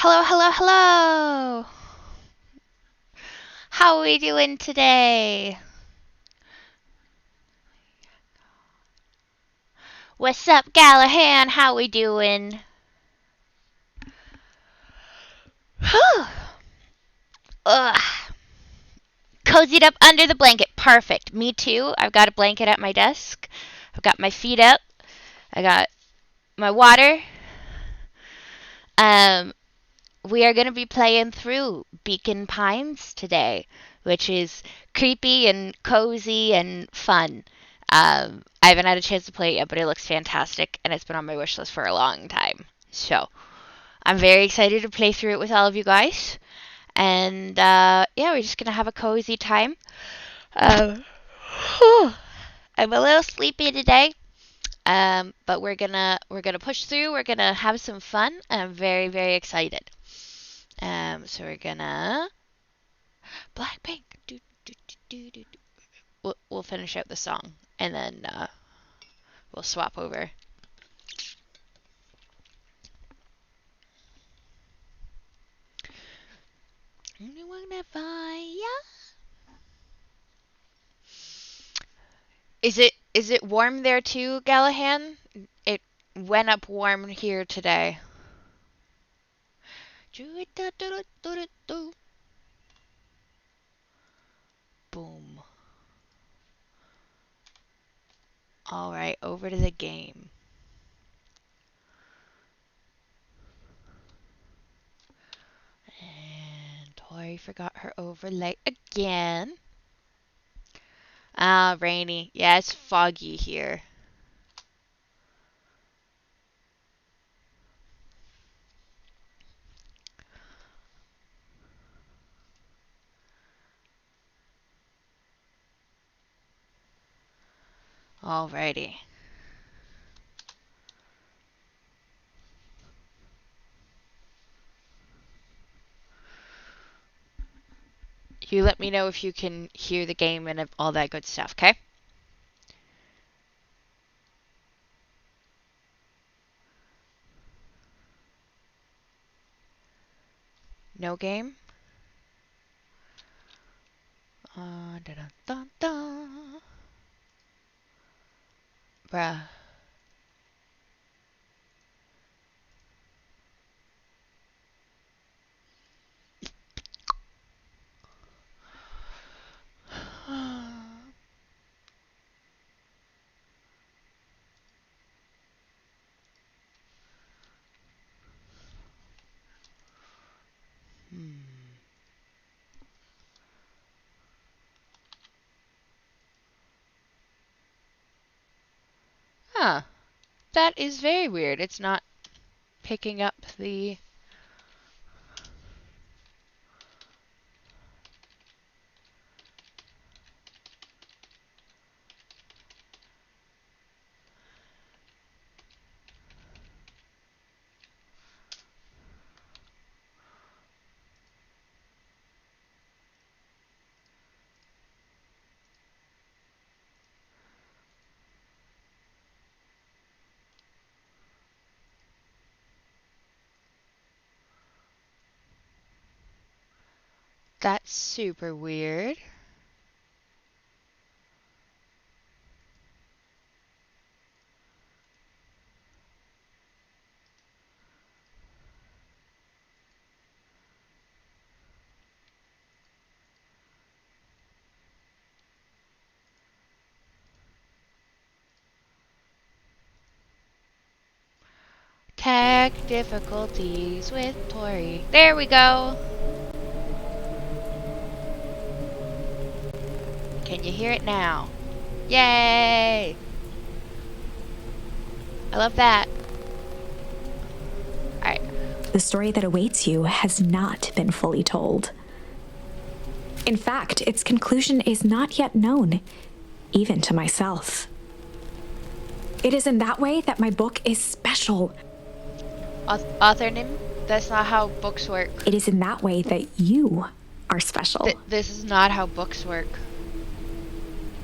Hello, hello, hello! How are we doing today? What's up, Gallahan? How we doing? Whew! Ugh. Cozied up under the blanket. Perfect. Me too. I've got a blanket at my desk. I've got my feet up. I got my water. Um, we are going to be playing through Beacon Pines today, which is creepy and cozy and fun. I haven't had a chance to play it yet, but it looks fantastic, and it's been on my wish list for a long time. So I'm very excited to play through it with all of you guys. And yeah, we're just gonna have a cozy time. Um, I'm a little sleepy today, but we're gonna push through. We're gonna have some fun. I'm very excited. So we're gonna Blackpink. We'll finish out the song and then we'll swap over. Is it warm there too, Gallahan? It went up warm here today. Boom. All right, over to the game. And Tori forgot her overlay again. Ah, rainy. Yeah, it's foggy here. Alrighty. You let me know if you can hear the game and all that good stuff, okay? No game? Dun, dun, dun. Bruh. Hmm. Huh. That is very weird. It's not picking up the... That's super weird. Tech difficulties with Tori. There we go. Can you hear it now? Yay! I love that. Alright. The story that awaits you has not been fully told. In fact, its conclusion is not yet known, even to myself. It is in that way that my book is special. Author name? That's not how books work. It is in that way that you are special. This is not how books work.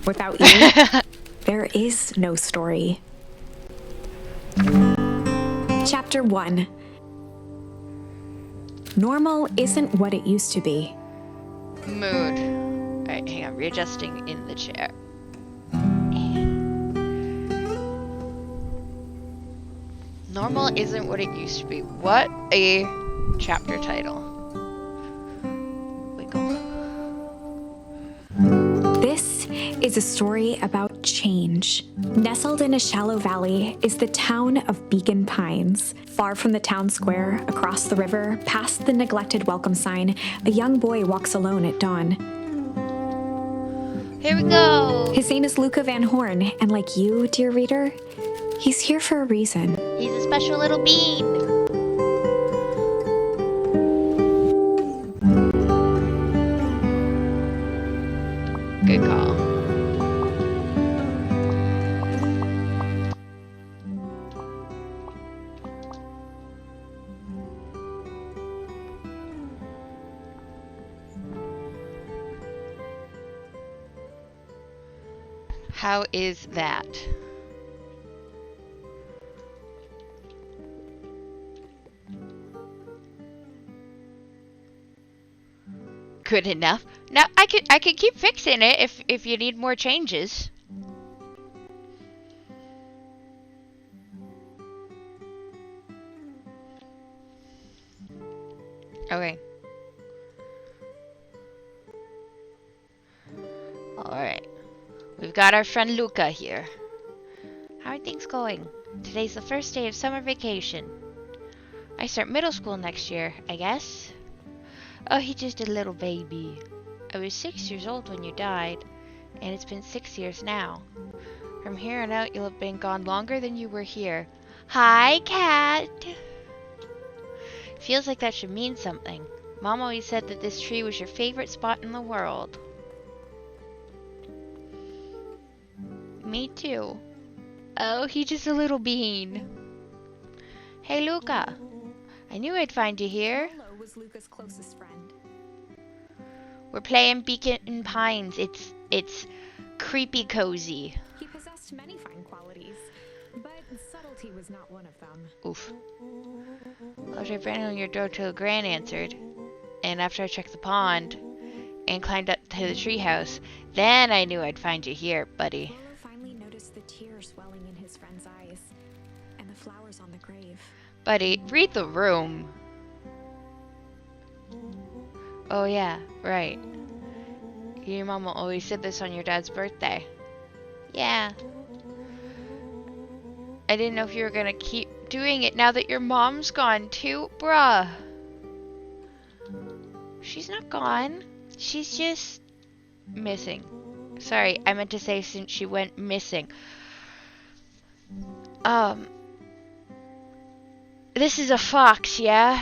Without you, there is no story. Chapter 1. Normal isn't what it used to be. Mood. Alright, hang on. Readjusting in the chair. Normal isn't what it used to be. What a chapter title. Wiggle. This is a story about change. Nestled in a shallow valley is the town of Beacon Pines. Far from the town square, across the river, past the neglected welcome sign, a young boy walks alone at dawn. Here we go. His name is Luca Van Horn, and like you, dear reader, he's here for a reason. He's a special little bean. Good call. How is that? Good enough. Now I could keep fixing it if you need more changes. Okay. Alright. We've got our friend Luca here. How are things going? Today's the first day of summer vacation. I start middle school next year, I guess. Oh, he's just a little baby. I was 6 years old when you died, and it's been 6 years now. From here on out, you'll have been gone longer than you were here. Hi, cat! Feels like that should mean something. Mom always said that this tree was your favorite spot in the world. Me too. Oh, he's just a little bean. Hey, Luca. I knew I'd find you here. Lolo was Luca's closest friend. We're playing Beacon Pines. It's creepy cozy. He possessed many fine qualities, but subtlety was not one of them. Oof. After I ran on your door till Gran answered, and after I checked the pond and climbed up to the treehouse, then I knew I'd find you here, buddy. Lolo finally noticed the tears swelling in his friend's eyes and the flowers on the grave. Buddy, read the room. Oh yeah, right. Your mama always said this on your dad's birthday. Yeah. I didn't know if you were gonna keep doing it now that your mom's gone too. Bruh. She's not gone. She's just missing. Sorry, I meant to say since she went missing. This is a fox, yeah?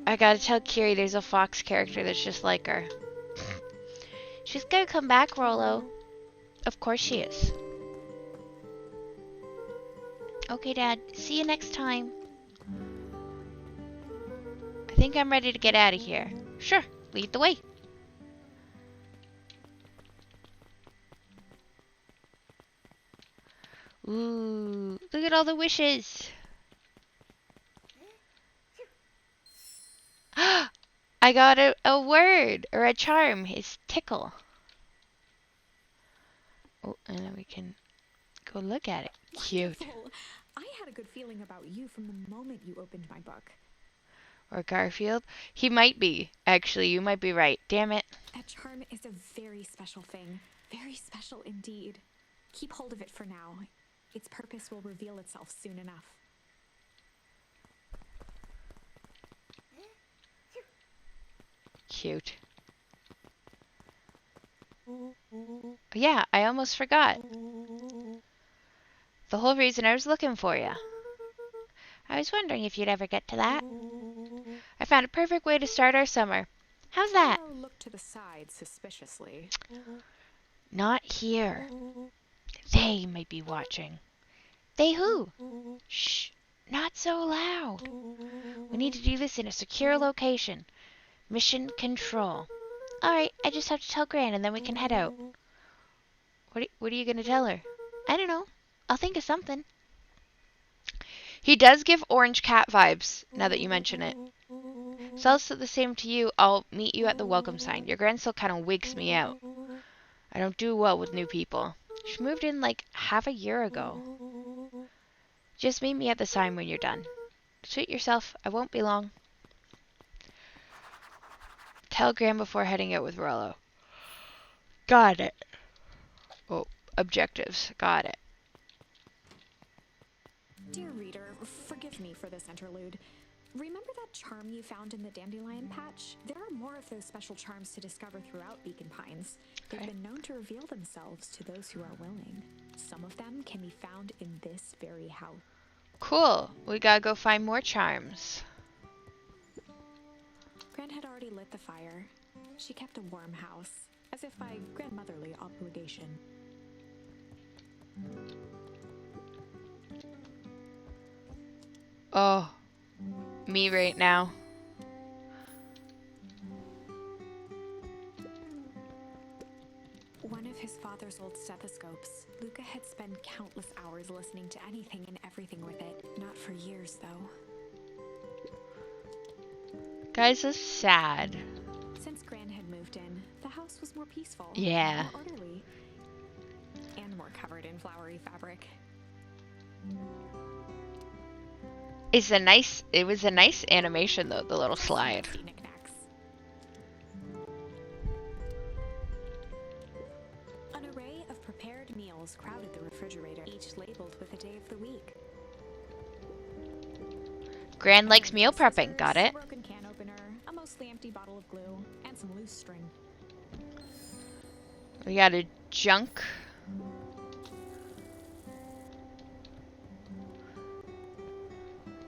I gotta tell Kiri there's a fox character that's just like her. She's gonna come back, Rolo. Of course she is. Okay, Dad. See you next time. I think I'm ready to get out of here. Sure, lead the way. Ooh, look at all the wishes. I got a word or a charm. It's tickle. Oh, and then we can go look at it. Cute. Wonderful. I had a good feeling about you from the moment you opened my book. Or Garfield. He might be. Actually, you might be right. Damn it. That charm is a very special thing. Very special indeed. Keep hold of it for now. Its purpose will reveal itself soon enough. Cute. Yeah, I almost forgot. The whole reason I was looking for you. I was wondering if you'd ever get to that. I found a perfect way to start our summer. How's that? Lolo looked to the side suspiciously. Not here. They might be watching. They who? Shh, not so loud. We need to do this in a secure location. Mission control. Alright, I just have to tell Gran and then we can head out. What are you gonna tell her? I don't know. I'll think of something. He does give orange cat vibes, now that you mention it. So also the same to you. I'll meet you at the welcome sign. Your grand still kind of wigs me out. I don't do well with new people. She moved in like half a year ago. Just meet me at the sign when you're done. Suit yourself. I won't be long. Tell Gran before heading out with Rollo. Got it. Oh, objectives. Got it. Dear reader, forgive me for this interlude. Remember that charm you found in the dandelion patch? There are more of those special charms to discover throughout Beacon Pines. They've been known to reveal themselves to those who are willing. Some of them can be found in this very house. Cool. We gotta go find more charms. Gran had already lit the fire. She kept a warm house, as if by grandmotherly obligation. Oh, me right now. One of his father's old stethoscopes. Luca had spent countless hours listening to anything and everything with it. Not for years, though. Guys, that's sad. Since Gran had moved in, the house was more peaceful. Yeah. More orderly. And more covered in flowery fabric. It was a nice animation though, the little slide. An array of prepared meals crowded the refrigerator, each labeled with a day of the week. Gran likes meal prepping, got it? A broken can opener, a mostly empty bottle of glue, and some loose string. We got a junk.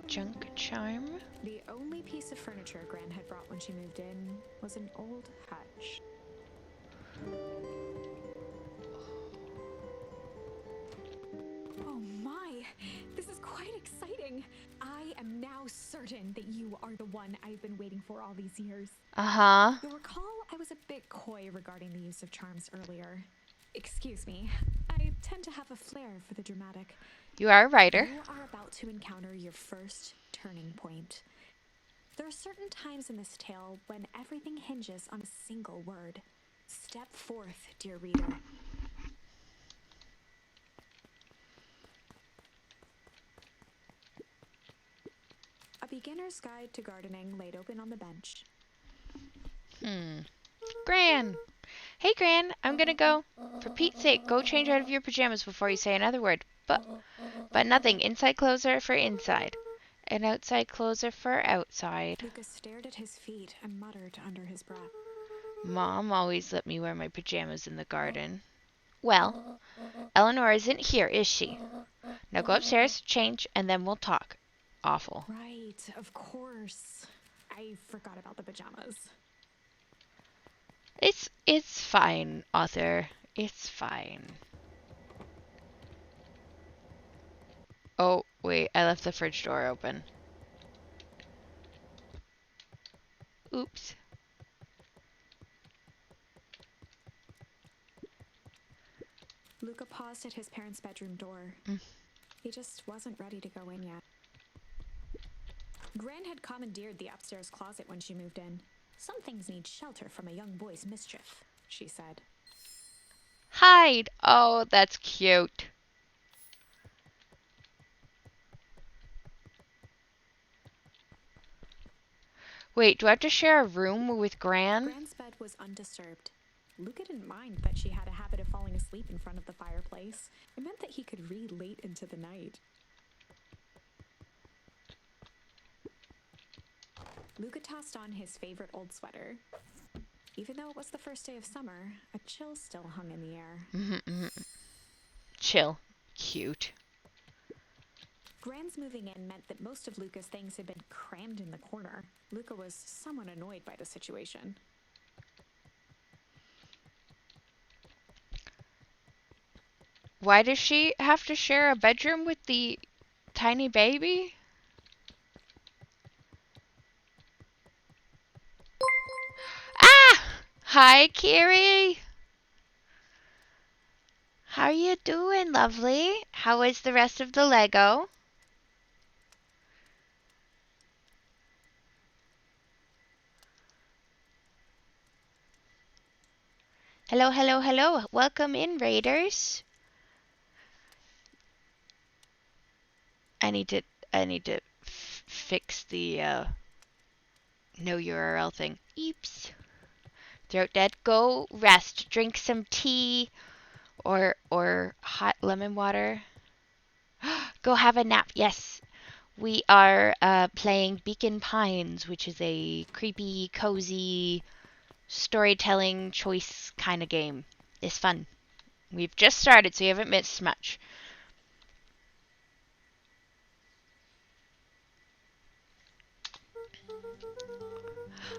Junk charm. The only piece of furniture Gran had brought when she moved in was an old hutch. Oh my! This is quite exciting! I am now certain that you are the one I've been waiting for all these years. Uh-huh. You'll recall I was a bit coy regarding the use of charms earlier. Excuse me. I tend to have a flair for the dramatic. You are a writer. You are about to encounter your first turning point. There are certain times in this tale when everything hinges on a single word. Step forth, dear reader. A beginner's guide to gardening laid open on the bench. Gran. Hey, Gran, I'm gonna go. For Pete's sake, go change out of your pajamas before you say another word. But nothing. Inside clothes are for inside. And outside clothes are for outside. Lucas stared at his feet and muttered under his breath. Mom always let me wear my pajamas in the garden. Well, Eleanor isn't here, is she? Now go upstairs, change, and then we'll talk. Awful. Right, of course. I forgot about the pajamas. It's fine, author. It's fine. Oh, wait, I left the fridge door open. Oops. Luca paused at his parents' bedroom door. He just wasn't ready to go in yet. Gran had commandeered the upstairs closet when she moved in. Some things need shelter from a young boy's mischief, she said. Hide! Oh, that's cute. Wait, do I have to share a room with Gran? Gran's bed was undisturbed. Luca didn't mind that she had a habit of falling asleep in front of the fireplace. It meant that he could read late into the night. Luca tossed on his favorite old sweater. Even though it was the first day of summer, a chill still hung in the air. Chill. Cute. Gran's moving in meant that most of Luca's things had been crammed in the corner. Luca was somewhat annoyed by the situation. Why does she have to share a bedroom with the tiny baby? Ah! Hi, Kiri. How are you doing, lovely? How is the rest of the Lego? Hello, hello, hello. Welcome in, Raiders. I need to I need to fix the no URL thing. Eeps. Throat dead. Go rest. Drink some tea or hot lemon water. Go have a nap. Yes. We are playing Beacon Pines, which is a creepy, cozy, storytelling choice kind of game. It's fun. We've just started, so you haven't missed much.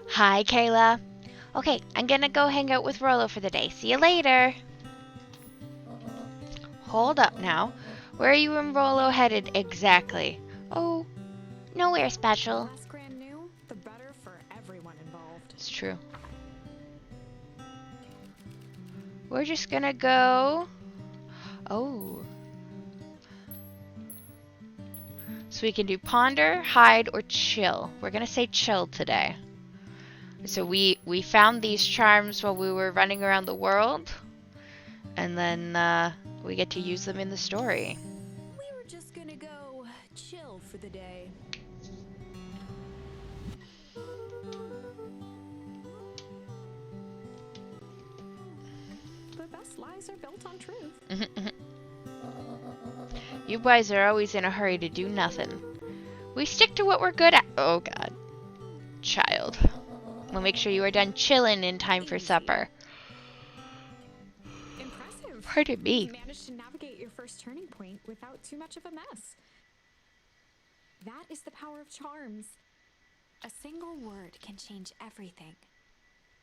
Hi, Kayla. Okay, I'm gonna go hang out with Rolo for the day. See you later. Hold up now. Where are you and Rolo headed exactly? Oh, nowhere special. The less Gran knew, the better for everyone involved. It's true. We're just gonna go. Oh. So we can do ponder, hide, or chill. We're gonna say chill today. So we found these charms while we were running around the world, and then we get to use them in the story. We were just gonna go chill for the day. The best lies are built on truth. You boys are always in a hurry to do nothing. We stick to what we're good at. Oh god. Child. We'll make sure you are done chilling in time for supper. Impressive. Pardon me. You managed to navigate your first turning point without too much of a mess. That is the power of charms. A single word can change everything.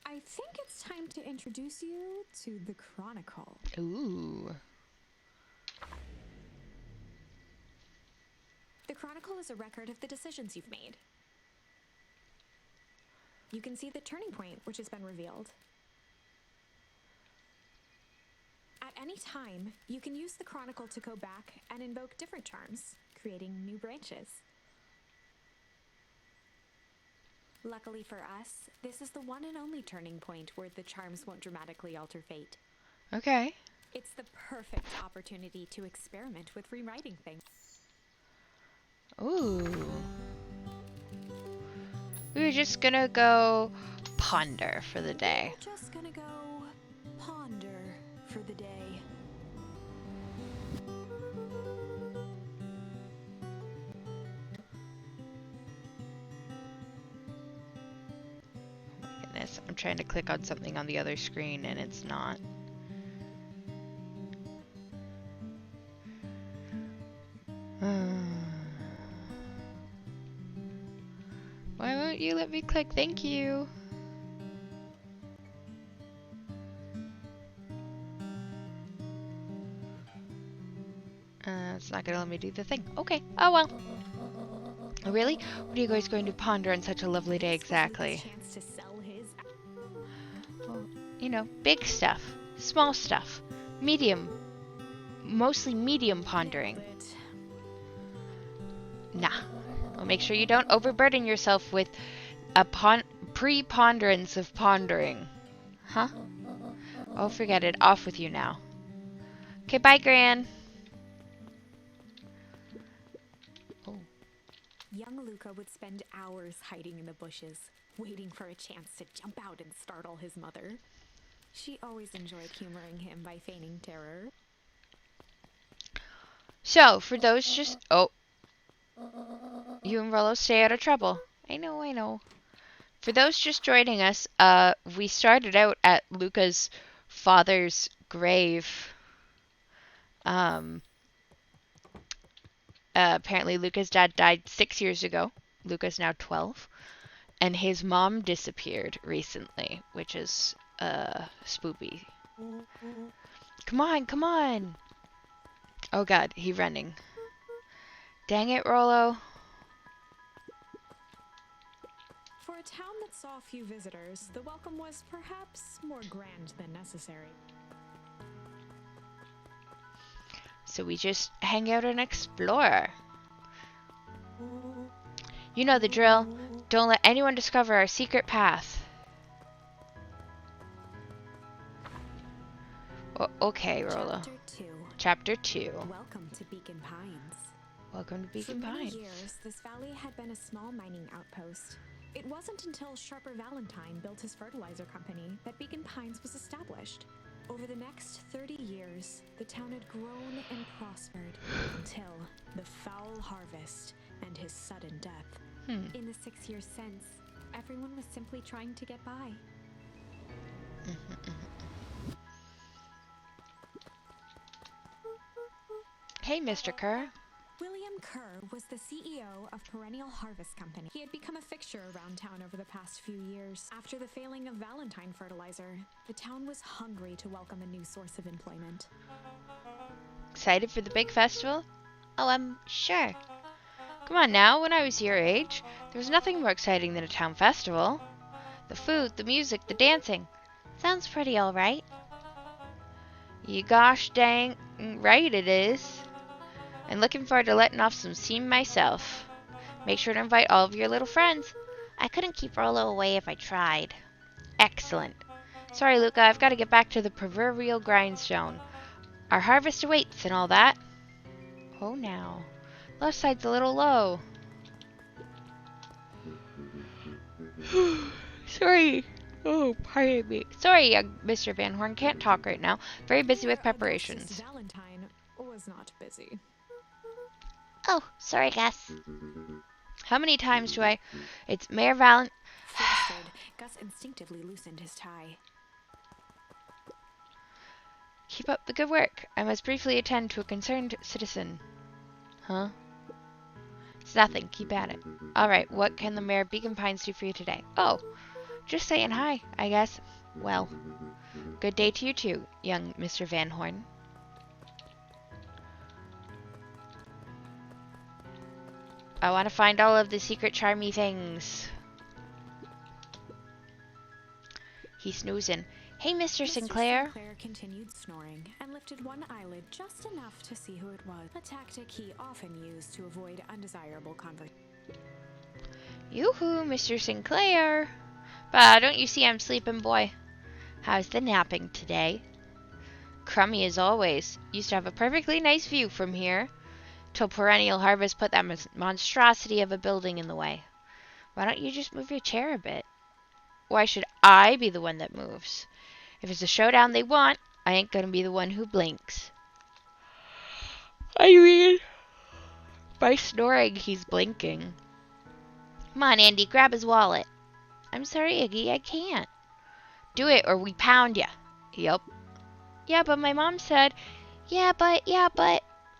I think it's time to introduce you to the Chronicle. Ooh. The Chronicle is a record of the decisions you've made. You can see the turning point which has been revealed. At any time, you can use the Chronicle to go back and invoke different charms, creating new branches. Luckily for us, this is the one and only turning point where the charms won't dramatically alter fate. Okay. It's the perfect opportunity to experiment with rewriting things. Ooh. We were just gonna go ponder for the day. We're just gonna go ponder for the day. Goodness, I'm trying to click on something on the other screen and it's not. Why won't you let me click? Thank you. It's not gonna let me do the thing. Okay. Oh well. Oh, really? What are you guys going to ponder on such a lovely day exactly? Well, you know, big stuff, small stuff, medium, mostly medium pondering. Nah. Well, make sure you don't overburden yourself with a preponderance of pondering. Huh? Oh, forget it. Off with you now. Okay, bye, Gran. Oh. Young Luca would spend hours hiding in the bushes, waiting for a chance to jump out and startle his mother. She always enjoyed humoring him by feigning terror. So, for those just... Oh. You and Rollo stay out of trouble. I know, I know. For those just joining us, we started out at Luca's father's grave. Apparently Luca's dad died 6 years ago. Luca's now 12. And his mom disappeared recently, which is, spoopy. Come on, come on! Oh god, he's running. Dang it, Rollo. For a town that saw few visitors, the welcome was perhaps more grand than necessary. So we just hang out and explore. You know the drill. Don't let anyone discover our secret path. Okay, Rolla. Chapter 2. Chapter 2. Welcome to Beacon Pines. Welcome to For Beacon many Pines. years, this valley had been a small mining outpost. It wasn't until Sharper Valentine built his fertilizer company that Beacon Pines was established. Over the next 30 years, the town had grown and prospered until the foul harvest and his sudden death. In the 6 years since, everyone was simply trying to get by. Hey, Mr. Kerr. William Kerr was the CEO of Perennial Harvest Company. He had become a fixture around town over the past few years. After the failing of Valentine fertilizer, the town was hungry to welcome a new source of employment. Excited for the big festival? Oh, sure. Come on now, when I was your age, there was nothing more exciting than a town festival. The food, the music, the dancing. Sounds pretty alright. You gosh dang right it is. I'm looking forward to letting off some steam myself. Make sure to invite all of your little friends. I couldn't keep Rollo away if I tried. Excellent. Sorry, Luca, I've got to get back to the proverbial grindstone. Our harvest awaits and all that. Oh, now. Left side's a little low. Sorry. Oh, pardon me. Sorry, young Mr. Van Horn. Can't talk right now. Very busy with preparations. Valentine was not busy. Oh, sorry, Gus. How many times do I... It's Mayor Valen... Flustered, Gus instinctively loosened his tie. Keep up the good work. I must briefly attend to a concerned citizen. Huh? It's nothing. Keep at it. Alright, what can the Mayor of Beacon Pines do for you today? Oh, just saying hi, I guess. Well, good day to you too, young Mr. Van Horn. I want to find all of the secret charmy things. He's snoozing. Hey, Mr. Sinclair. Sinclair continued snoring and lifted one eyelid just enough to see who it was, a tactic he often used to avoid undesirable conversation. Yoo-hoo, Mr. Sinclair. Bah, don't you see I'm sleeping, boy? How's the napping today? Crummy as always. Used to have a perfectly nice view from here. Till Perennial Harvest put that monstrosity of a building in the way. Why don't you just move your chair a bit? Why should I be the one that moves? If it's a showdown they want, I ain't gonna be the one who blinks. I mean, by snoring, he's blinking. Come on, Andy, grab his wallet. I'm sorry, Iggy, I can't. Do it or we pound ya. Yup. Yeah, but my mom said, yeah, but.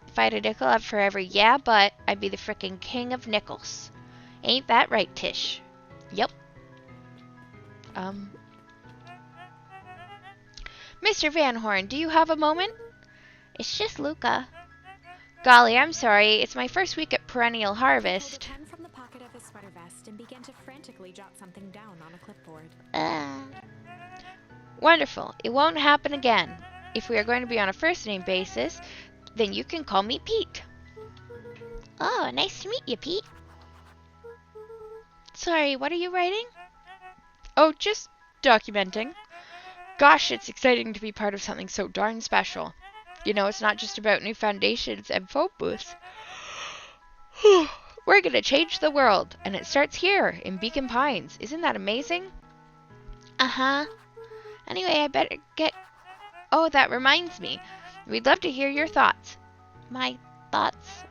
If I had a nickel up for every yeah, but, I'd be the frickin' king of nickels. Ain't that right, Tish? Yup. Mr. Van Horn, do you have a moment? It's just Luca. Golly, I'm sorry. It's my first week at Perennial Harvest. He pulled a pen from the pocket of his sweater vest and began to frantically jot something down on a clipboard. Wonderful. It won't happen again. If we are going to be on a first-name basis, then you can call me Pete. Oh, nice to meet you, Pete. Sorry, what are you writing? Oh, just documenting. Gosh, it's exciting to be part of something so darn special. You know, it's not just about new foundations and phone booths. We're gonna change the world, and it starts here, in Beacon Pines. Isn't that amazing? Uh-huh. Anyway, I better get... Oh, that reminds me. We'd love to hear your thoughts. My thoughts?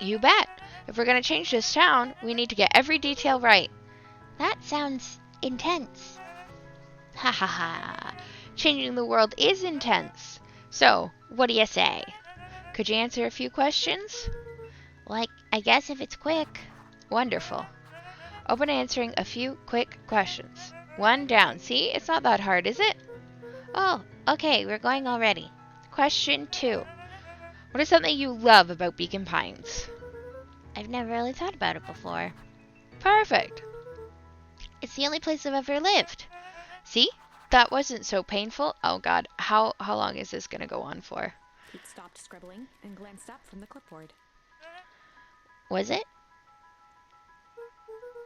You bet. If we're gonna change this town, we need to get every detail right. That sounds intense. Ha ha ha. Changing the world is intense. So, what do you say? Could you answer a few questions? Like, I guess if it's quick. Wonderful. Open answering a few quick questions. One down. See, it's not that hard, is it? Oh, okay, we're going already. Question 2. What is something you love about Beacon Pines? I've never really thought about it before. Perfect. It's the only place I've ever lived. See? That wasn't so painful. Oh god, how long is this gonna go on for? Pete stopped scribbling and glanced up from the clipboard. Was it?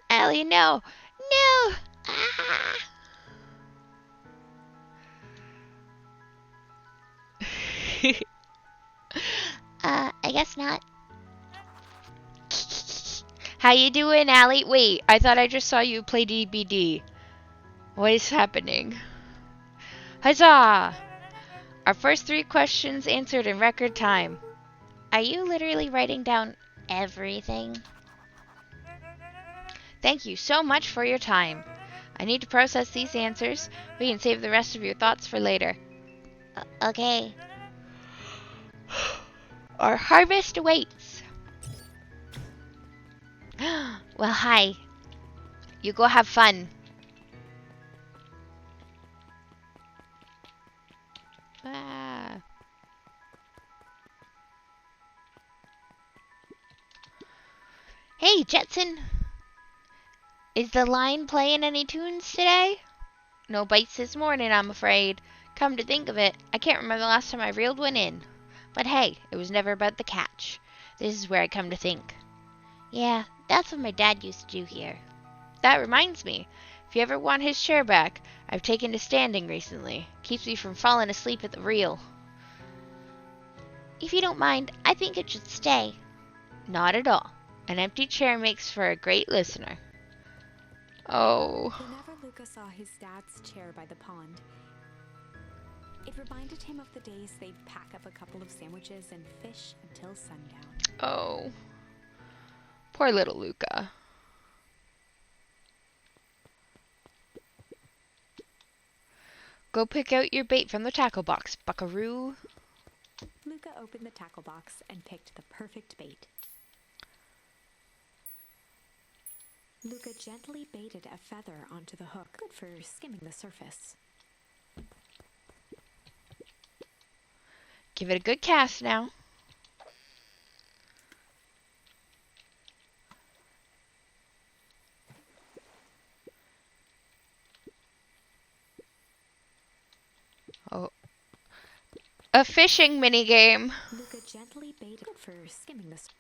Allie, no! No! Ah! I guess not. How you doing, Allie? Wait, I thought I just saw you play DBD. What is happening? Huzzah! Our first 3 questions answered in record time. Are you literally writing down everything? Thank you so much for your time. I need to process these answers. We can save the rest of your thoughts for later. Okay. Our harvest awaits. Well, hi. You go have fun. Ah. Hey, Jetson. Is the line playing any tunes today? No bites this morning, I'm afraid. Come to think of it, I can't remember the last time I reeled one in. But hey, it was never about the catch. This is where I come to think. Yeah, that's what my dad used to do here. That reminds me, if you ever want his chair back, I've taken to standing recently. Keeps me from falling asleep at the reel. If you don't mind, I think it should stay. Not at all. An empty chair makes for a great listener. Oh. Whenever Luca saw his dad's chair by the pond, it reminded him of the days they'd pack up a couple of sandwiches and fish until sundown. Oh. Poor little Luca. Go pick out your bait from the tackle box, buckaroo. Luca opened the tackle box and picked the perfect bait. Luca gently baited a feather onto the hook, good for skimming the surface. Give it a good cast now. Oh. A fishing minigame. Luca gently baited, good for skimming the surface.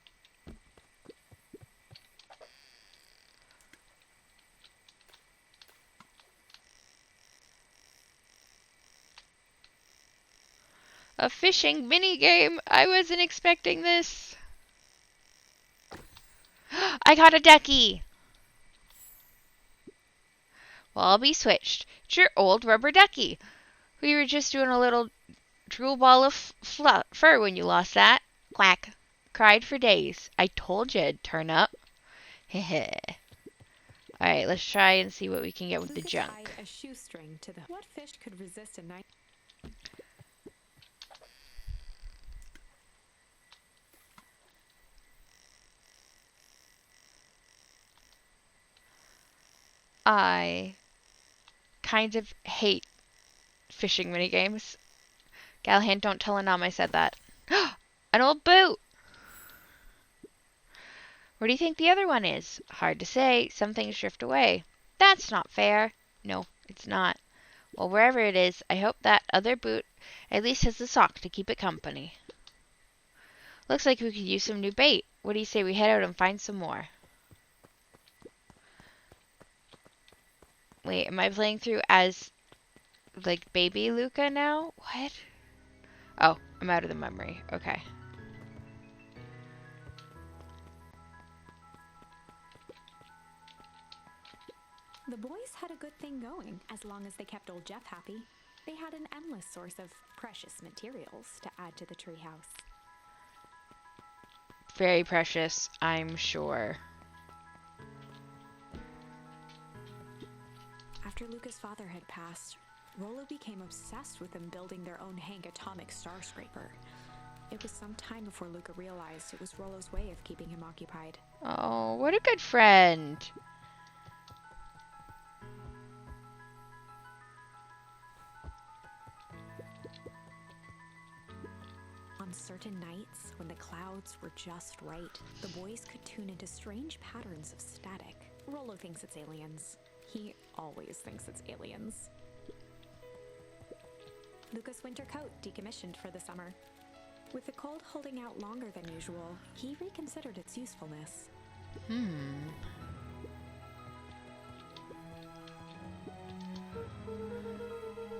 A fishing minigame. I wasn't expecting this. I got a ducky. Well, I'll be switched. It's your old rubber ducky. We were just doing a little drool ball of fur when you lost that. Quack. Cried for days. I told you it'd turn up. Heh. Alright, let's try and see what we can get with the junk. A shoestring to the... What fish could resist a knife? I kind of hate fishing minigames. Galahad, don't tell Anam I said that. An old boot! Where do you think the other one is? Hard to say. Some things drift away. That's not fair. No, it's not. Well, wherever it is, I hope that other boot at least has the sock to keep it company. Looks like we could use some new bait. What do you say we head out and find some more? Wait, am I playing through as, like, baby Luca now? What? Oh, I'm out of the memory. Okay. The boys had a good thing going, as long as they kept old Jeff happy. They had an endless source of precious materials to add to the treehouse. Very precious, I'm sure. After Luca's father had passed, Rollo became obsessed with them building their own Hank atomic star scraper. It was some time before Luca realized it was Rollo's way of keeping him occupied. Oh, what a good friend. On certain nights, when the clouds were just right, the boys could tune into strange patterns of static. Rollo thinks it's aliens. He always thinks it's aliens. Luca's winter coat decommissioned for the summer. With the cold holding out longer than usual, he reconsidered its usefulness.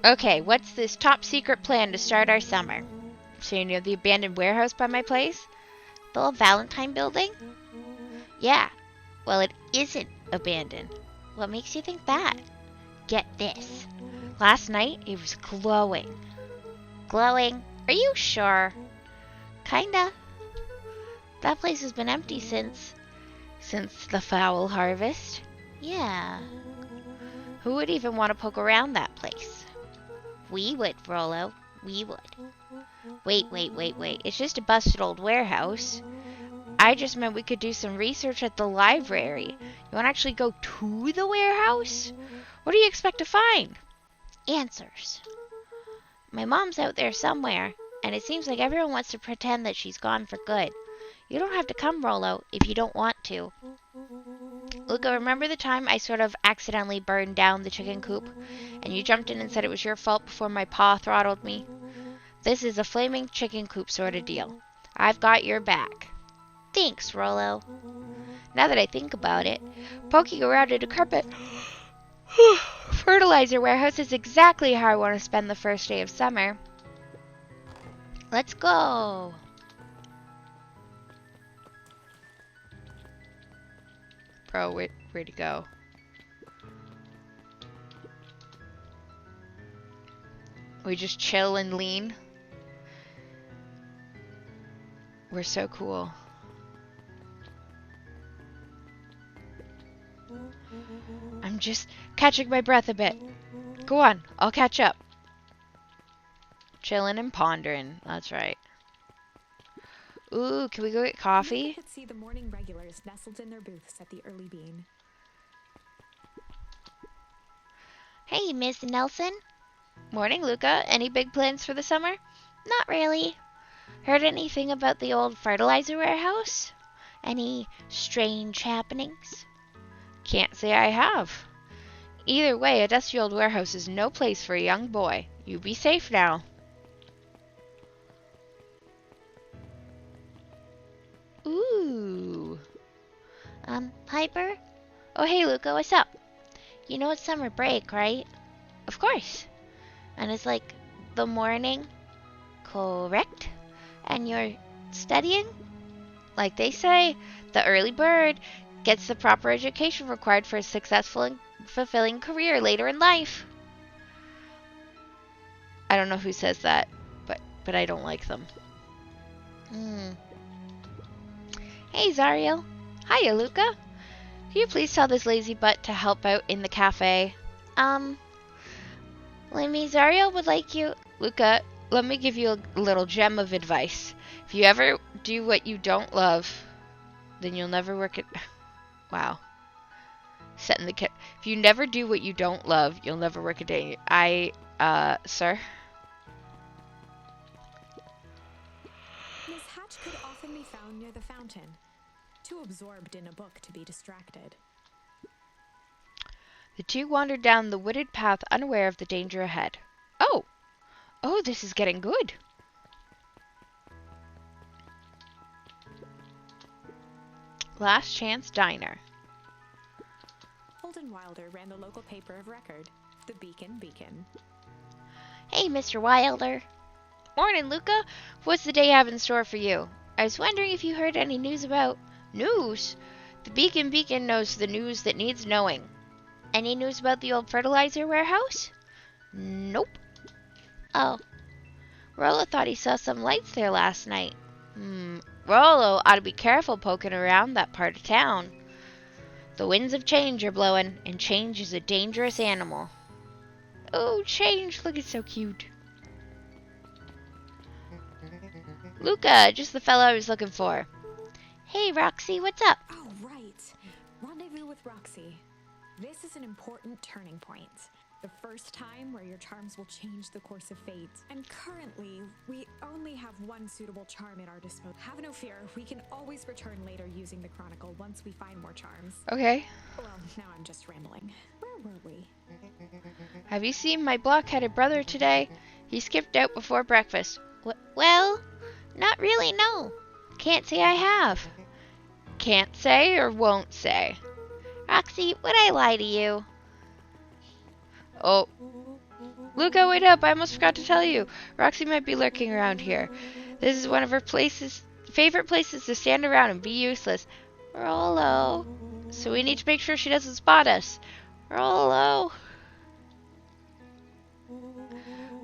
Okay, what's this top secret plan to start our summer? So you know the abandoned warehouse by my place? The old Valentine building? Yeah. Well, it isn't abandoned. What makes you think that? Get this. Last night, it was glowing. Glowing? Are you sure? Kinda. That place has been empty since the foul harvest. Yeah. Who would even want to poke around that place? We would, Rollo. We would. Wait. It's just a busted old warehouse. I just meant we could do some research at the library. You want to actually go to the warehouse? What do you expect to find? Answers. My mom's out there somewhere, and it seems like everyone wants to pretend that she's gone for good. You don't have to come, Rollo, if you don't want to. Luca, remember the time I sort of accidentally burned down the chicken coop, and you jumped in and said it was your fault before my paw throttled me? This is a flaming chicken coop sort of deal. I've got your back. Thanks, Rollo. Now that I think about it, poking around in a carpet fertilizer warehouse is exactly how I want to spend the first day of summer. Let's go. Bro, where'd he go? We just chill and lean. We're so cool. I'm just catching my breath a bit. Go on, I'll catch up. Chilling and pondering. That's right. Ooh, can we go get coffee? You could see the morning regulars nestled in their booths at the early bean. Hey, Miss Nelson. Morning, Luca. Any big plans for the summer? Not really. Heard anything about the old fertilizer warehouse? Any strange happenings? Can't say I have. Either way, a dusty old warehouse is no place for a young boy. You be safe now. Ooh. Piper? Oh, hey, Luca, what's up? You know it's summer break, right? Of course. And it's like the morning, correct? And you're studying? Like they say, the early bird gets the proper education required for a successful and fulfilling career later in life. I don't know who says that, but I don't like them. Hey, Zariel. Hiya, Luca. Can you please tell this lazy butt to help out in the cafe? Lemmy, Zariel would like you... Luca, let me give you a little gem of advice. If you ever do what you don't love, then you'll never work at... Wow. Set in the... If you never do what you don't love, you'll never work a day. Sir? Miss Hatch could often be found near the fountain, too absorbed in a book to be distracted. The two wandered down the wooded path, unaware of the danger ahead. Oh! Oh, this is getting good. Last Chance Diner. Holden Wilder ran the local paper of record, the Beacon. Hey, Mr. Wilder. Morning, Luca. What's the day have in store for you? I was wondering if you heard any news about... News? The Beacon knows the news that needs knowing. Any news about the old fertilizer warehouse? Nope. Oh. Rollo thought he saw some lights there last night. Rollo ought to be careful poking around that part of town. The winds of change are blowing, and change is a dangerous animal. Oh, change! Look, it's so cute. Luca, just the fellow I was looking for. Hey, Roxy, what's up? Oh, right. Rendezvous with Roxy. This is an important turning point. The first time where your charms will change the course of fate. And currently, we only have one suitable charm at our disposal. Have no fear, we can always return later using the Chronicle once we find more charms. Okay. Well, now I'm just rambling. Where were we? Have you seen my block-headed brother today? He skipped out before breakfast. Well, not really, no. Can't say I have. Can't say or won't say. Roxy, would I lie to you? Oh. Luca, wait up! I almost forgot to tell you. Roxy might be lurking around here. This is one of her favorite places to stand around and be useless. Rollo. So we need to make sure she doesn't spot us. Rollo.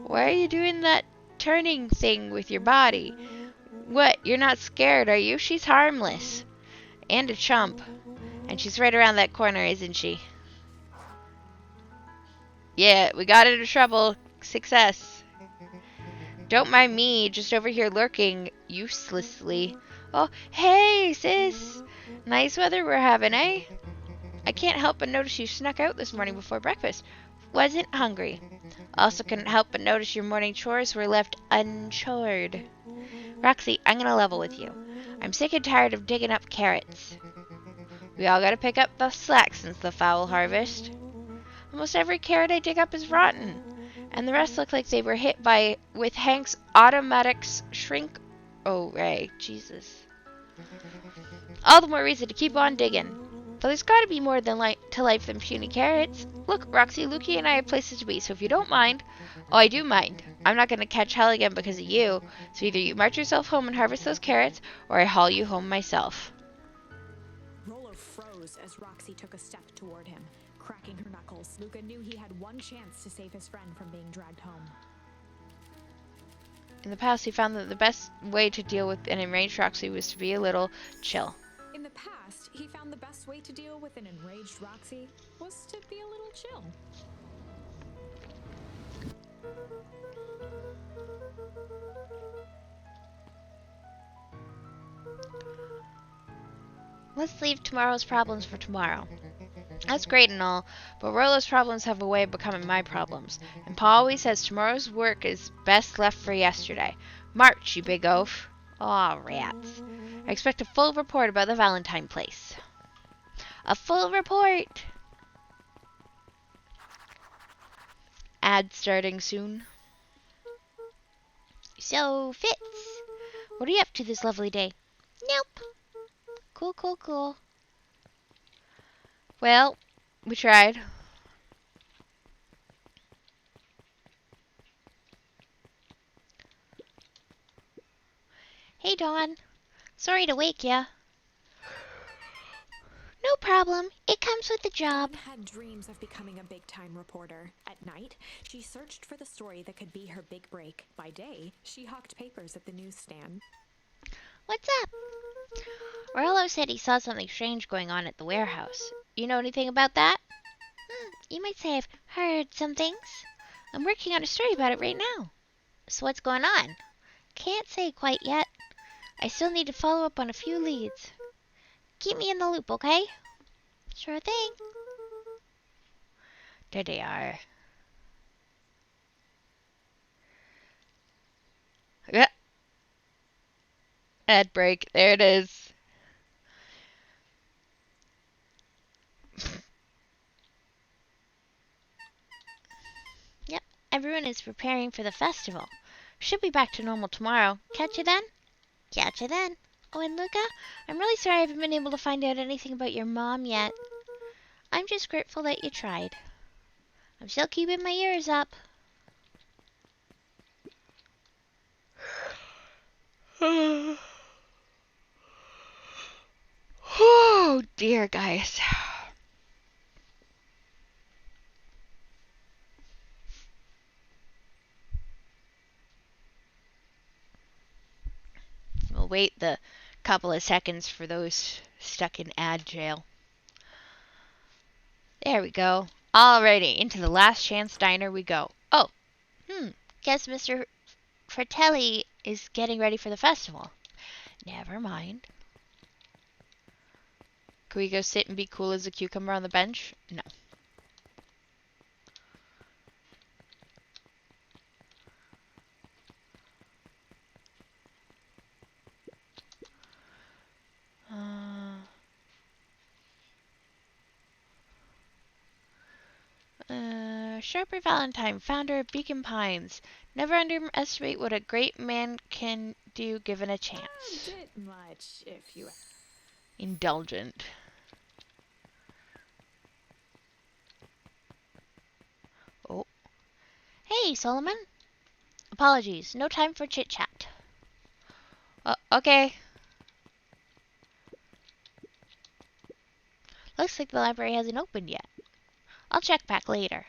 Why are you doing that turning thing with your body? What? You're not scared, are you? She's harmless. And a chump. And she's right around that corner, isn't she? Yeah, we got into trouble. Success. Don't mind me, just over here lurking uselessly. Oh, hey, sis. Nice weather we're having, eh? I can't help but notice you snuck out this morning before breakfast. Wasn't hungry. Also couldn't help but notice your morning chores were left unchored. Roxy, I'm gonna level with you. I'm sick and tired of digging up carrots. We all gotta pick up the slack since the foul harvest. Almost every carrot I dig up is rotten, and the rest look like they were hit with Hank's automatics shrink. Oh, Ray, Jesus. All the more reason to keep on digging. But there's gotta be more to life than puny carrots. Look, Roxy, Lukey and I have places to be, so if you don't mind. Oh, I do mind. I'm not gonna catch hell again because of you, so either you march yourself home and harvest those carrots, or I haul you home myself. Rollo froze as Roxy took a step toward him. Cracking her knuckles, Luca knew he had one chance to save his friend from being dragged home. In the past, he found that the best way to deal with an enraged Roxy was to be a little chill. In the past, he found the best way to deal with an enraged Roxy was to be a little chill. Let's leave tomorrow's problems for tomorrow. That's great and all, but Rollo's problems have a way of becoming my problems. And Pa always says tomorrow's work is best left for yesterday. March, you big oaf. Aw, rats. I expect a full report about the Valentine place. A full report! Ad starting soon. So, Fitz, what are you up to this lovely day? Nope. Cool, cool, cool. Well, we tried. Hey, Dawn. Sorry to wake ya. No problem. It comes with the job. Dawn had dreams of becoming a big-time reporter. At night, she searched for the story that could be her big break. By day, she hawked papers at the newsstand. What's up? Rollo said he saw something strange going on at the warehouse. You know anything about that? You might say I've heard some things. I'm working on a story about it right now. So what's going on? Can't say quite yet. I still need to follow up on a few leads. Keep me in the loop, okay? Sure thing. There they are. Yeah. Ad break. There it is. Yep. Everyone is preparing for the festival. Should be back to normal tomorrow. Catch you then? Catch you then. Oh, and Luca, I'm really sorry I haven't been able to find out anything about your mom yet. I'm just grateful that you tried. I'm still keeping my ears up. Oh, dear, guys. We'll wait the couple of seconds for those stuck in ad jail. There we go. Alrighty, into the last chance diner we go. Oh, guess Mr. Fratelli is getting ready for the festival. Never mind. Can we go sit and be cool as a cucumber on the bench? No. Sharper Valentine, founder of Beacon Pines. Never underestimate what a great man can do given a chance. A bit much, if you... Indulgent. Oh. Hey, Solomon. Apologies, no time for chit-chat. Okay. Looks like the library hasn't opened yet. I'll check back later.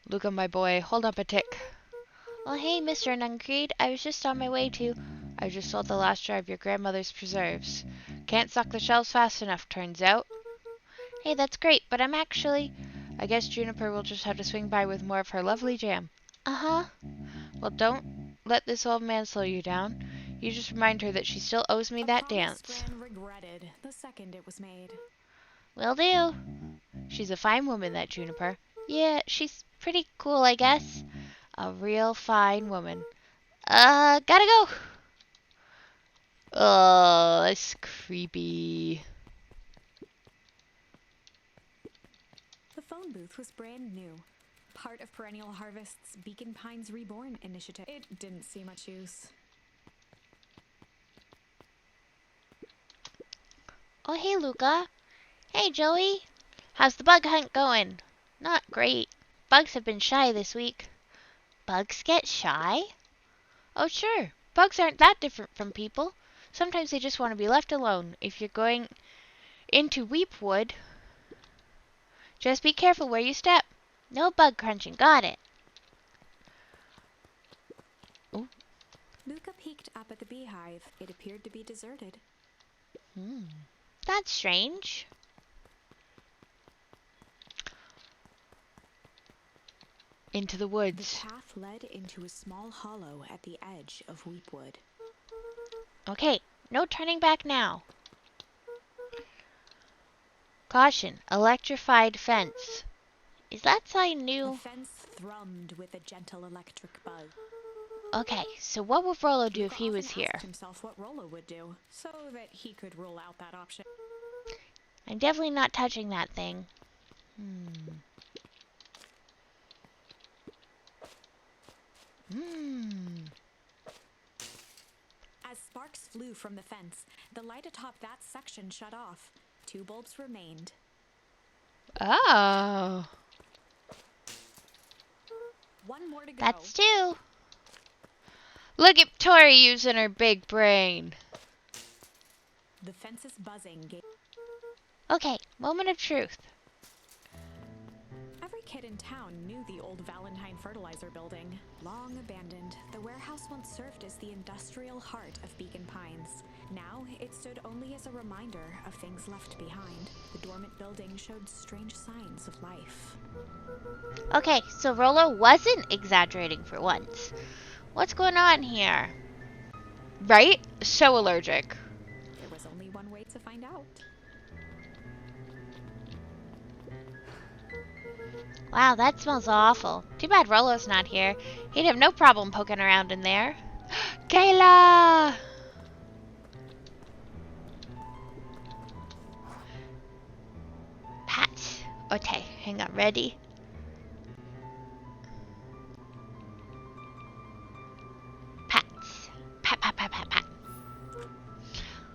Luca, my boy, hold up a tick. Well, hey, Mr. Nungreed, I was just on my way to... I just sold the last jar of your grandmother's preserves. Can't stock the shelves fast enough, turns out. Hey, that's great, but I'm actually... I guess Juniper will just have to swing by with more of her lovely jam. Uh-huh. Well, don't let this old man slow you down. You just remind her that she still owes me that dance. Gran regretted the second it was made. Will do. She's a fine woman, that Juniper. Yeah, she's pretty cool, I guess. A real fine woman. Gotta go. Oh, it's creepy. The phone booth was brand new, part of Perennial Harvest's Beacon Pines Reborn initiative. It didn't see much use. Oh, hey, Luca. Hey, Joey. How's the bug hunt going? Not great. Bugs have been shy this week. Bugs get shy? Oh, sure. Bugs aren't that different from people. Sometimes they just want to be left alone. If you're going into Weepwood, just be careful where you step. No bug crunching. Got it. Ooh. Luca peeked up at the beehive. It appeared to be deserted. That's strange. Into the woods. The path led into a small hollow at the edge of Weepwood. Okay, no turning back now. Caution, electrified fence. Is that sign new? The fence thrummed with a gentle electric buzz. Okay, so what would Rollo do if Luca he was often here? asked himself what Rollo would do, so that he could rule out that option. I'm definitely not touching that thing. As sparks flew from the fence, the light atop that section shut off. 2 bulbs remained. Oh. 1 more to go. That's 2. Look at Tori using her big brain. The fence's buzzing gave... Okay, moment of truth. Every kid in town knew the old Valentine fertilizer building. Long abandoned, the warehouse once served as the industrial heart of Beacon Pines. Now, it stood only as a reminder of things left behind. The dormant building showed strange signs of life. Okay, so Rollo wasn't exaggerating for once. What's going on here? Right? So allergic. There was only one way to find out. Wow, that smells awful. Too bad Rollo's not here. He'd have no problem poking around in there. Kayla! Pat. Okay, hang on. Ready? Pat. Pat, pat, pat, pat, pat.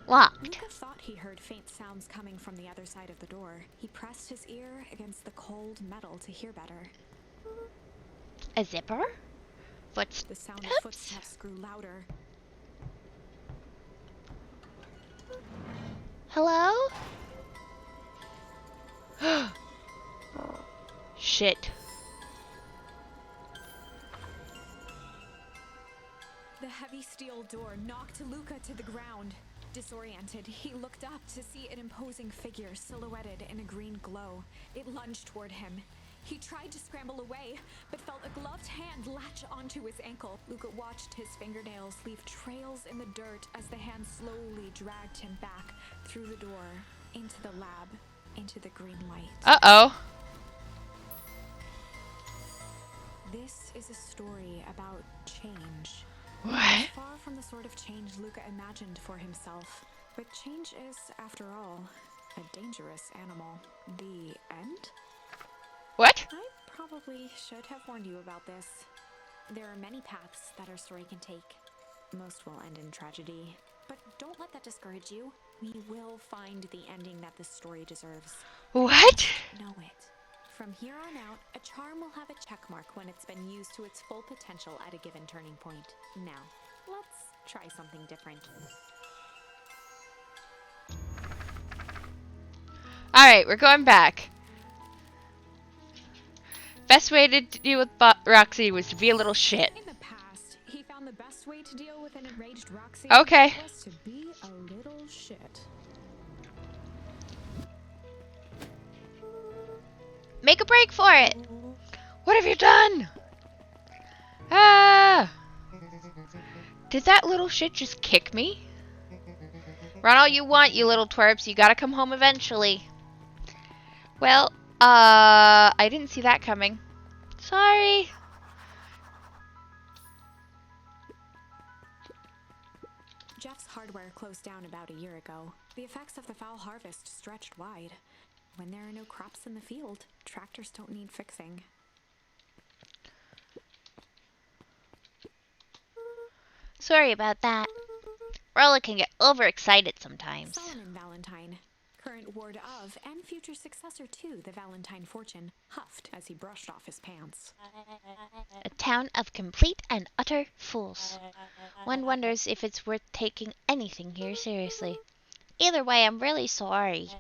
Locked. Luca thought he heard faint sounds coming from the other side of the door. He pressed his ear against the cold metal to hear better. A zipper? Footsteps? The sound of footsteps grew louder. Hello? Shit. The heavy steel door knocked Luca to the ground. Disoriented, he looked up to see an imposing figure silhouetted in a green glow. It lunged toward him. He tried to scramble away, but felt a gloved hand latch onto his ankle. Luca watched his fingernails leave trails in the dirt as the hand slowly dragged him back through the door, into the lab, into the green light. Uh-oh. This is a story about change. What? Far from the sort of change Luca imagined for himself. But change is, after all, a dangerous animal. The end? What? I probably should have warned you about this. There are many paths that our story can take. Most will end in tragedy, But don't let that discourage you. We will find the ending that this story deserves. What? Just know it. From here on out, a charm will have a check mark when it's been used to its full potential at a given turning point. Now, let's try something different. Alright, we're going back. Best way to deal with Roxy was to be a little shit. In the past, he found the best way to deal with an enraged Roxy Okay. was to be a little shit. Make a break for it. What have you done? Ah! Did that little shit just kick me? Run all you want, you little twerps. You gotta come home eventually. Well, I didn't see that coming. Sorry. Jeff's hardware closed down about a year ago. The effects of the foul harvest stretched wide. When there are no crops in the field, tractors don't need fixing. Sorry about that. Rolla can get overexcited sometimes. Solomon Valentine, current ward of and future successor to the Valentine fortune, huffed as he brushed off his pants. A town of complete and utter fools. One wonders if it's worth taking anything here seriously. Either way, I'm really sorry.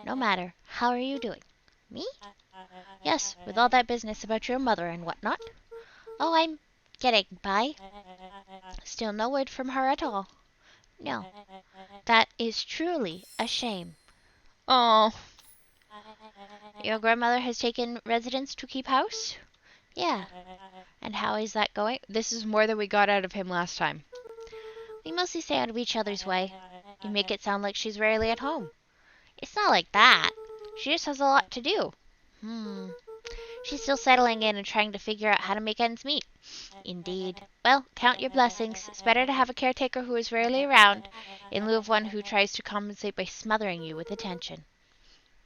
No matter, how are you doing? Me? Yes, with all that business about your mother and whatnot. Oh, I'm getting by. Still no word from her at all. No, that is truly a shame. Oh. Your grandmother has taken residence to keep house? Yeah. And how is that going? This is more than we got out of him last time. We mostly stay out of each other's way. You make it sound like she's rarely at home. It's not like that. She just has a lot to do. She's still settling in and trying to figure out how to make ends meet. Indeed. Well, count your blessings. It's better to have a caretaker who is rarely around, in lieu of one who tries to compensate by smothering you with attention.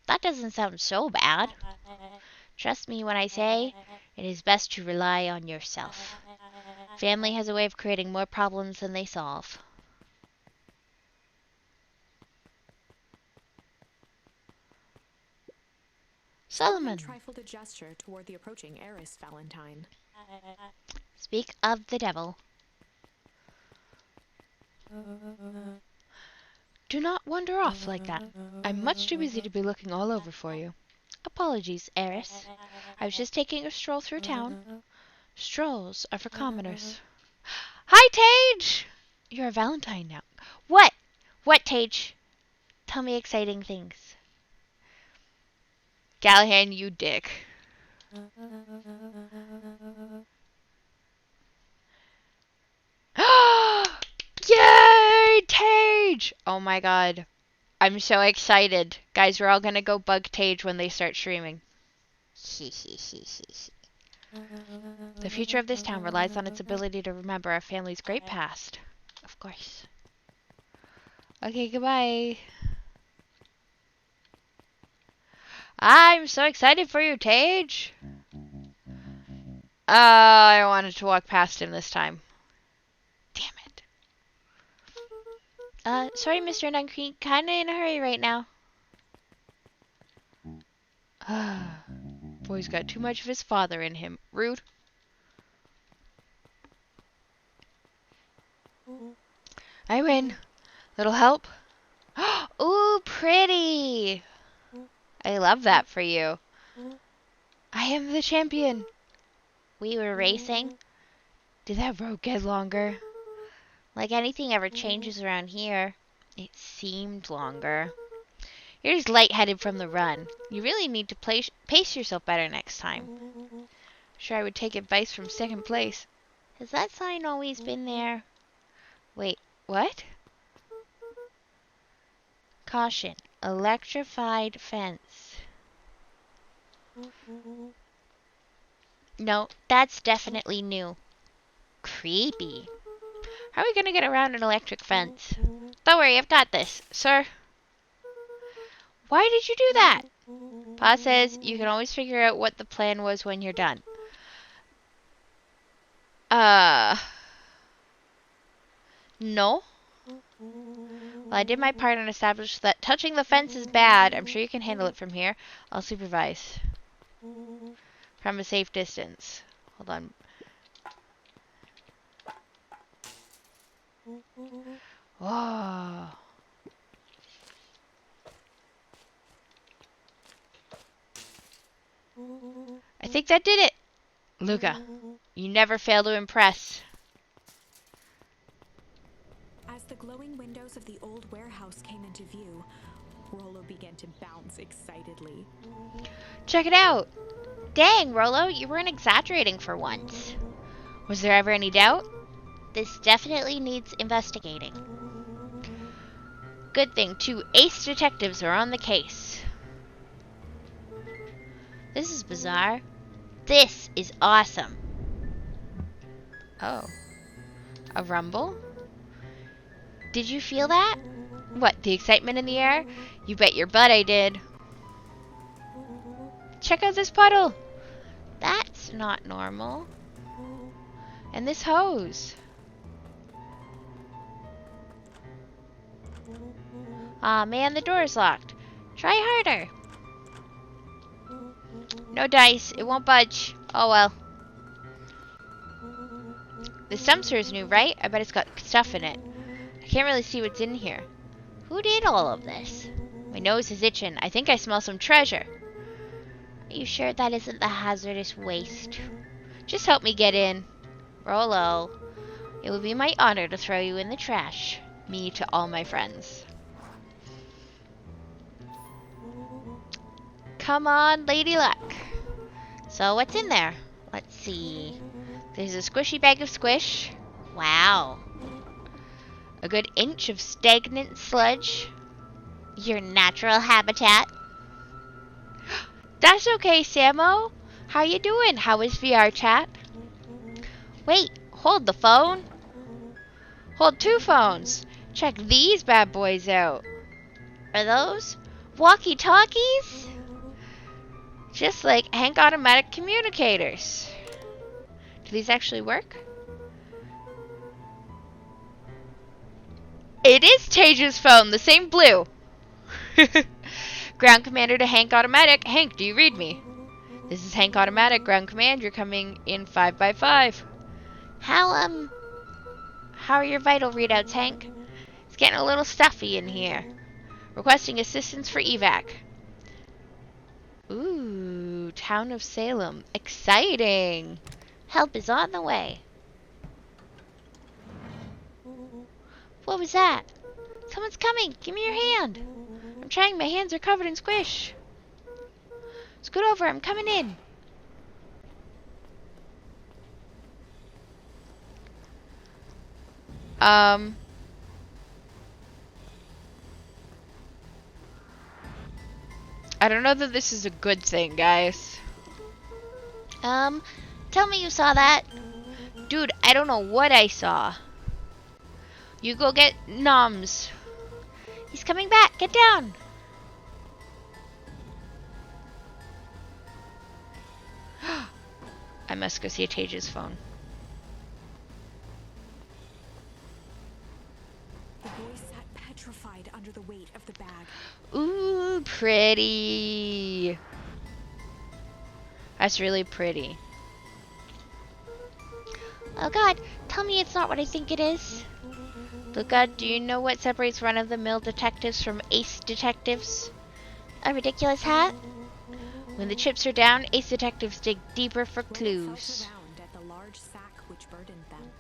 That doesn't sound so bad. Trust me when I say it is best to rely on yourself. Family has a way of creating more problems than they solve. Solomon. Trifled a gesture toward the approaching heiress Valentine. Speak of the devil. Do not wander off like that. I'm much too busy to be looking all over for you. Apologies, heiress. I was just taking a stroll through town. Strolls are for commoners. Hi, Tage! You're a Valentine now. What? What, Tage? Tell me exciting things. Gallahan, you dick. Yay, Tage! Oh my god. I'm so excited. Guys, we're all gonna go bug Tage when they start streaming. The future of this town relies on its ability to remember our family's great past. Of course. Okay, goodbye. I'm so excited for you, Tage. I wanted to walk past him this time. Damn it. Sorry, Mr. Nuncrete. Kinda in a hurry right now. Boy's got too much of his father in him. Rude. I win. Little help? Ooh, pretty. I love that for you. I am the champion. We were racing. Did that road get longer? Like anything ever changes around here, it seemed longer. You're just lightheaded from the run. You really need to pace yourself better next time. Sure, I would take advice from second place. Has that sign always been there? Wait, what? Caution. Electrified fence. No, that's definitely new. Creepy. How are we gonna get around an electric fence? Don't worry, I've got this, sir. Why did you do that? Pa says you can always figure out what the plan was when you're done. No. Well, I did my part and established that touching the fence is bad. I'm sure you can handle it from here. I'll supervise. From a safe distance. Hold on. Whoa. I think that did it. Luca, you never fail to impress. As the glowing windows of the old warehouse came into view, Rollo began to bounce excitedly. Check it out. Dang, Rollo, you weren't exaggerating for once. Was there ever any doubt? This definitely needs investigating. Good thing 2 ace detectives are on the case. This is bizarre. This is awesome. Oh. A rumble? Did you feel that? What, the excitement in the air? You bet your butt I did. Check out this puddle. That's not normal. And this hose. Aw, man, the door's locked. Try harder. No dice. It won't budge. Oh, well. This dumpster is new, right? I bet it's got stuff in it. I can't really see what's in here. Who did all of this? My nose is itching. I think I smell some treasure. Are you sure that isn't the hazardous waste? Just help me get in. Rollo. It would be my honor to throw you in the trash. Me to all my friends. Come on, Lady Luck. So what's in there? Let's see. There's a squishy bag of squish. Wow. A good inch of stagnant sludge. Your natural habitat. That's okay, Samo. How you doing? How is VR chat? Wait, hold the phone. Hold 2 phones. Check these bad boys out. Are those walkie-talkies? Just like Hank automatic communicators. Do these actually work? It is Tage's phone, the same blue. Ground commander to Hank automatic. Hank, do you read me? This is Hank automatic. Ground command, you're coming in 5 by 5. How are your vital readouts, Hank? It's getting a little stuffy in here. Requesting assistance for evac. Ooh, town of Salem. Exciting. Help is on the way. What was that? Someone's coming. Give me your hand. I'm trying. My hands are covered in squish. Scoot over. I'm coming in. I don't know that this is a good thing, guys. Tell me you saw that. Dude, I don't know what I saw. You go get Noms. He's coming back. Get down. I must go see Tage's phone. The boy sat petrified under the weight of the bag. Ooh, pretty. That's really pretty. Oh god, tell me it's not what I think it is. Luca, do you know what separates run-of-the-mill detectives from ace detectives? A ridiculous hat? When the chips are down, ace detectives dig deeper for clues. At the large sack which burdened them.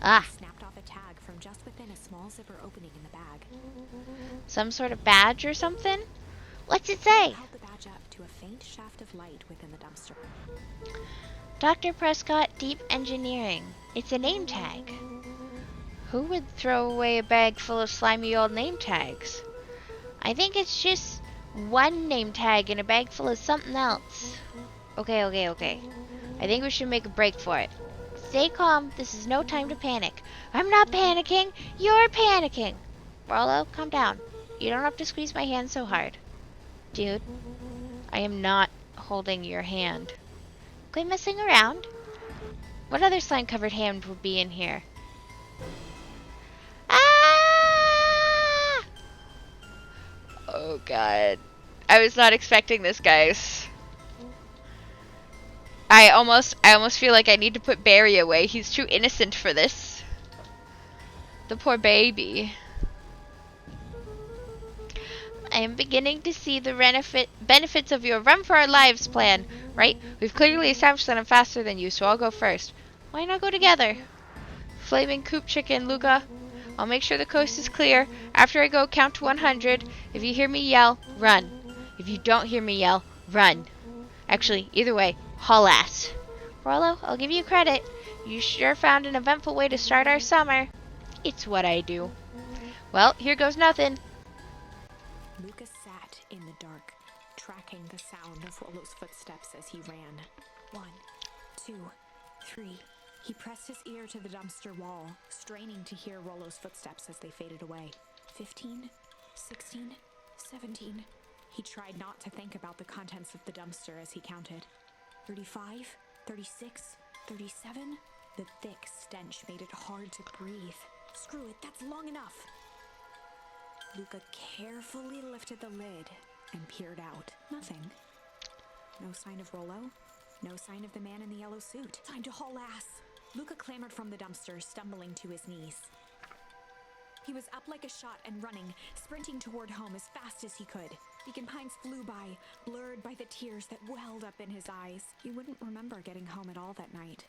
Ah. Snapped off a tag from just within a small zipper opening in the bag. Some sort of badge or something? What's it say? Held the badge up to a faint shaft of light within the dumpster. Dr. Prescott, Deep Engineering. It's a name tag. Who would throw away a bag full of slimy old name tags? I think it's just one name tag in a bag full of something else. Okay. I think we should make a break for it. Stay calm. This is no time to panic. I'm not panicking. You're panicking. Rollo, calm down. You don't have to squeeze my hand so hard. Dude, I am not holding your hand. Quit messing around. What other slime-covered hand would be in here? Ah! Oh god. I was not expecting this, guys. I almost feel like I need to put Barry away. He's too innocent for this. The poor baby. I am beginning to see the benefits of your Run for Our Lives plan, right? We've clearly established that I'm faster than you, so I'll go first. Why not go together? Flaming Coop Chicken, Luca. I'll make sure the coast is clear. After I go, count to 100. If you hear me yell, run. If you don't hear me yell, run. Actually, either way, haul ass. Rollo, I'll give you credit. You sure found an eventful way to start our summer. It's what I do. Well, here goes nothing. Lucas sat in the dark, tracking the sound of Rollo's footsteps as he ran. 1, 2, 3. He pressed his ear to the dumpster wall, straining to hear Rollo's footsteps as they faded away. 15, 16, 17. He tried not to think about the contents of the dumpster as he counted. 35, 36, 37. The thick stench made it hard to breathe. Screw it, that's long enough. Luca carefully lifted the lid and peered out. Nothing. No sign of Rollo. No sign of the man in the yellow suit. Time to haul ass. Luca clambered from the dumpster, stumbling to his knees. He was up like a shot and running, sprinting toward home as fast as he could. Beacon Pines flew by, blurred by the tears that welled up in his eyes. He wouldn't remember getting home at all that night.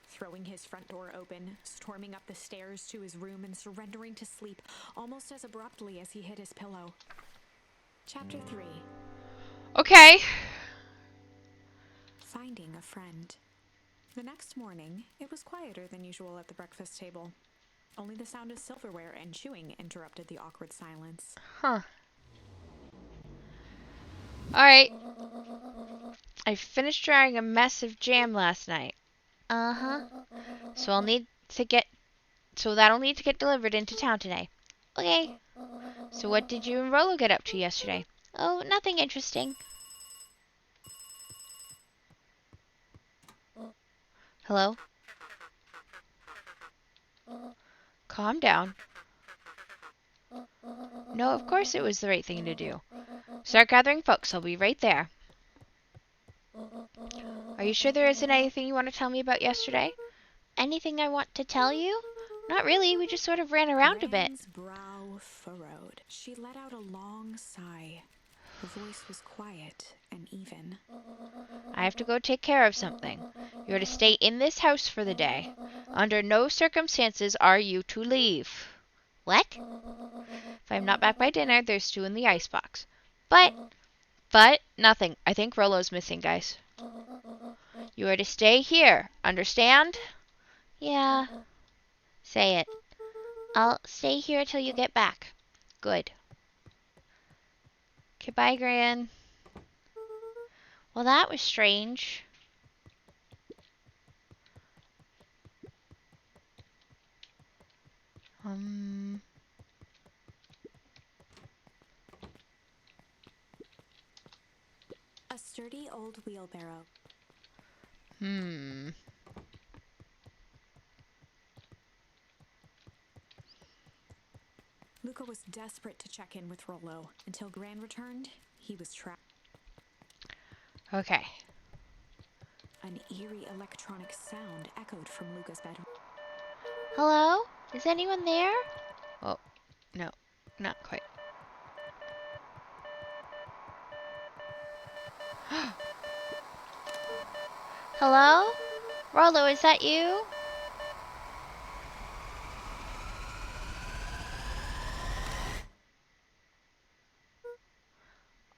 Throwing his front door open, storming up the stairs to his room and surrendering to sleep almost as abruptly as he hit his pillow. Chapter 3. Okay. Finding a friend. The next morning, it was quieter than usual at the breakfast table. Only the sound of silverware and chewing interrupted the awkward silence. Huh. Alright. I finished drying a mess of jam last night. Uh-huh. So that'll need to get delivered into town today. Okay. So what did you and Rollo get up to yesterday? Oh, nothing interesting. Hello? Calm down. No, of course it was the right thing to do. Start gathering folks. I'll be right there. Are you sure there isn't anything you want to tell me about yesterday? Anything I want to tell you? Not really. We just sort of ran around a bit. Gran's brow furrowed. She let out a long sigh. Her voice was quiet and even. I have to go take care of something. You're to stay in this house for the day. Under no circumstances are you to leave. What? If I'm not back by dinner, there's stew in the icebox. But, nothing. I think Rollo's missing, guys. You are to stay here. Understand? Yeah. Say it. I'll stay here till you get back. Good. Okay, bye, Gran. Well, that was strange. A sturdy old wheelbarrow. Luca was desperate to check in with Rollo. Until Gran returned, he was trapped. Okay. An eerie electronic sound echoed from Luca's bedroom. Hello? Is anyone there? Oh, no. Not quite. Hello? Rollo, is that you?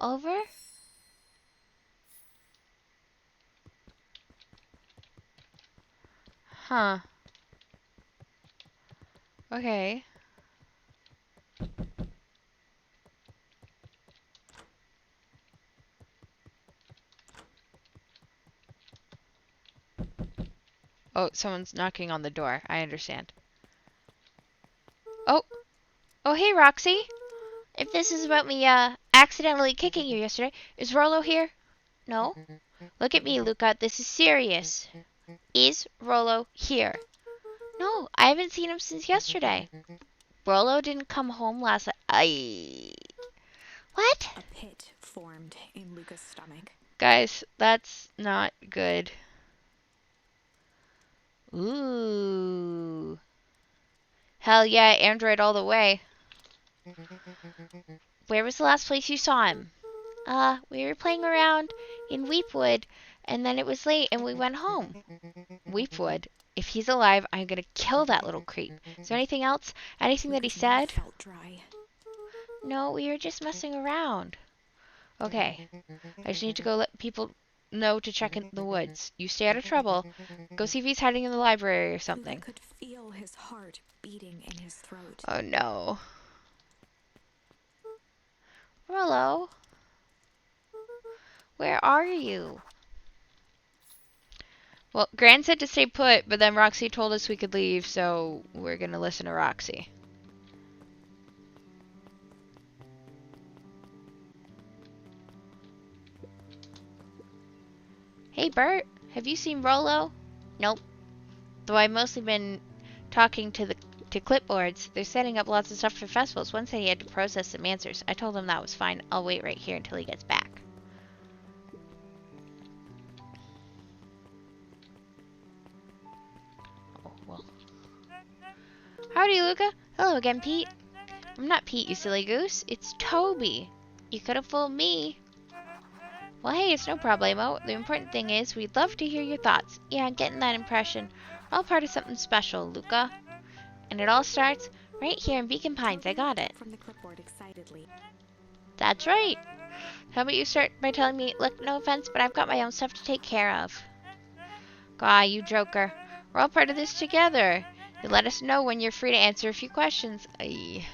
Over? Huh. Okay. Oh, someone's knocking on the door. I understand. Oh. Oh, hey, Roxy. If this is about me, accidentally kicking you yesterday, is Rollo here? No? Look at me, Luca. This is serious. Is Rollo here? No, I haven't seen him since yesterday. Rollo didn't come home last night. What? A pit formed in Luca's stomach. Guys, that's not good. Ooh. Hell yeah, Android all the way. Where was the last place you saw him? We were playing around in Weepwood, and then it was late and we went home. Weepwood? If he's alive, I'm gonna kill that little creep. Is there anything else? Anything that he Luca's mouth said? felt dry. No, we were just messing around. Okay. I just need to go let people know to check in the woods. You stay out of trouble. Go see if he's hiding in the library or Luca something. could feel his heart beating in his throat. Oh no. Rollo, where are you? Well, Gran said to stay put, but then Roxy told us we could leave, so we're gonna listen to Roxy. Hey Bert, have you seen Rollo? Nope. Though I've mostly been talking to clipboards. They're setting up lots of stuff for festivals. One said he had to process some answers. I told him that was fine. I'll wait right here until he gets back. Oh, well. Howdy, Luca. Hello again, Pete. I'm not Pete, you silly goose. It's Toby. You could have fooled me. Well, hey, it's no problemo. The important thing is we'd love to hear your thoughts. Yeah, I'm getting that impression. We're all part of something special, Luca. And it all starts right here in Beacon Pines. I got it. From the clipboard excitedly. That's right. How about you start by telling me, look, no offense, but I've got my own stuff to take care of. God, you joker. We're all part of this together. You let us know when you're free to answer a few questions. Aye.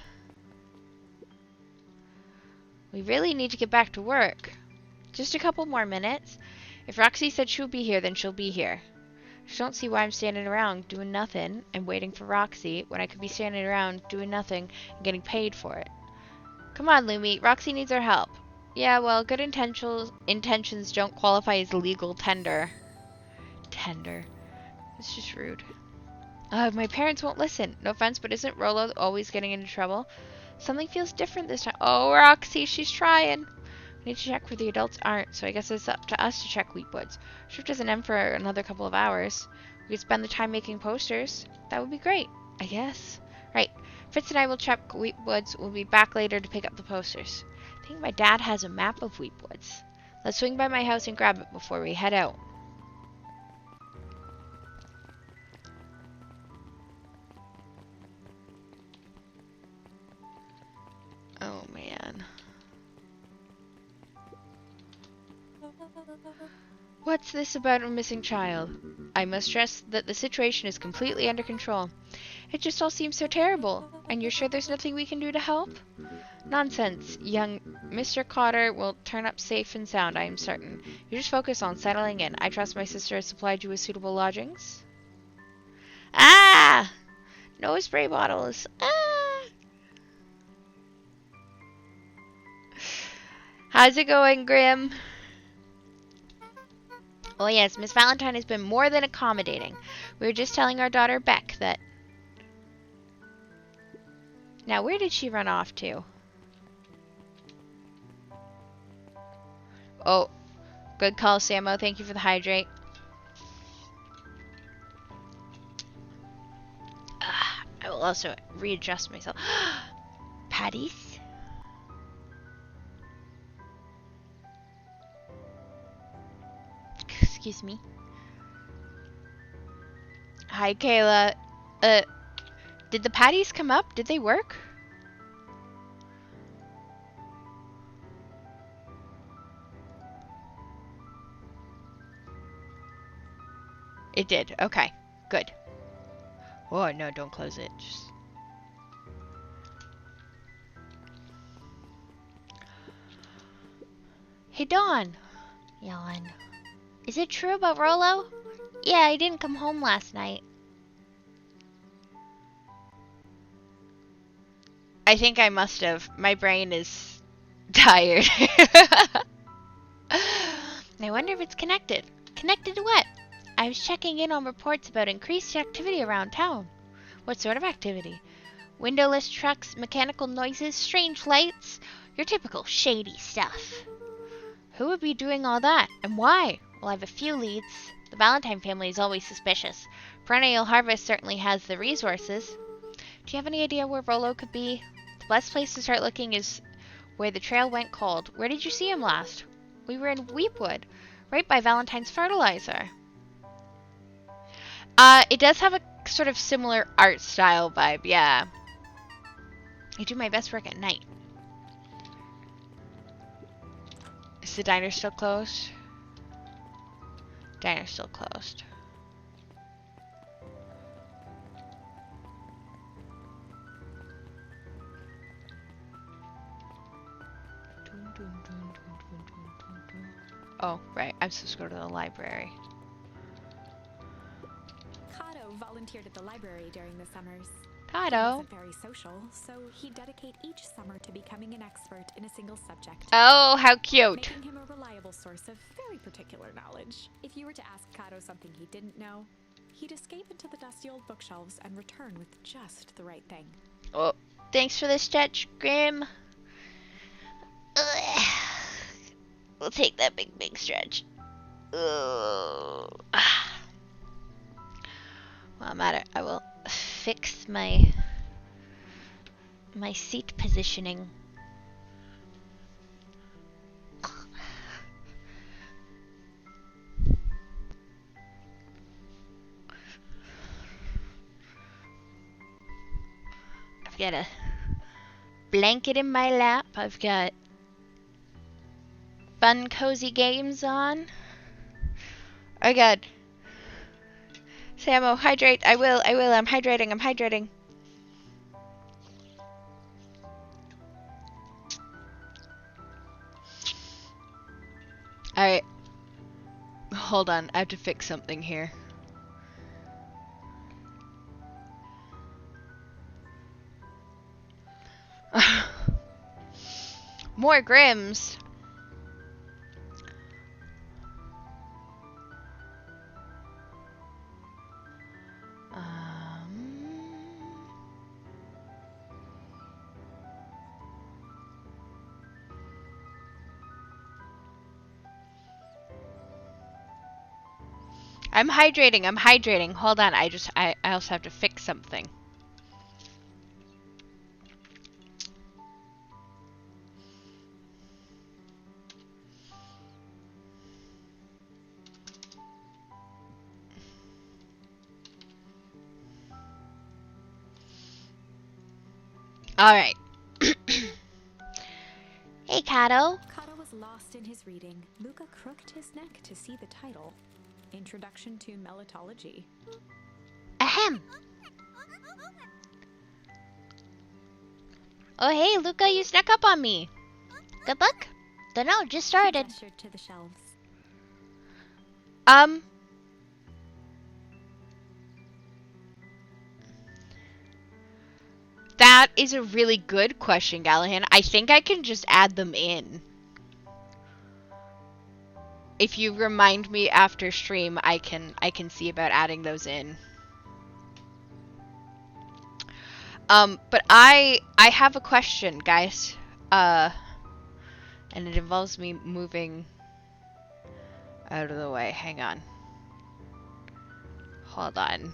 We really need to get back to work. Just a couple more minutes. If Roxy said she'll be here, then she'll be here. I just don't see why I'm standing around doing nothing and waiting for Roxy when I could be standing around doing nothing and getting paid for it. Come on, Lumi. Roxy needs our help. Yeah, well, good intentions don't qualify as legal tender. Tender. It's just rude. My parents won't listen. No offense, but isn't Rolo always getting into trouble? Something feels different this time. Oh, Roxy, she's trying. We need to check where the adults aren't, so I guess it's up to us to check Wheatwoods. Shift doesn't end for another couple of hours. We could spend the time making posters. That would be great, I guess. Right. Fritz and I will check Wheatwoods. We'll be back later to pick up the posters. I think my dad has a map of Wheatwoods. Let's swing by my house and grab it before we head out. Oh, man. What's this about a missing child? I must stress that the situation is completely under control. It just all seems so terrible. And you're sure there's nothing we can do to help? Nonsense. Young Mr. Cotter will turn up safe and sound, I am certain. You just focus on settling in. I trust my sister has supplied you with suitable lodgings. Ah! No spray bottles. Ah! How's it going, Grim? Oh yes, Miss Valentine has been more than accommodating. We were just telling our daughter Beck that... Now, where did she run off to? Oh, good call, Samo. Thank you for the hydrate. I will also readjust myself. Patties? Excuse me. Hi, Kayla. Did the patties come up? Did they work? It did. Okay. Good. Oh, no, don't close it. Just... Hey, Dawn. Yawn. Is it true about Rolo? Yeah, he didn't come home last night. I think I must have. My brain is tired. I wonder if it's connected. Connected to what? I was checking in on reports about increased activity around town. What sort of activity? Windowless trucks, mechanical noises, strange lights. Your typical shady stuff. Who would be doing all that, and why? Well, I have a few leads. The Valentine family is always suspicious. Perennial Harvest certainly has the resources. Do you have any idea where Rolo could be? The best place to start looking is where the trail went cold. Where did you see him last? We were in Weepwood, right by Valentine's Fertilizer. It does have a sort of similar art style vibe, yeah. I do my best work at night. Is the diner still closed? Diner's still closed. Oh, right. I'm supposed to go to the library. Kato volunteered at the library during the summers. Kato. He wasn't very social, so he'd dedicate each summer to becoming an expert in a single subject. Oh, how cute. Making him a reliable source of very particular knowledge. If you were to ask Kato something he didn't know, he'd escape into the dusty old bookshelves and return with just the right thing. Oh, thanks for the stretch, Grim. Ugh. We'll take that big stretch. Ugh. Well, I'm at it. I will fix my seat positioning. I've got a blanket in my lap. I've got fun, cozy games on. I got Samo, hydrate. I will. I'm hydrating. Alright. Hold on. I have to fix something here. More Grims. I'm hydrating. Hold on, I also have to fix something. Alright. Hey, Kato. Kato was lost in his reading. Luca crooked his neck to see the title. Introduction to Melitology. Ahem. Oh, hey, Luca, you snuck up on me. Good luck? Dunno, just started. He gestured to the shelves. That is a really good question, Gallahan. I think I can just add them in. If you remind me after stream, I can see about adding those in. But I have a question, guys. And it involves me moving out of the way. Hang on. Hold on.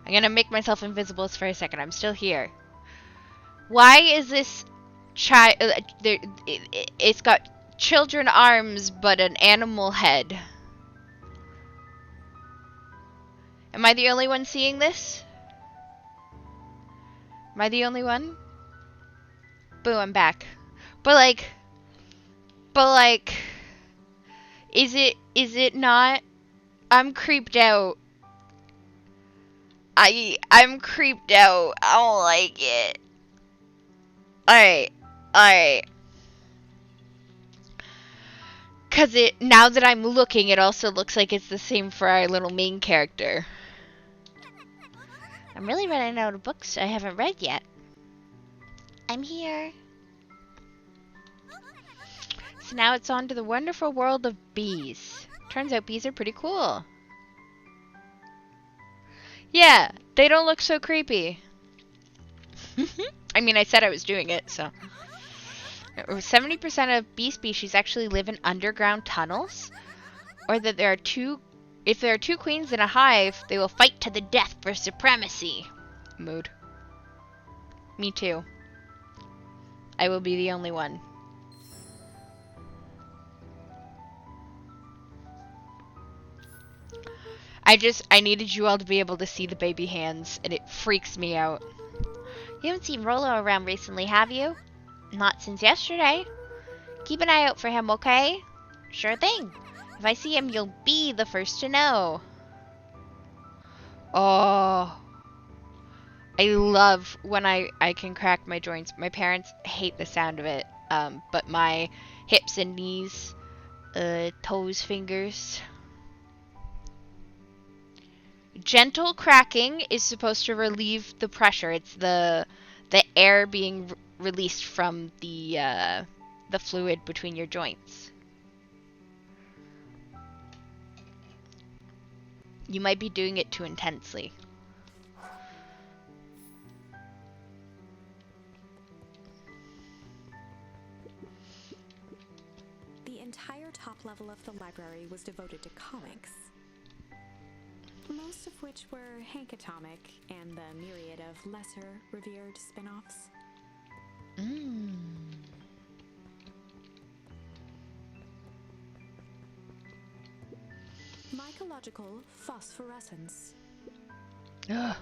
I'm gonna make myself invisible for a second. I'm still here. Why is this child? It's got children arms, but an animal head. Am I the only one seeing this? Am I the only one? Boo, I'm back. But like, is it not? I'm creeped out. I'm creeped out. I don't like it. Alright. Cause now that I'm looking, it also looks like it's the same for our little main character. I'm really running out of books I haven't read yet. I'm here. So now it's on to the wonderful world of bees. Turns out bees are pretty cool. Yeah, they don't look so creepy. I mean, I said I was doing it, so. 70% of bee species actually live in underground tunnels, or that if there are two queens in a hive, they will fight to the death for supremacy. Mood. Me too. I will be the only one. I needed you all to be able to see the baby hands, and it freaks me out. You haven't seen Rolo around recently, have you? Not since yesterday. Keep an eye out for him, okay? Sure thing. If I see him, you'll be the first to know. Oh. I love when I can crack my joints. My parents hate the sound of it, but my hips and knees, toes, fingers. Gentle cracking is supposed to relieve the pressure. It's the air being released from the fluid between your joints. You might be doing it too intensely. The entire top level of the library was devoted to comics, most of which were Hank Atomic and the myriad of lesser revered spin-offs. Mycological phosphorescence. Ugh.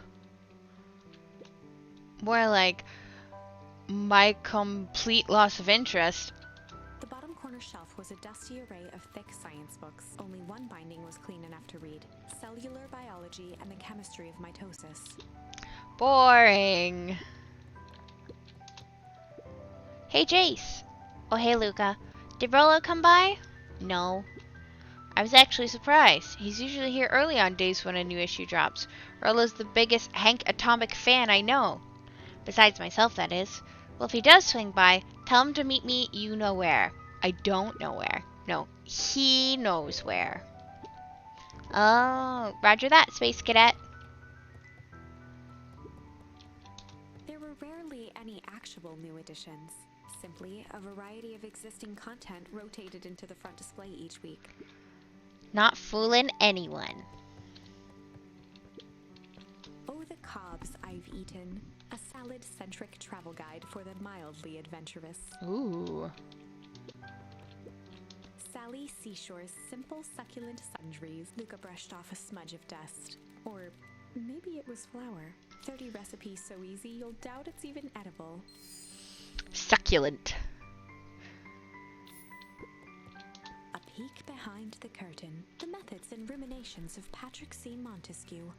More like my complete loss of interest. The bottom corner shelf was a dusty array of thick science books. Only one binding was clean enough to read: Cellular Biology and the Chemistry of Mitosis. Boring. Hey, Jace. Oh, hey, Luca. Did Rolo come by? No. I was actually surprised. He's usually here early on days when a new issue drops. Rolo's the biggest Hank Atomic fan I know. Besides myself, that is. Well, if he does swing by, tell him to meet me you know where. I don't know where. No, he knows where. Oh, roger that, Space Cadet. There were rarely any actual new additions. Simply a variety of existing content rotated into the front display each week. Not fooling anyone. Oh, the cobs I've eaten. A salad-centric travel guide for the mildly adventurous. Ooh. Sally Seashore's simple succulent sundries. Luca brushed off a smudge of dust. Or maybe it was flour. 30 recipes so easy you'll doubt it's even edible. Succulent. A peek behind the curtain. The methods and ruminations of Patrick C. Montesquieu.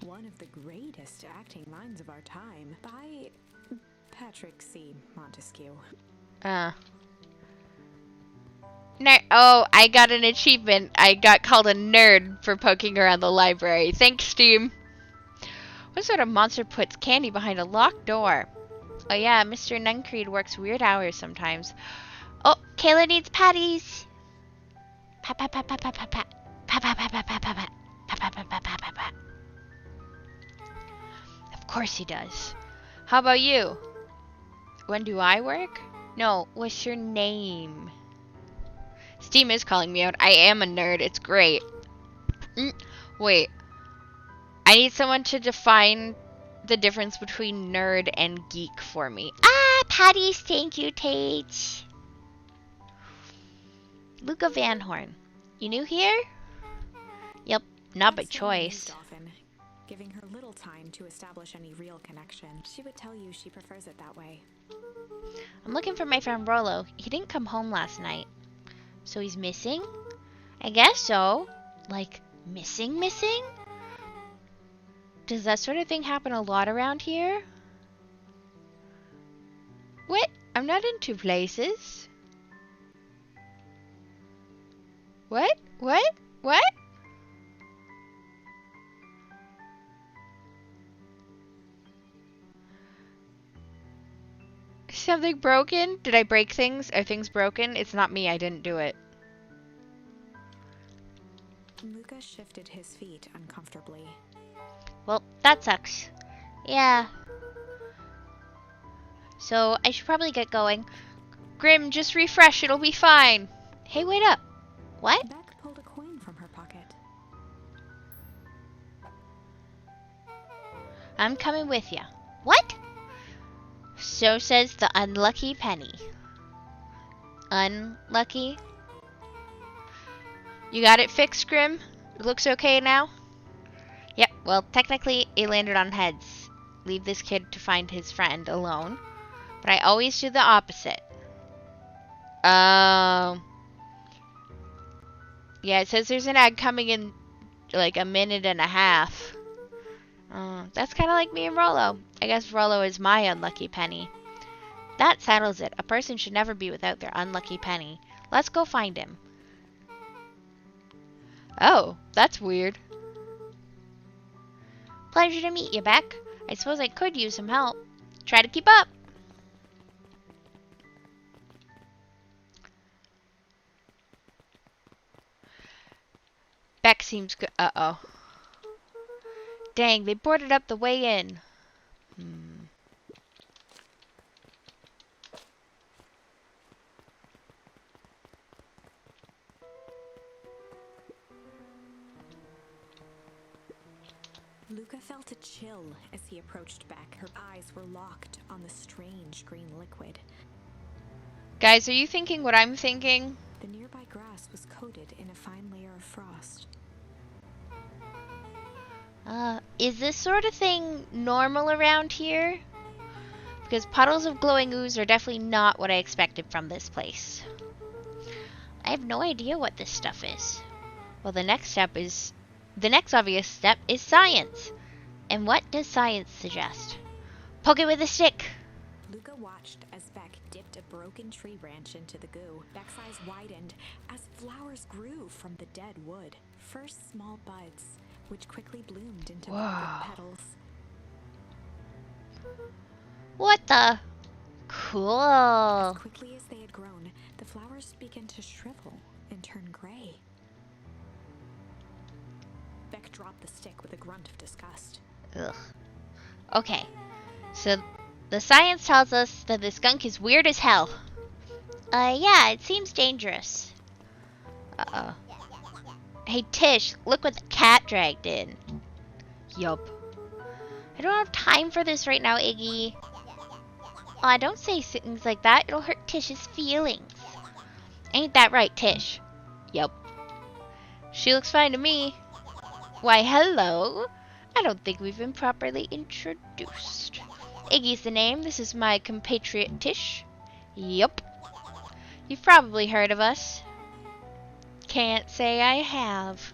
One of the greatest acting minds of our time. By Patrick C. Montesquieu. Oh, I got an achievement. I got called a nerd for poking around the library. Thanks, Steam. What sort of monster puts candy behind a locked door? Oh yeah, Mr. Nuncreed works weird hours sometimes. Oh, Kayla needs patties. Pat, pat, pat, pat, pat, pat, pat. Pat, pat, pat, pat, pat, pat, pat. Pat, pat, pat, pat, pat, pat, pat. Of course he does. How about you? When do I work? No, what's your name? Steam is calling me out. I am a nerd. It's great. Wait. I need someone to define the difference between nerd and geek for me. Ah, patties. Thank you, Tate. Luca Van Horn. You new here? Yep, not by choice. Often, giving her little time to establish any real connection. She would tell you she prefers it that way. I'm looking for my friend Rolo. He didn't come home last night. So he's missing? I guess so. Like, missing? Does that sort of thing happen a lot around here? What? I'm not in two places. What? Something broken? Did I break things? Are things broken? It's not me. I didn't do it. Luca shifted his feet uncomfortably. Well, that sucks. Yeah. So, I should probably get going. Grim, just refresh. It'll be fine. Hey, wait up. What? Beck pulled a coin from her pocket. I'm coming with ya. What? So says the unlucky penny. Unlucky? You got it fixed, Grim? It looks okay now? Yep, well, technically, it landed on heads. Leave this kid to find his friend alone. But I always do the opposite. Yeah, it says there's an ad coming in like a minute and a half. That's kind of like me and Rollo. I guess Rollo is my unlucky penny. That settles it. A person should never be without their unlucky penny. Let's go find him. Oh, that's weird. Pleasure to meet you, Beck. I suppose I could use some help. Try to keep up. Beck seems good. Uh-oh. Dang, they boarded up the way in. Luca felt a chill as he approached Beck. Her eyes were locked on the strange green liquid. Guys, are you thinking what I'm thinking? The nearby grass was coated in a fine layer of frost. Is this sort of thing normal around here? Because puddles of glowing ooze are definitely not what I expected from this place. I have no idea what this stuff is. Well, the next obvious step is science. And what does science suggest? Poke it with a stick. Luca watched as Beck dipped a broken tree branch into the goo. Beck's eyes widened as flowers grew from the dead wood. First small buds, which quickly bloomed into vibrant petals. What the? Cool. As quickly as they had grown, the flowers began to shrivel and turn gray. Beck dropped the stick with a grunt of disgust. Ugh. Okay, so the science tells us that this skunk is weird as hell. Yeah, it seems dangerous. Uh-oh. Hey, Tish, look what the cat dragged in. Yup. I don't have time for this right now, Iggy. Aw, don't say things like that. It'll hurt Tish's feelings. Ain't that right, Tish? Yup. She looks fine to me. Why, hello. I don't think we've been properly introduced. Iggy's the name. This is my compatriot Tish. Yup. You've probably heard of us. Can't say I have.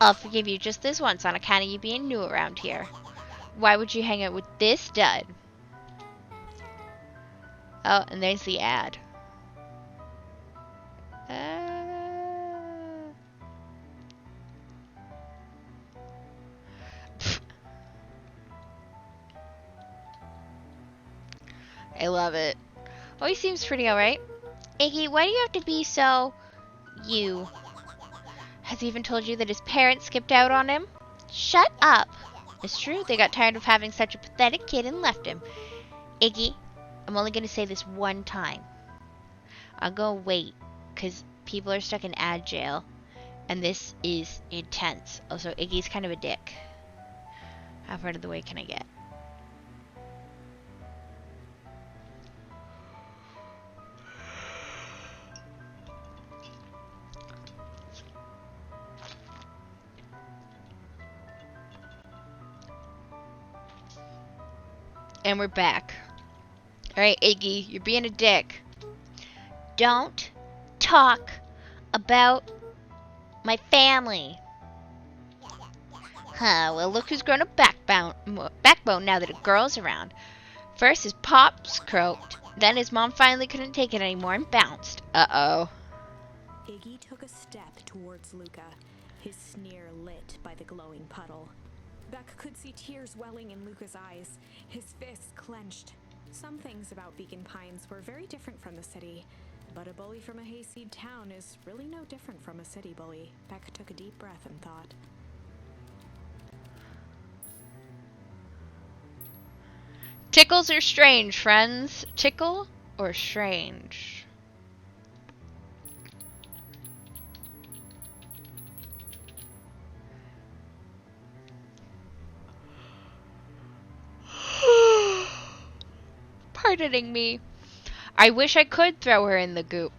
I'll forgive you just this once on account of you being new around here. Why would you hang out with this dud? Oh, and there's the ad. I love it. Oh, he seems pretty alright. Iggy, why do you have to be so... you? Has he even told you that his parents skipped out on him? Shut up. It's true, they got tired of having such a pathetic kid and left him. Iggy, I'm only going to say this one time. I'll go wait, because people are stuck in ad jail, and this is intense. Also, Iggy's kind of a dick. How far out of the way can I get? And we're back. Alright, Iggy, you're being a dick. Don't talk about my family. Huh, well look who's grown a backbone now that a girl's around. First his pops croaked, then his mom finally couldn't take it anymore and bounced. Uh-oh. Iggy took a step towards Luca, his sneer lit by the glowing puddle. Beck could see tears welling in Luca's eyes, his fists clenched. Some things about Beacon Pines were very different from the city, but a bully from a hayseed town is really no different from a city bully. Beck took a deep breath and thought. Tickles are strange, friends. Tickle or strange? Pardoning me. I wish I could throw her in the goop.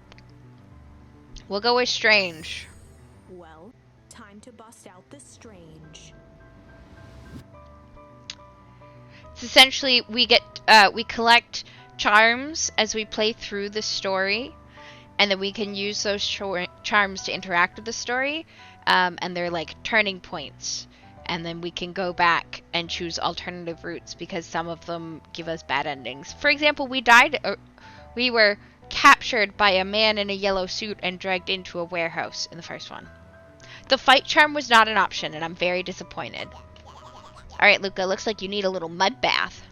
We'll go with strange. Well, time to bust out the strange. It's essentially we collect charms as we play through the story, and then we can use those charms to interact with the story, and they're like turning points. And then we can go back and choose alternative routes because some of them give us bad endings. For example, we were captured by a man in a yellow suit and dragged into a warehouse in the first one. The fight charm was not an option, and I'm very disappointed. Alright, Luca, looks like you need a little mud bath.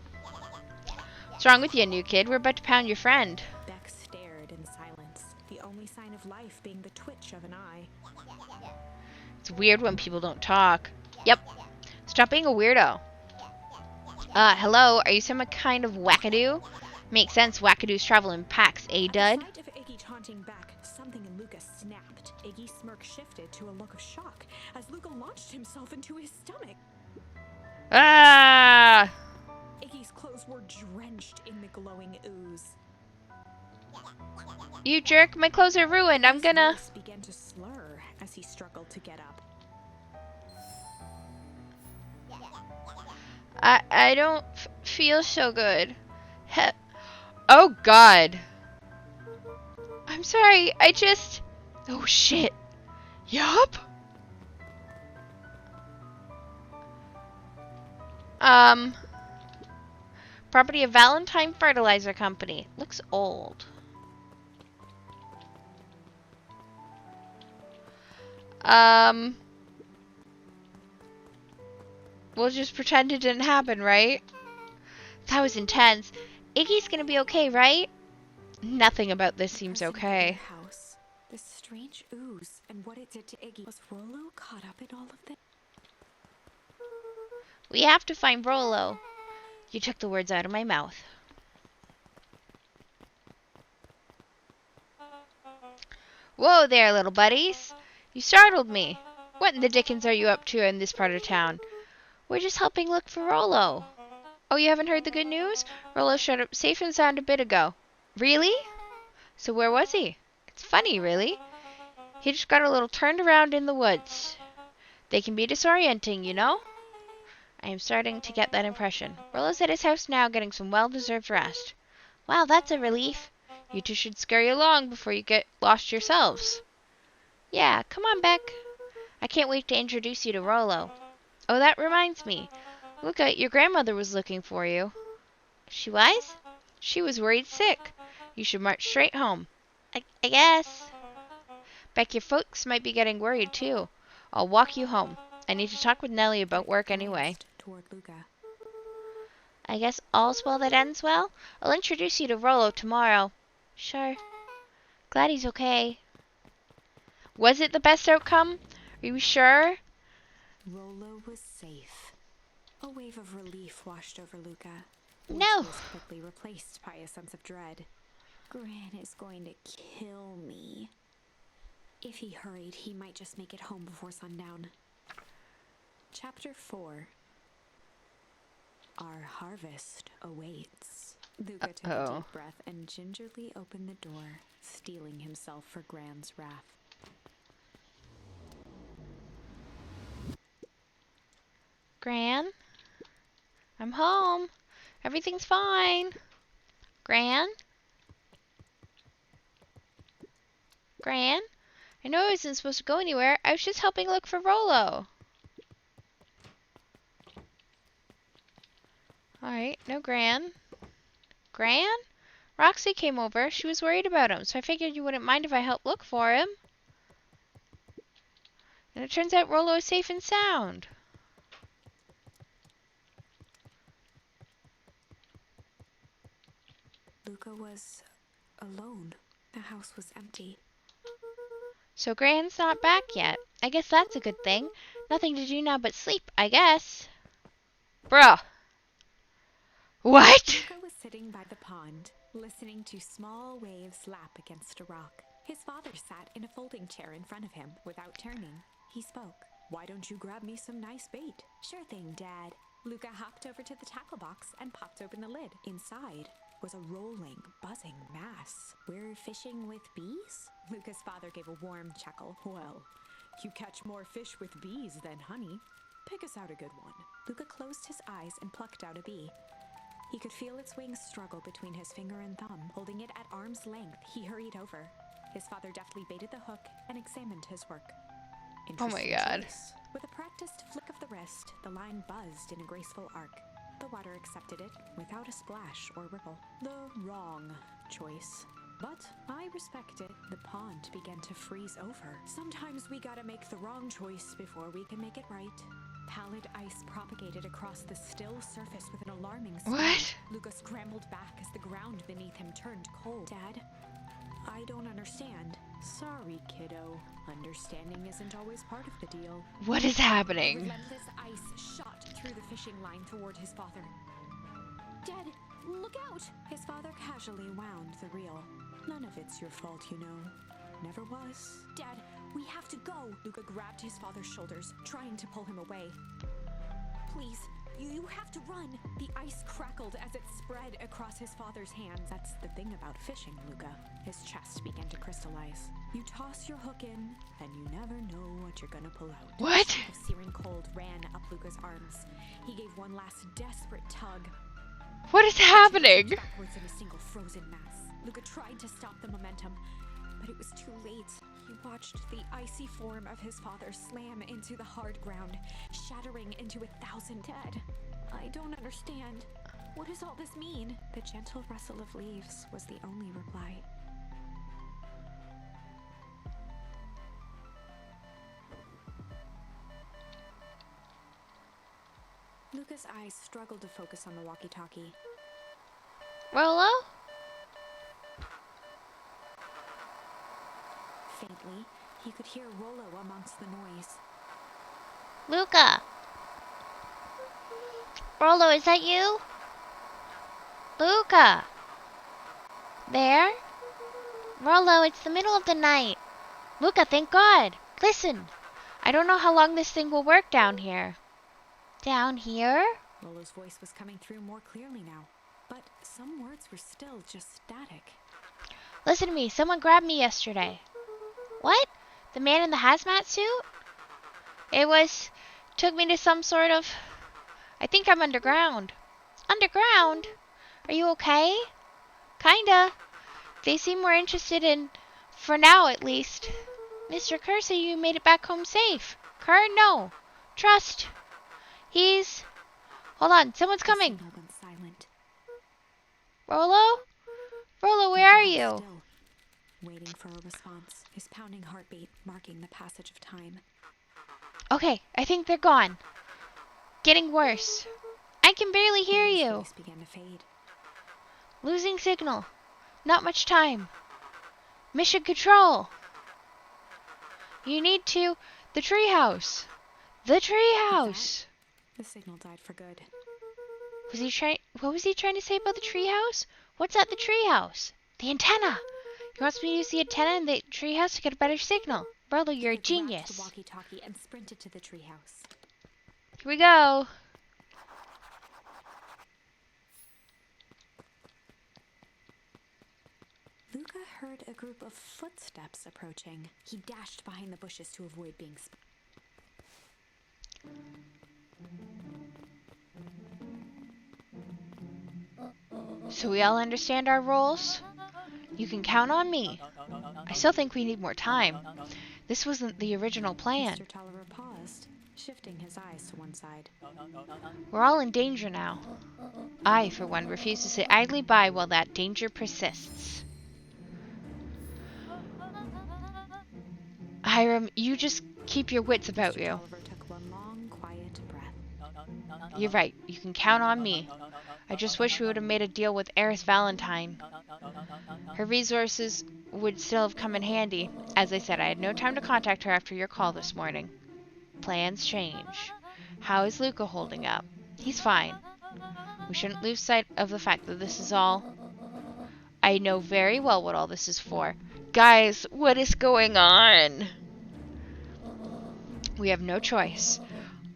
What's wrong with you, new kid? We're about to pound your friend. Beck stared in silence, the only sign of life being the twitch of an eye. It's weird when people don't talk. Yep. Stop being a weirdo. Hello, are you some kind of wackadoo? Makes sense, wackadoos travel in packs, eh, dud? At the sight of Iggy taunting back, something in Luca snapped. Iggy's smirk shifted to a look of shock as Luca launched himself into his stomach. Ah! Iggy's clothes were drenched in the glowing ooze. You jerk, my clothes are ruined. I'm gonna... His voice began to slur as he struggled to get up. I don't feel so good. Oh, God. I'm sorry, I just... Oh, shit. Yup. Property of Valentine Fertilizer Company. Looks old. We'll just pretend it didn't happen, right? That was intense. Iggy's gonna be okay, right? Nothing about this seems okay. House, this strange ooze and what it did to Iggy. Was Rollo caught up in all of this? We have to find Rollo. You took the words out of my mouth. Whoa there, little buddies. You startled me. What in the dickens are you up to in this part of town? We're just helping look for Rollo. Oh, you haven't heard the good news? Rollo showed up safe and sound a bit ago. Really? So where was he? It's funny, really. He just got a little turned around in the woods. They can be disorienting, you know? I am starting to get that impression. Rollo's at his house now getting some well-deserved rest. Wow, that's a relief. You two should scurry along before you get lost yourselves. Yeah, come on, Beck. I can't wait to introduce you to Rollo. Oh, that reminds me. Luca, your grandmother was looking for you. She was? She was worried sick. You should march straight home. I guess. Beck, your folks might be getting worried, too. I'll walk you home. I need to talk with Nellie about work anyway. Toward Luca. I guess all's well that ends well? I'll introduce you to Rollo tomorrow. Sure. Glad he's okay. Was it the best outcome? Are you sure? Rollo was safe. A wave of relief washed over Luca. No. Which was quickly replaced by a sense of dread. Gran is going to kill me. If he hurried, he might just make it home before sundown. Chapter 4. Our harvest awaits. Luca took a deep breath and gingerly opened the door, steeling himself for Gran's wrath. Gran? I'm home. Everything's fine. Gran? Gran? I know I wasn't supposed to go anywhere. I was just helping look for Rollo. Alright, no Gran. Gran? Roxy came over. She was worried about him, so I figured you wouldn't mind if I helped look for him. And it turns out Rollo is safe and sound. Luca was alone. The house was empty. So Gran's not back yet. I guess that's a good thing. Nothing to do now but sleep, I guess. Bruh. What? Luca was sitting by the pond, listening to small waves lap against a rock. His father sat in a folding chair in front of him. Without turning, he spoke. Why don't you grab me some nice bait? Sure thing, Dad. Luca hopped over to the tackle box and popped open the lid. Inside was a rolling, buzzing mass. We're fishing with bees? Luca's father gave a warm chuckle. Well, you catch more fish with bees than honey. Pick us out a good one. Luca closed his eyes and plucked out a bee. He could feel its wings struggle between his finger and thumb. Holding it at arm's length, he hurried over. His father deftly baited the hook and examined his work. Oh my God. Choice. With a practiced flick of the wrist, the line buzzed in a graceful arc. The water accepted it without a splash or ripple. The wrong choice. But I respect it. The pond began to freeze over. Sometimes we gotta make the wrong choice before we can make it right. Pallid ice propagated across the still surface with an alarming speed. What? Luca scrambled back as the ground beneath him turned cold. Dad, I don't understand. Sorry, kiddo. Understanding isn't always part of the deal. What is happening? Relentless ice shot through the fishing line toward his father. Dad, look out! His father casually wound the reel. None of it's your fault, you know. Never was. Dad, we have to go! Luca grabbed his father's shoulders, trying to pull him away. Please, you have to run! The ice crackled as it spread across his father's hands. That's the thing about fishing, Luca. His chest began to crystallize. You toss your hook in, and you never know what you're gonna pull out. What? The searing cold ran up Luca's arms. He gave one last desperate tug. What is happening? Backwards in a single frozen mass. Luca tried to stop the momentum, but it was too late. He watched the icy form of his father slam into the hard ground, shattering into 1,000 dead. I don't understand. What does all this mean? The gentle rustle of leaves was the only reply. Luca's eyes struggled to focus on the walkie-talkie. Rollo? Faintly, he could hear Rollo amongst the noise. Luca? Rollo, is that you? Luca? There? Rollo, it's the middle of the night. Luca, thank God. Listen, I don't know how long this thing will work down here. Down here? Rollo's voice was coming through more clearly now, but some words were still just static. Listen to me, someone grabbed me yesterday. What? The man in the hazmat suit? Took me to some sort of... I think I'm underground. Underground? Are you okay? Kinda. They seem more interested in, for now at least. Mr. Kersey, you made it back home safe. Kerr, no. Trust. He's... Hold on, someone's coming. The signal went silent. Rollo? Rollo, where are Luca you? was still, waiting for a response, his pounding heartbeat marking the passage of time. Okay, I think they're gone. Getting worse. I can barely hear Rollo's you. voice began to fade. Losing signal. Not much time. Mission control. You need to... The treehouse. The treehouse. The signal died for good. What was he trying to say about the treehouse? What's at the treehouse? The antenna. He wants me to use the antenna in the treehouse to get a better signal. Rollo, you're a Luca grabbed genius. the walkie-talkie and sprinted to the treehouse. Here we go. Luca heard a group of footsteps approaching. He dashed behind the bushes to avoid being spotted. So we all understand our roles? You can count on me. I still think we need more time. This wasn't the original plan. Mr. Tolliver paused, shifting his eyes to one side. We're all in danger now. I, for one, refuse to sit idly by while that danger persists. Hiram, you just keep your wits about Mr. you. Tolliver took one long, quiet breath. You're right. You can count on me. I just wish we would have made a deal with Eris Valentine. Her resources would still have come in handy. As I said, I had no time to contact her after your call this morning. Plans change. How is Luca holding up? He's fine. We shouldn't lose sight of the fact that this is all I know very well what all this is for. Guys, what is going on? We have no choice.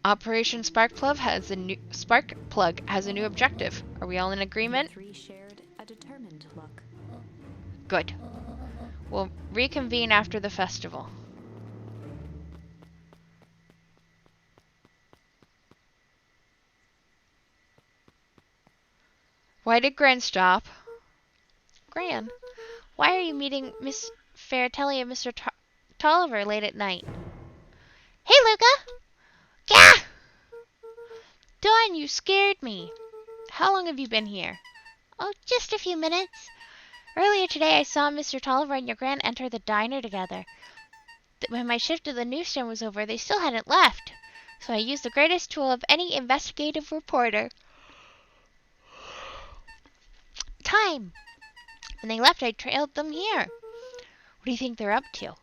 Operation Sparkplug has a new objective. Are we all in agreement? Three shared a determined look. Good. We'll reconvene after the festival. Why did Gran stop? Gran, why are you meeting Miss Faratelli and Mr. Tolliver late at night? Hey, Luca! Gah! Dawn, you scared me. How long have you been here? Oh, just a few minutes. Earlier today, I saw Mr. Tolliver and your Gran enter the diner together. When my shift at the newsstand was over, they still hadn't left. So I used the greatest tool of any investigative reporter. Time. When they left, I trailed them here. What do you think they're up to?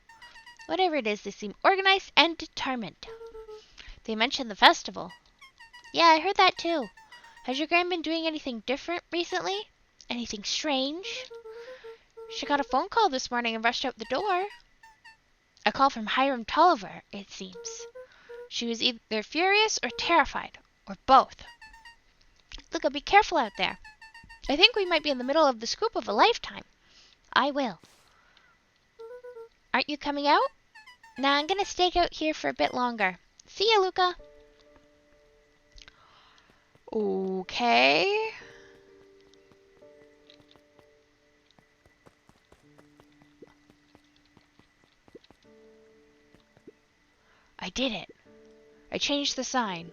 Whatever it is, they seem organized and determined. They mentioned the festival. Yeah, I heard that too. Has your Gran been doing anything different recently? Anything strange? She got a phone call this morning and rushed out the door. A call from Hiram Tolliver, it seems. She was either furious or terrified, or both. Look, be careful out there. I think we might be in the middle of the scoop of a lifetime. I will. Aren't you coming out? Nah, I'm gonna stake out here for a bit longer. See ya, Luca. Okay. I did it. I changed the sign.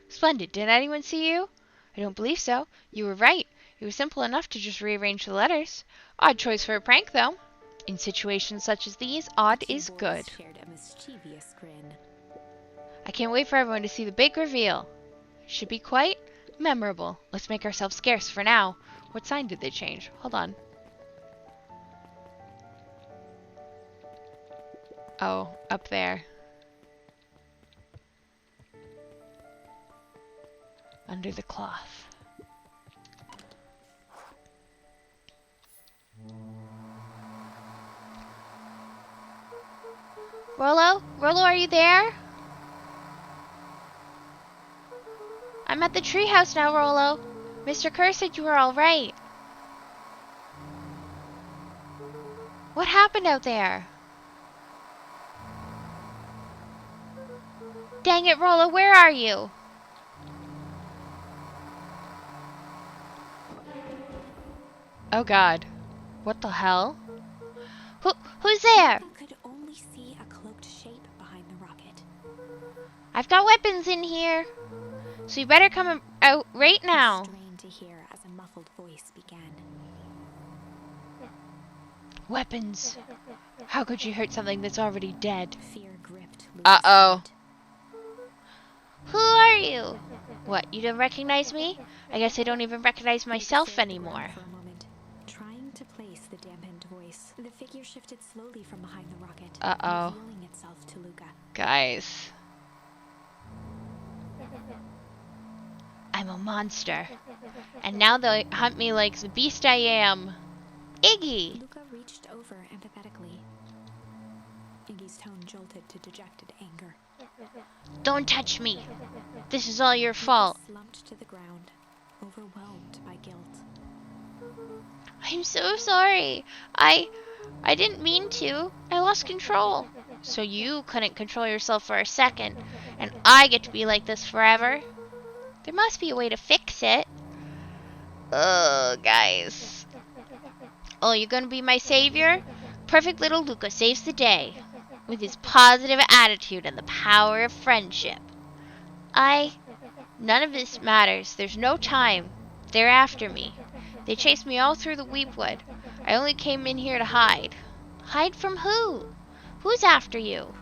Splendid. Did anyone see you? I don't believe so. You were right. It was simple enough to just rearrange the letters. Odd choice for a prank, though. In situations such as these, odd is good. Shared a mischievous grin. I can't wait for everyone to see the big reveal. It should be quite memorable. Let's make ourselves scarce for now. What sign did they change? Hold on. Oh, up there. Under the cloth. Rollo? Rollo, are you there? I'm at the treehouse now, Rollo. Mr. Kerr said you were all right. What happened out there? Dang it, Rollo, where are you? Oh God. What the hell? Who's there? Could only see a cloaked shape behind the rocket. I've got weapons in here. So you better come out right now. Strained to hear as a muffled voice began. Weapons. How could you hurt something that's already dead? Fear gripped. Uh-oh. Who are you? What, you don't recognize me? I guess I don't even recognize myself anymore. For a moment, trying to place the dampened voice, the figure shifted slowly from behind the rocket, Uh-oh. revealing itself to Luca. Guys. I'm a monster. And now they'll hunt me like the beast I am. Iggy! Luca reached over empathetically. Iggy's tone jolted to dejected anger. Don't touch me. This is all your fault. Luca slumped to the ground, overwhelmed by guilt. I'm so sorry. I didn't mean to. I lost control. So you couldn't control yourself for a second, and I get to be like this forever? There must be a way to fix it. Ugh, guys. Oh, you're gonna be my savior? Perfect little Luca saves the day. With his positive attitude and the power of friendship. None of this matters. There's no time. They're after me. They chased me all through the Weepwood. I only came in here to hide. Hide from who? Who's after you?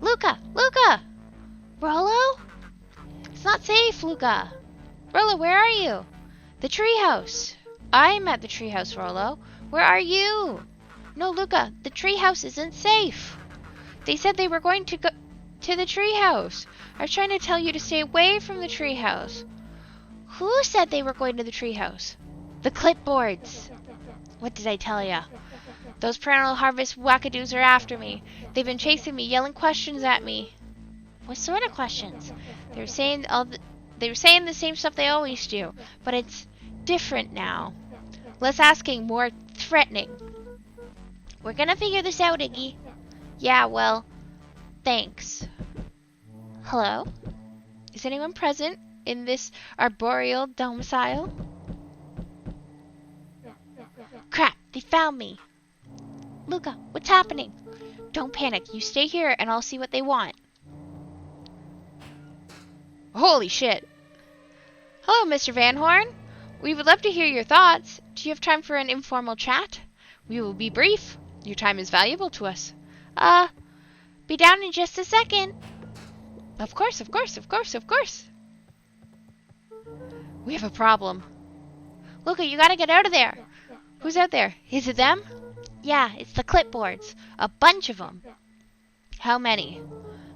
Luca! Luca! Rollo? It's not safe, Luca. Rollo, where are you? The treehouse. I'm at the treehouse, Rollo. Where are you? No, Luca, the treehouse isn't safe. They said they were going to go to the treehouse. I was trying to tell you to stay away from the treehouse. Who said they were going to the treehouse? The clipboards! What did I tell ya? Those Parental Harvest wackadoos are after me. They've been chasing me, yelling questions at me. What sort of questions? They were saying the same stuff they always do, but it's different now. Less asking, more threatening. We're gonna figure this out, Iggy. Yeah, well, thanks. Hello? Is anyone present in this arboreal domicile? Crap, they found me. Luca, what's happening? Don't panic. You stay here and I'll see what they want. Holy shit. Hello, Mr. Van Horn. We would love to hear your thoughts. Do you have time for an informal chat? We will be brief. Your time is valuable to us. Be down in just a second. Of course, of course, of course, of course. We have a problem. Luca, you gotta get out of there. Who's out there? Is it them? Yeah, it's the clipboards. A bunch of them. How many?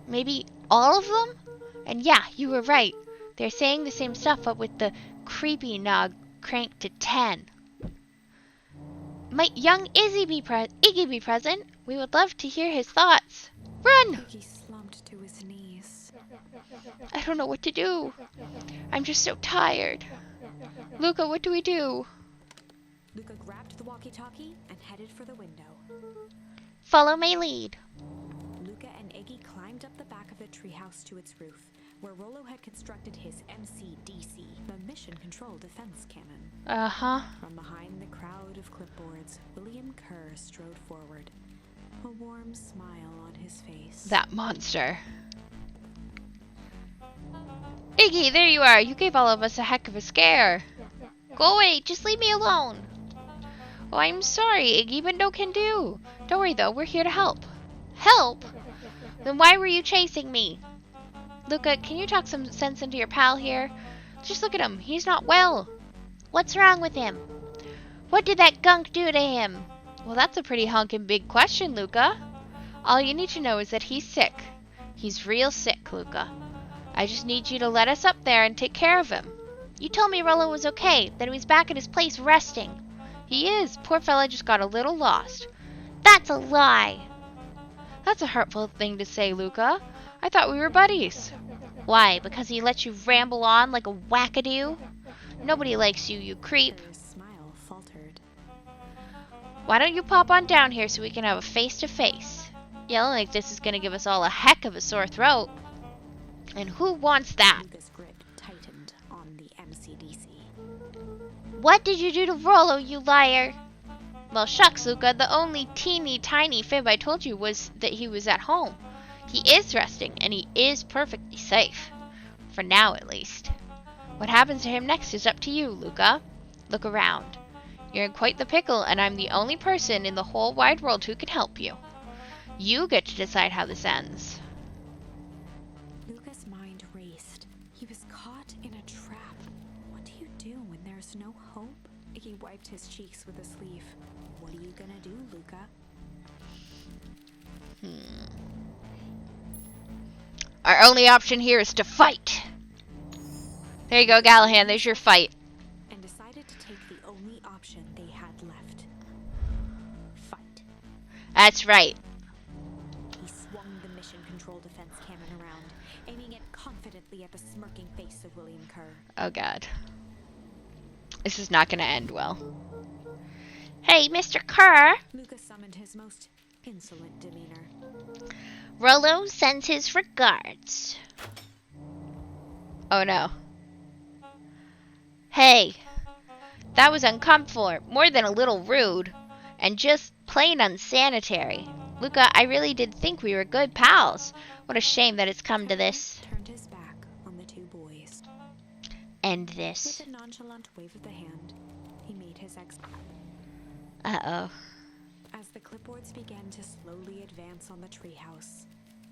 Maybe all of them? And yeah, you were right. They're saying the same stuff, but with the creepy nog cranked to 10. Might young Iggy be present? We would love to hear his thoughts. Run! Iggy slumped to his knees. I don't know what to do. I'm just so tired. Luca, what do we do? Luca grabbed the walkie-talkie and headed for the window. Follow my lead. Luca and Iggy climbed up the back of the treehouse to its roof, where Rollo had constructed his MCDC, the Mission Control Defense Cannon. Uh-huh. From behind the crowd of clipboards, William Kerr strode forward, a warm smile on his face. That monster. Iggy, there you are. You gave all of us a heck of a scare. Go away. Just leave me alone. Oh, I'm sorry, Iggy, but no can do. Don't worry, though. We're here to help. Help? Then why were you chasing me? Luca, can you talk some sense into your pal here? Just look at him. He's not well. What's wrong with him? What did that gunk do to him? Well, that's a pretty honkin' big question, Luca. All you need to know is that he's sick. He's real sick, Luca. I just need you to let us up there and take care of him. You told me Rollo was okay, that he was back at his place resting. He is. Poor fella just got a little lost. That's a lie. That's a hurtful thing to say, Luca. I thought we were buddies. Why? Because he let you ramble on like a wackadoo? Nobody likes you, you creep. Kerr's smile faltered. Why don't you pop on down here so we can have a face-to-face? Yelling like this is gonna give us all a heck of a sore throat. And who wants that? Luca's grip tightened on the MCDC. What did you do to Rollo, you liar? Well, shucks, Luca. The only teeny tiny fib I told you was that he was at home. He is resting, and he is perfectly safe. For now, at least. What happens to him next is up to you, Luca. Look around. You're in quite the pickle, and I'm the only person in the whole wide world who can help you. You get to decide how this ends. Luca's mind raced. He was caught in a trap. What do you do when there's no hope? Iggy wiped his cheeks with a sleeve. What are you gonna do, Luca? Our only option here is to fight. There you go, Gallahan. There's your fight. And decided to take the only option they had left. Fight. That's right. He swung the Mission Control Defense Cannon around, aiming it confidently at the smirking face of William Kerr. Oh, God. This is not going to end well. Hey, Mr. Kerr. Luca summoned his most insolent demeanor. Rollo sends his regards. Oh, no. Hey. That was uncalled for. More than a little rude. And just plain unsanitary. Luca, I really did think we were good pals. What a shame that it's come to this. Turned his back on the two boys. End this. With a nonchalant wave of the hand, he made his exit. Uh-oh. As the clipboards began to slowly advance on the treehouse,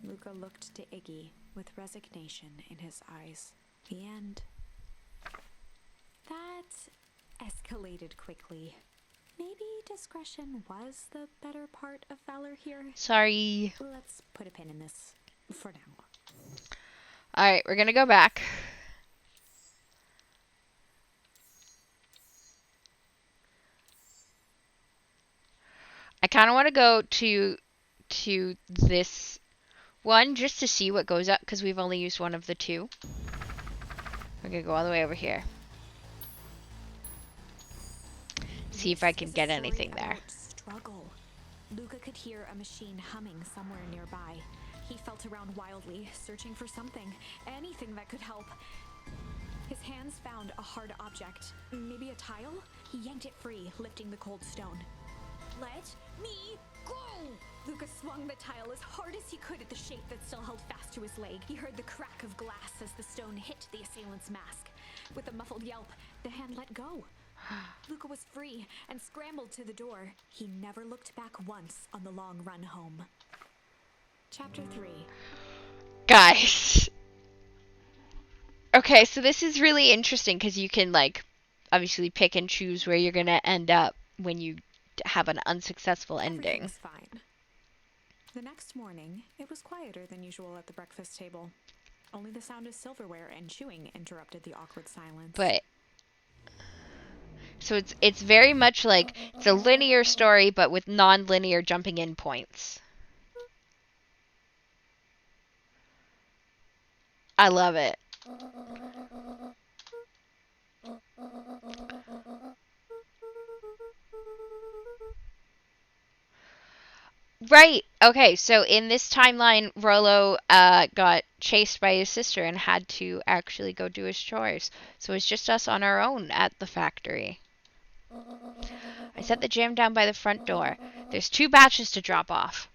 Luca looked to Iggy with resignation in his eyes. The end. That escalated quickly. Maybe discretion was the better part of valor here. Sorry. Let's put a pin in this for now. Alright, we're gonna go back. kind of want to go to this one just to see what goes up because we've only used one of the two. We're gonna go all the way over here. See if I can get anything there. Struggle. Luca could hear a machine humming somewhere nearby. He felt around wildly, searching for something, anything that could help. His hands found a hard object, maybe a tile? He yanked it free, lifting the cold stone. Let me go! Luca swung the tile as hard as he could at the shape that still held fast to his leg. He heard the crack of glass as the stone hit the assailant's mask. With a muffled yelp, the hand let go. Luca was free and scrambled to the door. He never looked back once on the long run home. Chapter 3. Guys. Okay, so this is really interesting because you can, like, obviously pick and choose where you're going to end up when you have an unsuccessful ending. Everything's fine. The next morning, it was quieter than usual at the breakfast table. Only the sound of silverware and chewing interrupted the awkward silence. But so it's very much like it's a linear story but with non-linear jumping in points. I love it. Right. Okay, so in this timeline, Rollo got chased by his sister and had to actually go do his chores. So it's just us on our own at the factory. I set the jam down by the front door. There's 2 batches to drop off.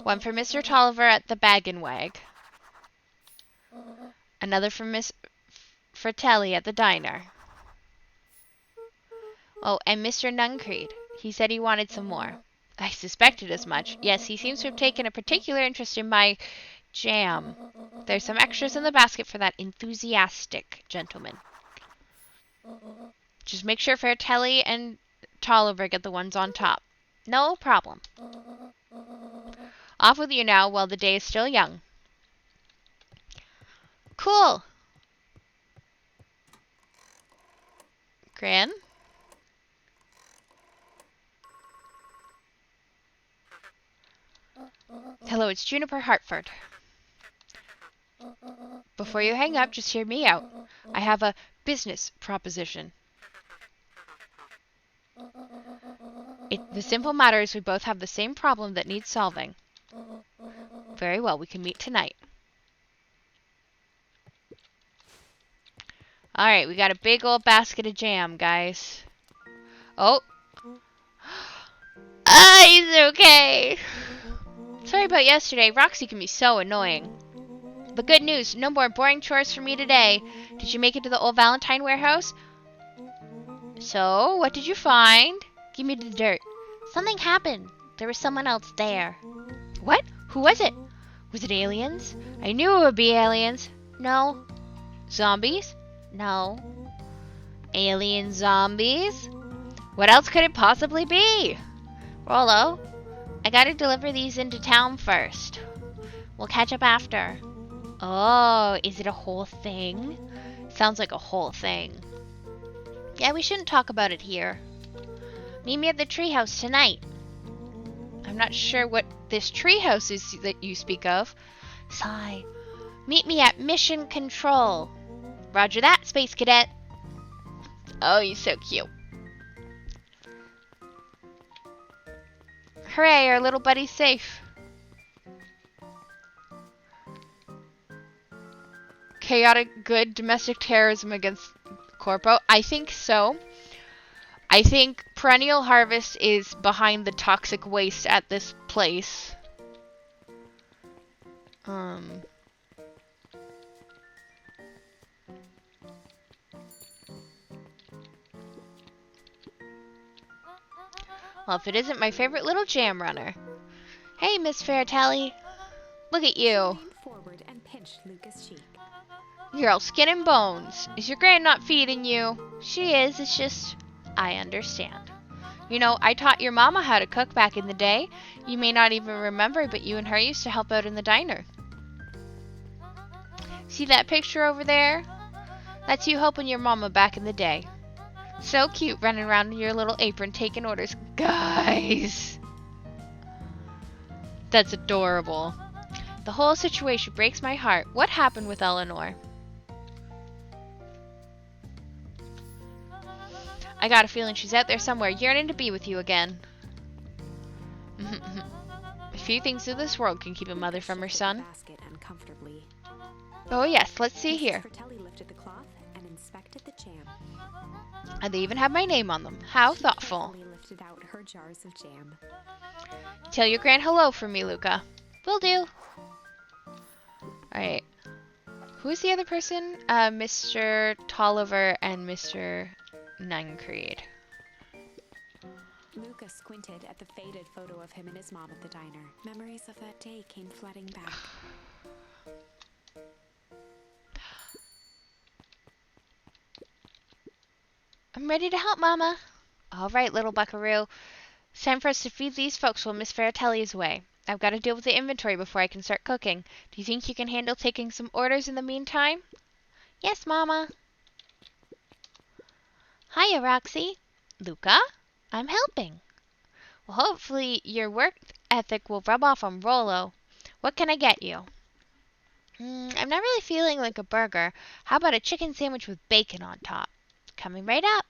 One for Mr. Tolliver at the Bag and Wag. Another for Miss Fratelli at the diner. Oh, and Mr. Nuncreed. He said he wanted some more. I suspected as much. Yes, he seems to have taken a particular interest in my jam. There's some extras in the basket for that enthusiastic gentleman. Just make sure Fratelli and Tolliver get the ones on top. No problem. Off with you now while the day is still young. Cool. Gran? Hello, it's Juniper Hartford. Before you hang up, just hear me out. I have a business proposition. The simple matter is we both have the same problem that needs solving. Very well, we can meet tonight. Alright, we got a big old basket of jam, guys. Oh. Ah, he's okay. Sorry about yesterday. Roxy can be so annoying. But good news, no more boring chores for me today. Did you make it to the old Valentine warehouse? So, what did you find? Give me the dirt. Something happened. There was someone else there. What? Who was it? Was it aliens? I knew it would be aliens. No. Zombies? No. Alien zombies? What else could it possibly be? Rollo, I gotta deliver these into town first. We'll catch up after. Oh, is it a whole thing? Sounds like a whole thing. Yeah, we shouldn't talk about it here. Meet me at the treehouse tonight. I'm not sure what this treehouse is that you speak of. Sigh. Meet me at Mission Control. Roger that, Space Cadet. Oh, you're so cute. Hooray, our little buddy's safe. Chaotic good domestic terrorism against Corpo? I think so. I think Perennial Harvest is behind the toxic waste at this place. Well, if it isn't my favorite little jam runner. Hey, Miss Fratelli. Look at you. She leaned forward and pinched Luca's cheek. You're all skin and bones. Is your gran not feeding you? She is. It's just, I understand. You know, I taught your mama how to cook back in the day. You may not even remember, but you and her used to help out in the diner. See that picture over there? That's you helping your mama back in the day. So cute, running around in your little apron taking orders. Guys. That's adorable. The whole situation breaks my heart. What happened with Eleanor? I got a feeling she's out there somewhere, yearning to be with you again. A few things in this world can keep a mother from her son. Oh yes, let's see here. And they even have my name on them. How thoughtful. Tell your grand hello for me, Luca. Will do. Alright. Who's the other person? Mr. Tolliver and Mr. Nuncreed. Luca squinted at the faded photo of him and his mom at the diner. Memories of that day came flooding back. I'm ready to help, Mama. All right, little buckaroo. It's time for us to feed these folks while Miss Faratelli is away. I've got to deal with the inventory before I can start cooking. Do you think you can handle taking some orders in the meantime? Yes, Mama. Hiya, Roxy. Luca, I'm helping. Well, hopefully your work ethic will rub off on Rollo. What can I get you? I'm not really feeling like a burger. How about a chicken sandwich with bacon on top? Coming right up.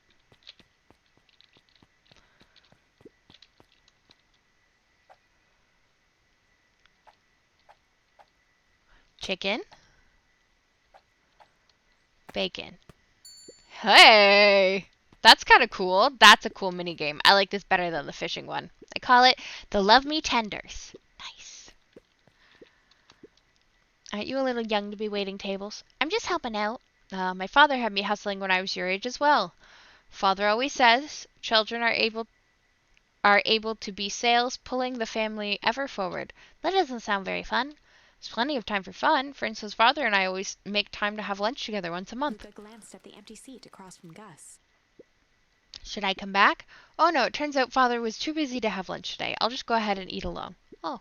Chicken. Bacon. Hey! That's kind of cool. That's a cool mini game. I like this better than the fishing one. I call it the Love Me Tenders. Nice. Aren't you a little young to be waiting tables? I'm just helping out. My father had me hustling when I was your age as well. Father always says children are able to be sails pulling the family ever forward. That doesn't sound very fun. There's plenty of time for fun. For instance, Father and I always make time to have lunch together once a month. Luca glanced at the empty seat across from Gus. Should I come back? Oh no, it turns out Father was too busy to have lunch today. I'll just go ahead and eat alone. Oh.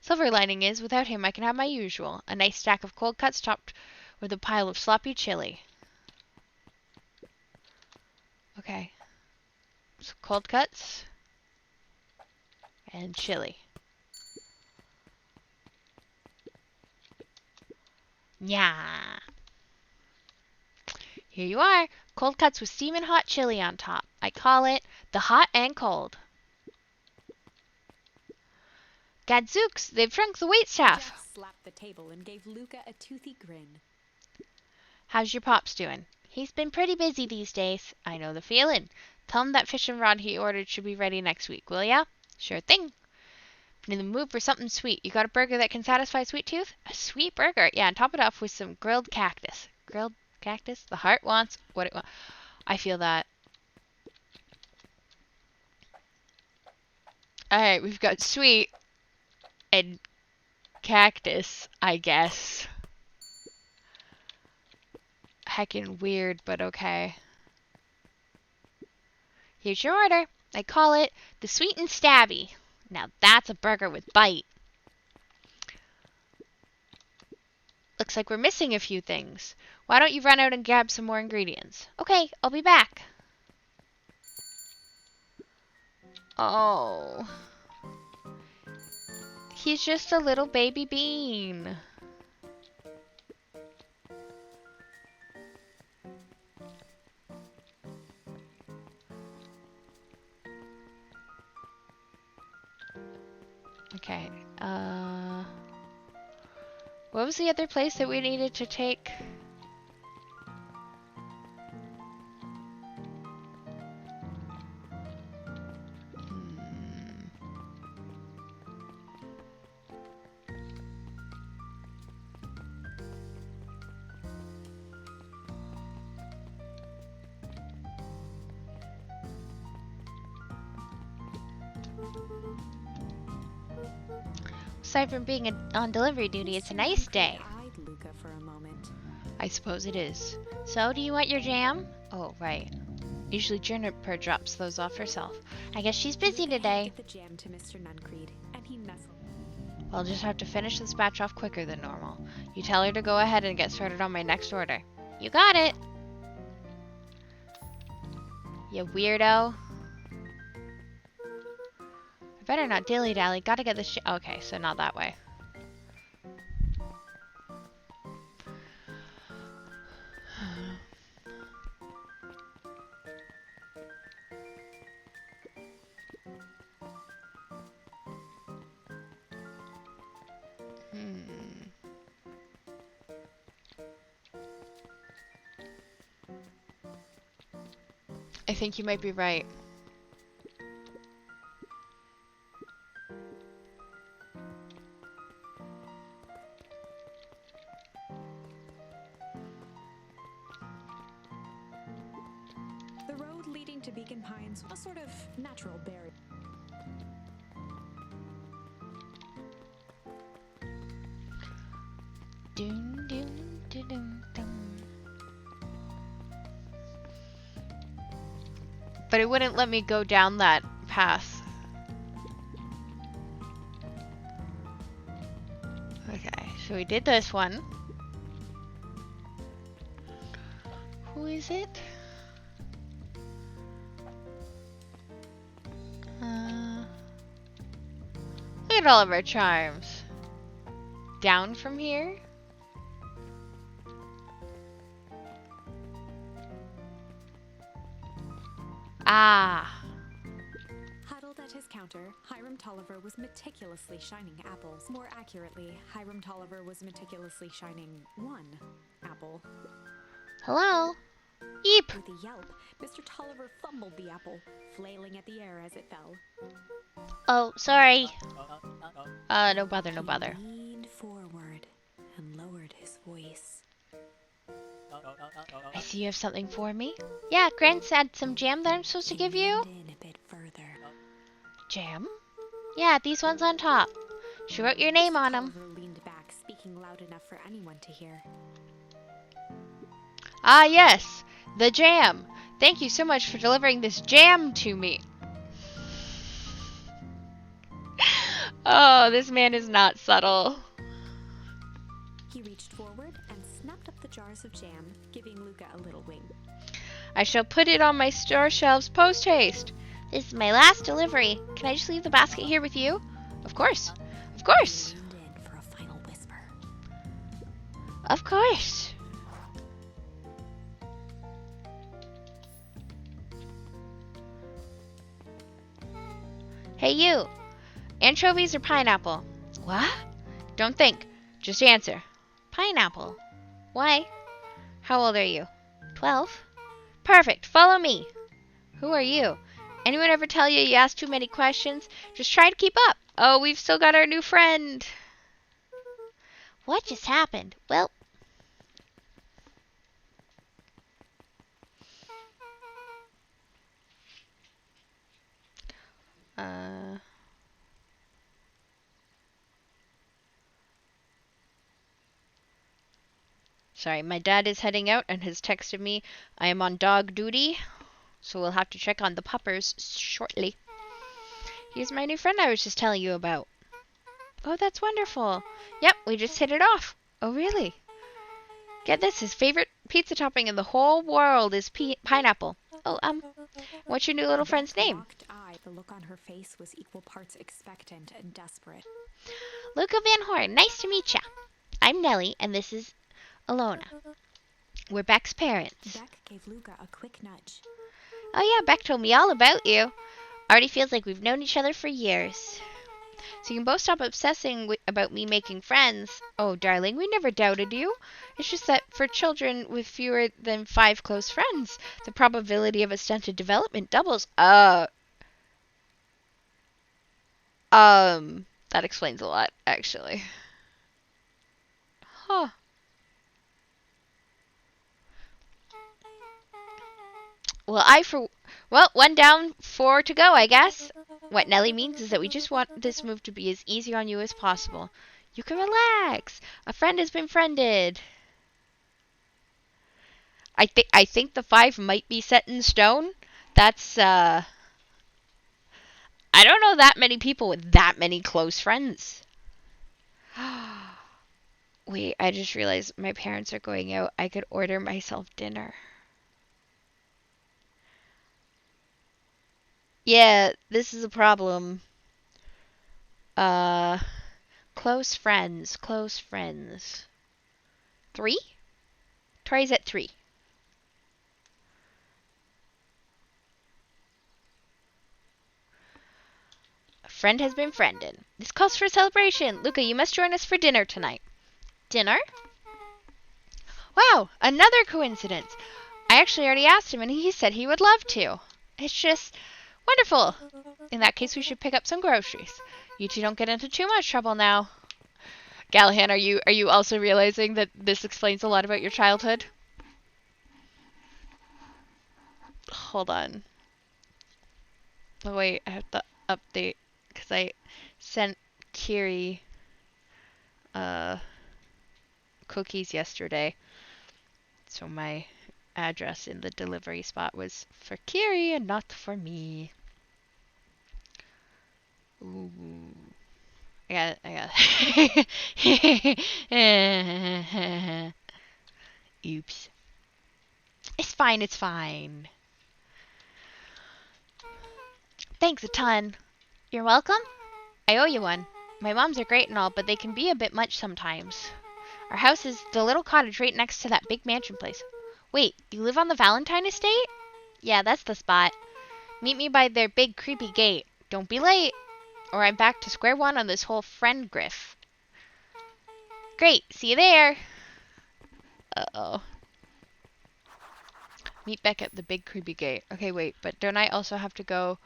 Silver lining is, without him I can have my usual. A nice stack of cold cuts topped with a pile of sloppy chili. Okay. So cold cuts. And chili. Yeah. Here you are. Cold cuts with steaming hot chili on top. I call it the hot and cold. Gadzooks, they've shrunk the waitstaff. Jack slapped the table and gave Luca a toothy grin. How's your pops doing? He's been pretty busy these days. I know the feeling. Tell him that fishing rod he ordered should be ready next week, will ya? Sure thing. In the mood for something sweet. You got a burger that can satisfy sweet tooth? A sweet burger. Yeah, and top it off with some grilled cactus. Grilled cactus? The heart wants what it wants. I feel that. Alright, we've got sweet and cactus, I guess. Heckin' weird, but okay. Here's your order. I call it the sweet and stabby. Now that's a burger with bite. Looks like we're missing a few things. Why don't you run out and grab some more ingredients? Okay, I'll be back. Oh. He's just a little baby bean. Okay, what was the other place that we needed to take? Aside from being on delivery duty, it's a nice day. Eyed Luca for a moment. I suppose it is. So, do you want your jam? Oh, right. Usually Juniper drops those off herself. I guess she's busy today. The jam to Mr. Nuncreed, and he nestled. I'll just have to finish this batch off quicker than normal. You tell her to go ahead and get started on my next order. You got it! You weirdo. I better not dilly-dally. Gotta get this okay, so not that way. I think you might be right. The road leading to Beacon Pines was a sort of natural barrier. Dun, dun, dun, dun, dun. But it wouldn't let me go down that path. Okay, so we did this one. Who is it? Look at all of our charms. Down from here? Ah. Huddled at his counter, Hiram Tolliver was meticulously shining apples. More accurately, Hiram Tolliver was meticulously shining one apple. Hello? Eep! With a yelp, Mr. Tolliver fumbled the apple, flailing at the air as it fell. Oh, sorry. No bother, no bother. He leaned forward and lowered his voice. I see you have something for me. Yeah, Grant's had some jam that I'm supposed to give you. Leaned in a bit further. Jam? Yeah, these ones on top. She wrote your name on them. Tolliver leaned back, speaking loud enough for anyone to hear. Ah, yes, the jam. Thank you so much for delivering this jam to me. Oh, this man is not subtle. He reached forward and snapped up the jars of jam, giving Luca a little wink. I shall put it on my store shelves post-haste. This is my last delivery. Can I just leave the basket here with you? Of course. Of course. He leaned in for a final whisper. Of course. Hey, you. Anchovies or pineapple? What? Don't think. Just answer. Pineapple. Why? How old are you? 12. Perfect. Follow me. Who are you? Anyone ever tell you you ask too many questions? Just try to keep up. Oh, we've still got our new friend. What just happened? Well, sorry, my dad is heading out and has texted me I am on dog duty, so we'll have to check on the puppers shortly. He's my new friend I was just telling you about. Oh, that's wonderful. Yep, we just hit it off. Oh, really? Get this, his favorite pizza topping in the whole world is pineapple. Oh, what's your new little friend's name? The look on her face was equal parts expectant and desperate. Luca Van Horn, nice to meet ya. I'm Nellie, and this is Alona. We're Beck's parents. Beck gave Luca a quick nudge. Oh yeah, Beck told me all about you. Already feels like we've known each other for years. So you can both stop obsessing about me making friends. Oh, darling, we never doubted you. It's just that for children with fewer than 5 close friends, the probability of a stunted development doubles. That explains a lot, actually. Huh. Well, 1 down, 4 to go, I guess. What Nellie means is that we just want this move to be as easy on you as possible. You can relax. A friend has been friended. I think the 5 might be set in stone. That's I don't know that many people with that many close friends. Wait, I just realized my parents are going out. I could order myself dinner. Yeah, this is a problem. Uh, close friends, close friends. 3? Tori's at 3. A friend has been friended. This calls for a celebration. Luca, you must join us for dinner tonight. Dinner? Wow, another coincidence. I actually already asked him and he said he would love to. It's just wonderful. In that case, we should pick up some groceries. You two don't get into too much trouble now. Gallahan, are you also realizing that this explains a lot about your childhood? Hold on. Oh wait, I have to update because I sent Kiri uh cookies yesterday. So my address in the delivery spot was for Kiri and not for me. Ooh. I got Oops. It's fine, it's fine. Thanks a ton. You're welcome? I owe you one. My moms are great and all, but they can be a bit much sometimes. Our house is the little cottage right next to that big mansion place. Wait, you live on the Valentine estate? Yeah, that's the spot. Meet me by their big creepy gate. Don't be late, or I'm back to square one on this whole friend griff. Great, see you there. Uh-oh. Meet back at the big creepy gate. Okay, wait, but don't I also have to go...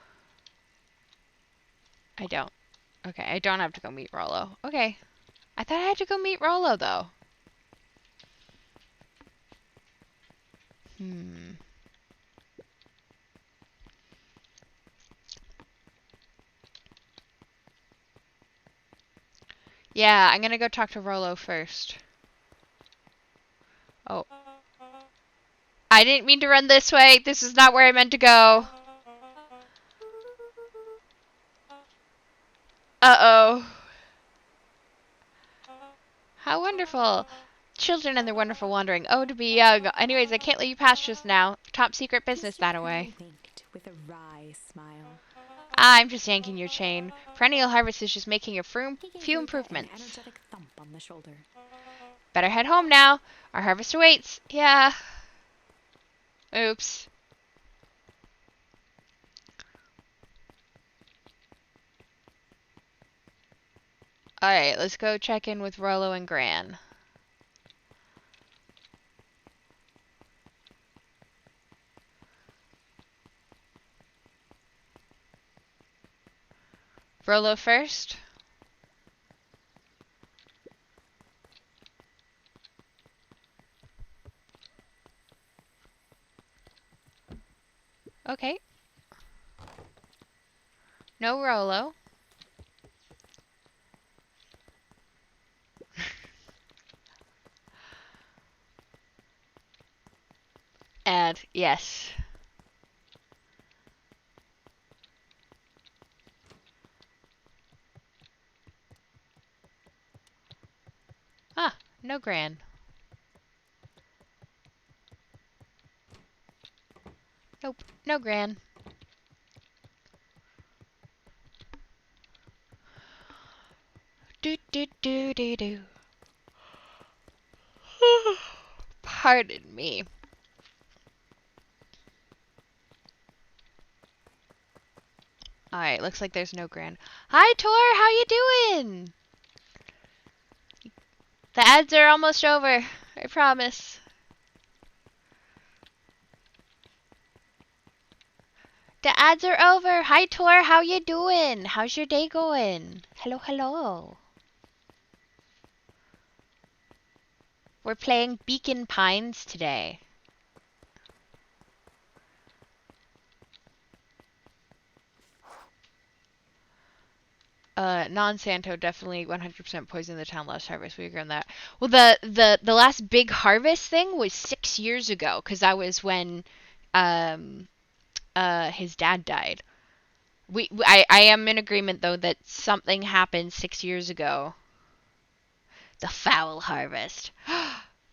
I don't. Okay, I don't have to go meet Rollo. Okay. I thought I had to go meet Rollo, though. Yeah, I'm gonna go talk to Rollo first. Oh. I didn't mean to run this way. This is not where I meant to go. Uh-oh. How wonderful. Children and their wonderful wandering. Oh, to be young. Anyways, I can't let you pass just now. Top secret business that away. Winked with a wry smile. Ah, I'm just yanking your chain. Perennial Harvest is just making a few An improvements. energetic thump on the shoulder. Better head home now. Our harvest awaits. Yeah. Oops. Alright, let's go check in with Rollo and Gran. Rollo first. Okay. No Rollo. And yes. Ah, no Gran. Nope, no Gran. Do do do do do. Pardon me. Alright, looks like there's no Gran. Hi, Tor, how you doing? The ads are almost over. I promise. The ads are over. Hi, Tor, how you doing? How's your day going? Hello, hello. We're playing Beacon Pines today. Non-Santo definitely 100% poisoned the town last harvest. We agree on that. Well, the last big harvest thing was 6 years ago, because that was when his dad died. I am in agreement though that something happened 6 years ago. The foul harvest.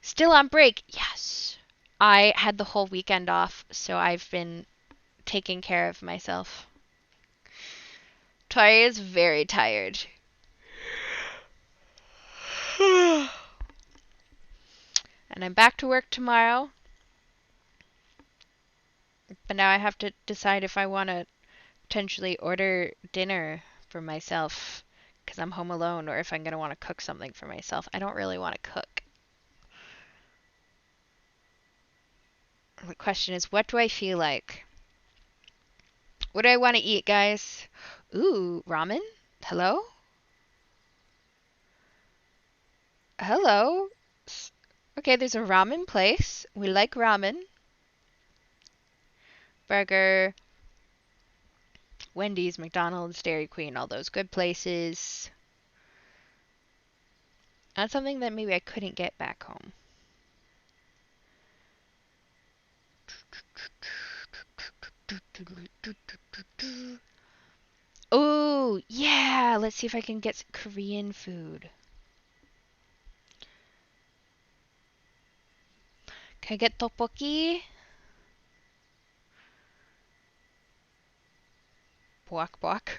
Still on break. Yes. I had the whole weekend off, so I've been taking care of myself. Tori is very tired. And I'm back to work tomorrow. But now I have to decide if I want to potentially order dinner for myself because I'm home alone, or if I'm going to want to cook something for myself. I don't really want to cook. The question is, what do I feel like? What do I want to eat, guys? Ooh, ramen? Hello? Hello? Okay, there's a ramen place. We like ramen. Burger, Wendy's, McDonald's, Dairy Queen, all those good places. That's something that maybe I couldn't get back home. Oh, yeah! Let's see if I can get some Korean food. Can I get tteokbokki? Bwak bwak.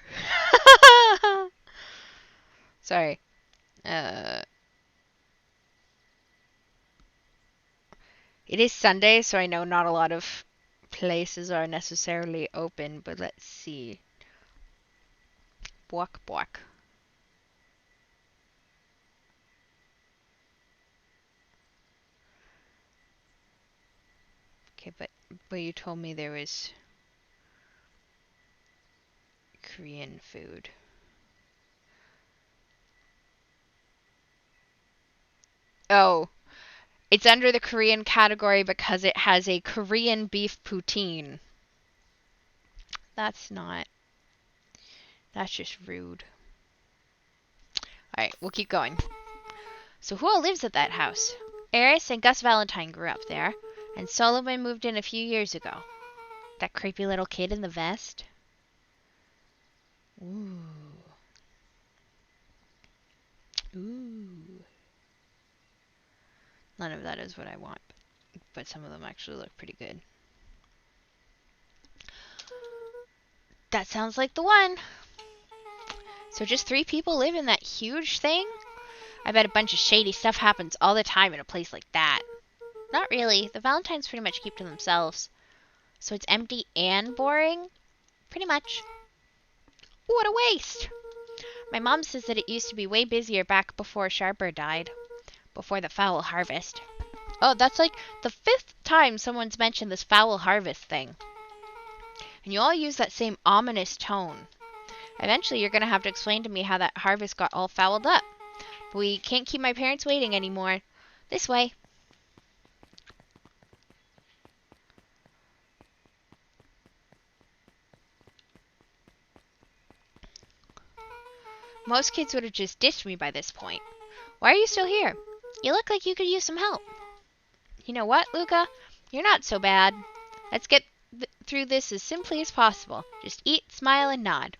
Sorry. It is Sunday, so I know not a lot of places are necessarily open, but let's see. Bwak bwak. Okay, but you told me there was Korean food. Oh, it's under the Korean category because it has a Korean beef poutine. That's just rude. Alright, we'll keep going. So who all lives at that house? Eris and Gus Valentine grew up there, and Solomon moved in a few years ago. That creepy little kid in the vest? Ooh. Ooh. None of that is what I want, but some of them actually look pretty good. That sounds like the one. So just 3 people live in that huge thing? I bet a bunch of shady stuff happens all the time in a place like that. Not really. The Valentines pretty much keep to themselves. So it's empty and boring? Pretty much. What a waste! My mom says that it used to be way busier back before Sharper died. Before the foul harvest. Oh, that's like the 5th time someone's mentioned this foul harvest thing. And you all use that same ominous tone. Eventually you're going to have to explain to me how that harvest got all fouled up. We can't keep my parents waiting anymore. This way. Most kids would have just ditched me by this point. Why are you still here? You look like you could use some help. You know what, Luca? You're not so bad. Let's get through this as simply as possible. Just eat, smile, and nod.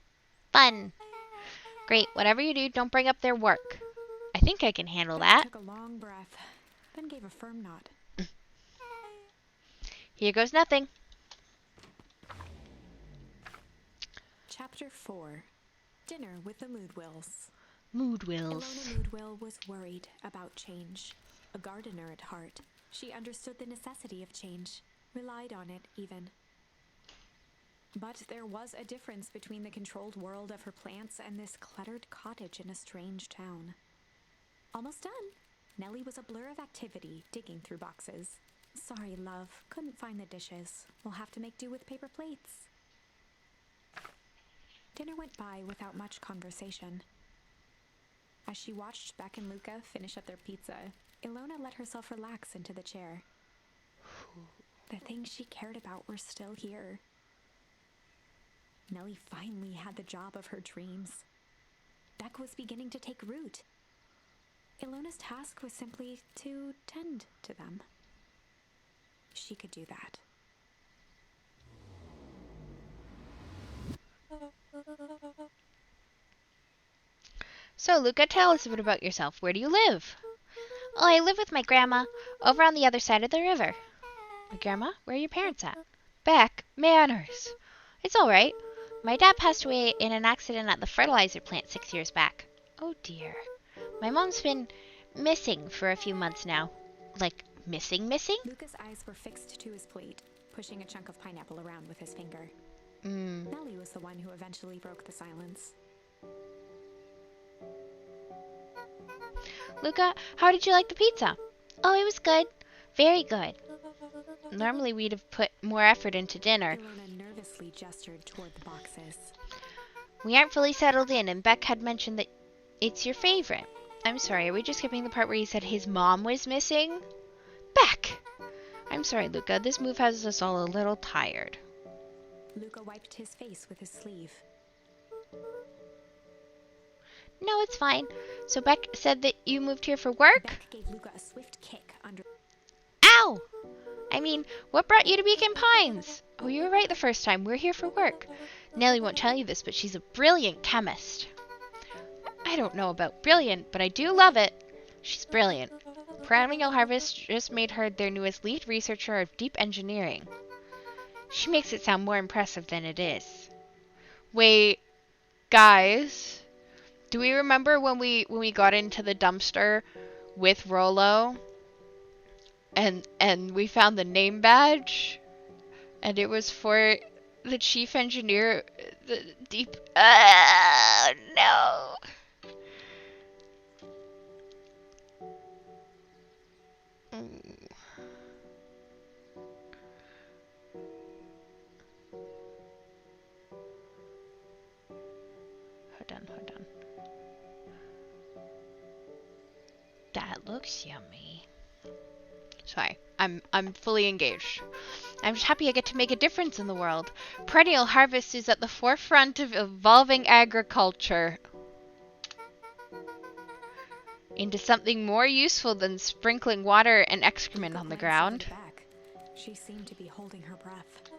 Fun. Great. Whatever you do, don't bring up their work. I think I can handle that. Took a long breath, then gave a firm nod. Here goes nothing. Chapter 4. Dinner with the Moodwills. Moodwills. Ilona Moodwill was worried about change. A gardener at heart, she understood the necessity of change, relied on it even. But there was a difference between the controlled world of her plants and this cluttered cottage in a strange town. Almost done. Nellie was a blur of activity, digging through boxes. Sorry, love, couldn't find the dishes. We'll have to make do with paper plates. Dinner went by without much conversation. As she watched Beck and Luca finish up their pizza, Ilona let herself relax into the chair. The things she cared about were still here. Nellie finally had the job of her dreams. Beck was beginning to take root. Ilona's task was simply to tend to them. She could do that. So, Luca, tell us a bit about yourself. Where do you live? Oh, I live with my grandma over on the other side of the river. My grandma? Where are your parents at? Beck, manners. It's all right. My dad passed away in an accident at the fertilizer plant 6 years back. Oh, dear. My mom's been missing for a few months now. Like, Missing, missing? Luca's eyes were fixed to his plate, pushing a chunk of pineapple around with his finger. Mm. Nellie was the one who eventually broke the silence. Luca, how did you like the pizza? Oh, it was good. Very good. Normally we'd have put more effort into dinner. Ilona nervously gestured toward the boxes. We aren't fully settled in, and Beck had mentioned that it's your favorite. I'm sorry, are we just skipping the part where he said his mom was missing? Beck! I'm sorry, Luca. This move has us all a little tired. Luca wiped his face with his sleeve. No, it's fine. So Beck said that you moved here for work? Beck gave Luca a swift kick under... Ow! I mean, what brought you to Beacon Pines? Oh, you were right the first time. We're here for work. Nellie won't tell you this, but she's a brilliant chemist. I don't know about brilliant, but I do love it. She's brilliant. Perennial Harvest just made her their newest lead researcher of deep engineering. She makes it sound more impressive than it is. Wait, guys, do we remember when we got into the dumpster with Rollo and we found the name badge and it was for the chief engineer, the deep no. Hold on. That looks yummy. Sorry, I'm fully engaged. I'm just happy I get to make a difference in the world. Perennial Harvest is at the forefront of evolving agriculture into something more useful than sprinkling water and excrement on the ground. She seemed to be holding her breath.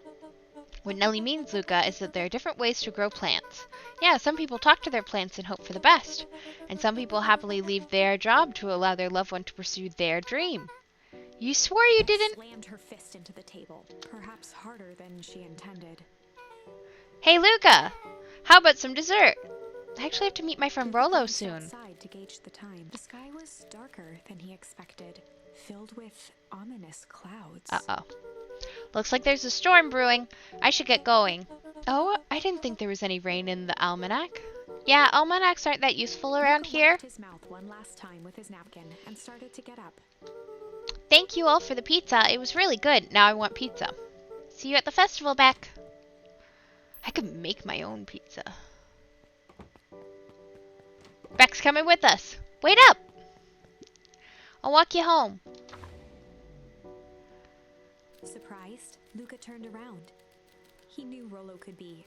What Nellie means, Luca, is that there are different ways to grow plants. Yeah, some people talk to their plants and hope for the best. And some people happily leave their job to allow their loved one to pursue their dream. You swore you didn't... Slammed her fist into the table, perhaps harder than she intended. Hey, Luca! How about some dessert? I actually have to meet my friend Rollo soon. Outside to gauge the time. The sky was darker than he expected, filled with ominous clouds. Uh-oh. Looks like there's a storm brewing. I should get going. Oh, I didn't think there was any rain in the almanac. Yeah, almanacs aren't that useful around here. Wiped his mouth one last time with his napkin and started to get up. Thank you all for the pizza. It was really good. Now I want pizza. See you at the festival, Beck. I could make my own pizza. Beck's coming with us. Wait up! I'll walk you home. Surprised, Luca turned around. He knew Rollo could be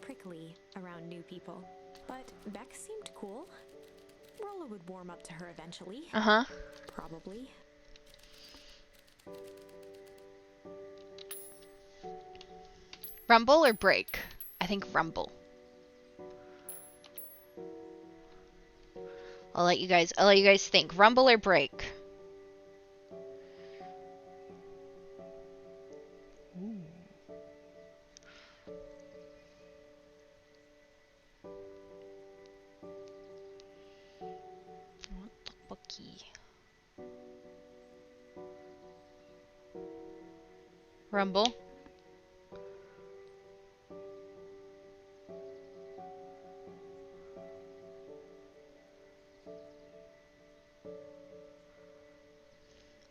prickly around new people, but Beck seemed cool. Rollo would warm up to her eventually. Uh-huh. Probably. Rumble or break? I think rumble. I'll let you guys think. Rumble or break? Rumble.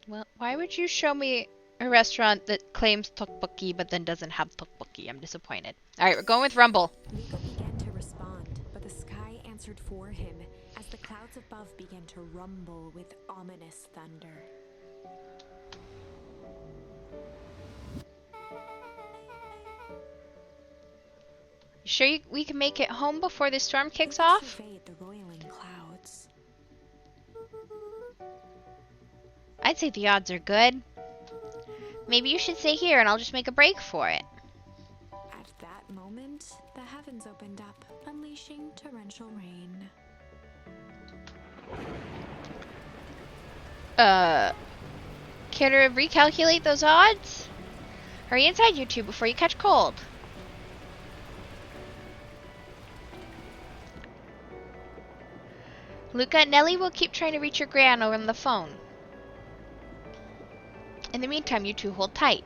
Well, why would you show me a restaurant that claims tteokbokki but then doesn't have tteokbokki? I'm disappointed. All right, we're going with Rumble. Luca began to respond, but the sky answered for him as the clouds above began to rumble with ominous thunder. You sure we can make it home before the storm kicks off? Surveyed the roiling clouds. I'd say the odds are good. Maybe you should stay here and I'll just make a break for it. At that moment, the heavens opened up, unleashing torrential rain. Care to recalculate those odds? Hurry inside, you two, before you catch cold. Luca, Nellie will keep trying to reach your gran over on the phone. In the meantime, you two hold tight.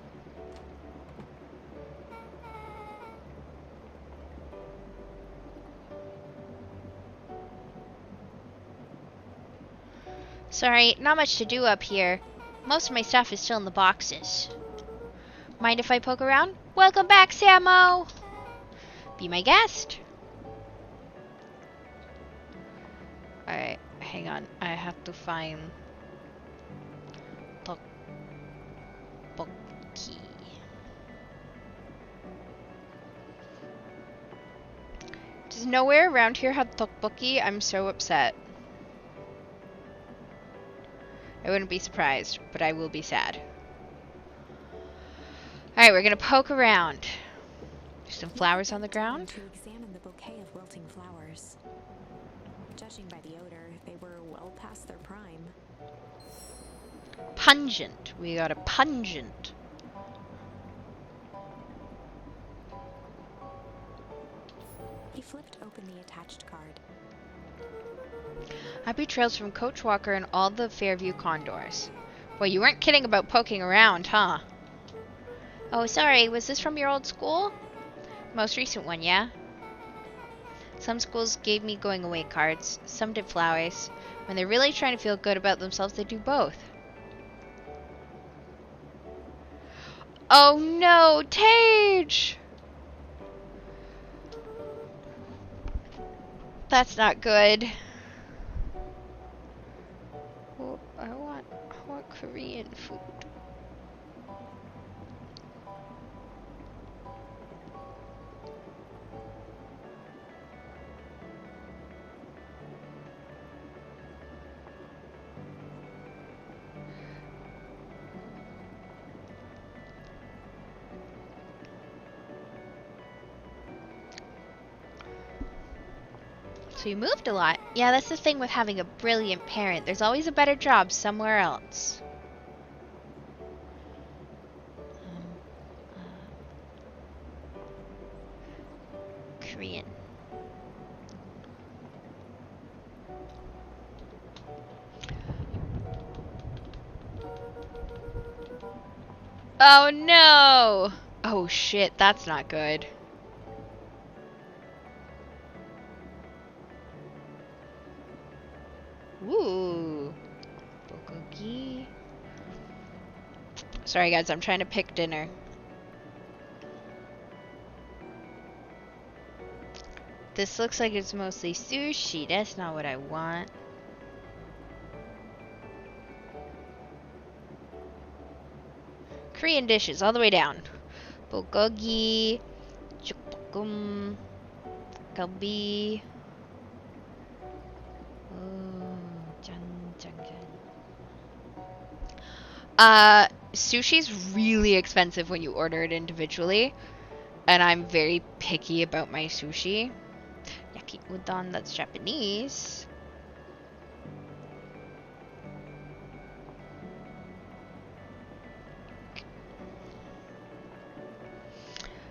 Sorry, not much to do up here. Most of my stuff is still in the boxes. Mind if I poke around? Welcome back, Samo! Be my guest. Alright, hang on. I have to find tteokbokki. Does nowhere around here have tteokbokki? I'm so upset. I wouldn't be surprised, but I will be sad. Alright, we're gonna poke around. There's some flowers on the ground. To examine the bouquet of wilting flowers. Judging by the odor, they were well past their prime. Pungent. We got a pungent. He flipped open the attached card. Happy trails from Coach Walker and all the Fairview Condors. Well, you weren't kidding about poking around, huh? Oh, sorry. Was this from your old school? Most recent one, yeah? Some schools gave me going away cards. Some did flowers. When they're really trying to feel good about themselves, they do both. Oh no, Tage! That's not good. Oh, I want Korean food. So you moved a lot. Yeah, that's the thing with having a brilliant parent. There's always a better job somewhere else. Korean. Oh no! Oh shit, that's not good. Ooh. Bulgogi. Sorry guys, I'm trying to pick dinner. This looks like it's mostly sushi. That's not what I want. Korean dishes all the way down. Bulgogi, jjukbokkum, galbi. Sushi's really expensive when you order it individually, and I'm very picky about my sushi. Yaki udon, that's Japanese.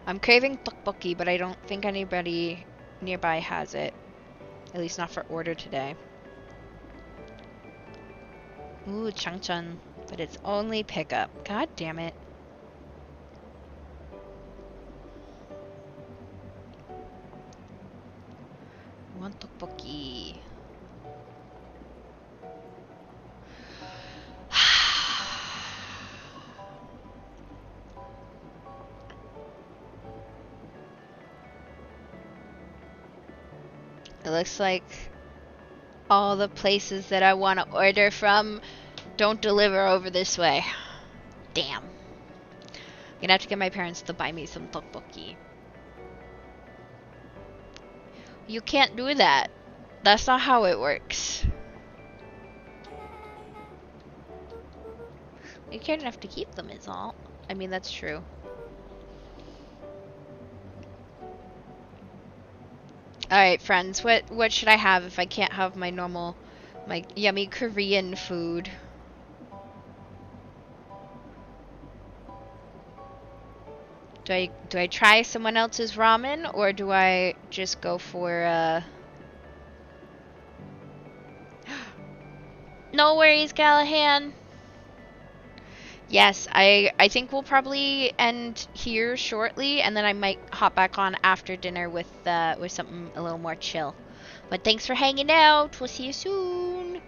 I'm craving tteokbokki, but I don't think anybody nearby has it. At least not for order today. Ooh, changchun. But it's only pickup. God damn it. I want tteokbokki. It looks like all the places that I want to order from don't deliver over this way. Damn. I'm gonna have to get my parents to buy me some tteokbokki. You can't do that. That's not how it works. You cared enough to keep them is all. I mean, that's true. Alright, friends, what should I have if I can't have my normal, my yummy Korean food? Do I try someone else's ramen, or do I just go for No worries, Callahan. Yes, I think we'll probably end here shortly, and then I might hop back on after dinner with something a little more chill. But thanks for hanging out. We'll see you soon.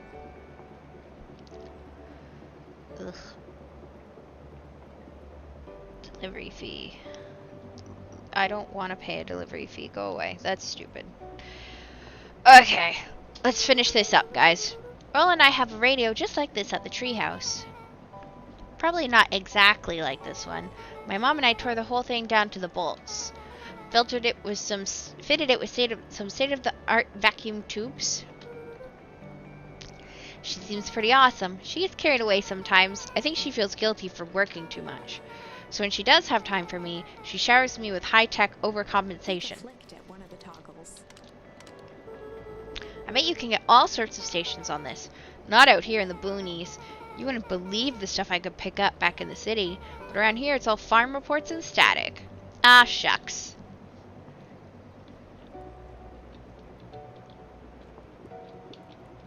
Ugh. Delivery fee. I don't want to pay a delivery fee. Go away. That's stupid. Okay, let's finish this up, guys. Earl and I have a radio just like this at the treehouse. Probably not exactly like this one. My mom and I tore the whole thing down to the bolts. Fitted it with some state-of-the-art vacuum tubes. She seems pretty awesome. She gets carried away sometimes. I think she feels guilty for working too much. So when she does have time for me, she showers me with high-tech overcompensation. I bet you can get all sorts of stations on this. Not out here in the boonies. You wouldn't believe the stuff I could pick up back in the city. But around here, it's all farm reports and static. Ah, shucks.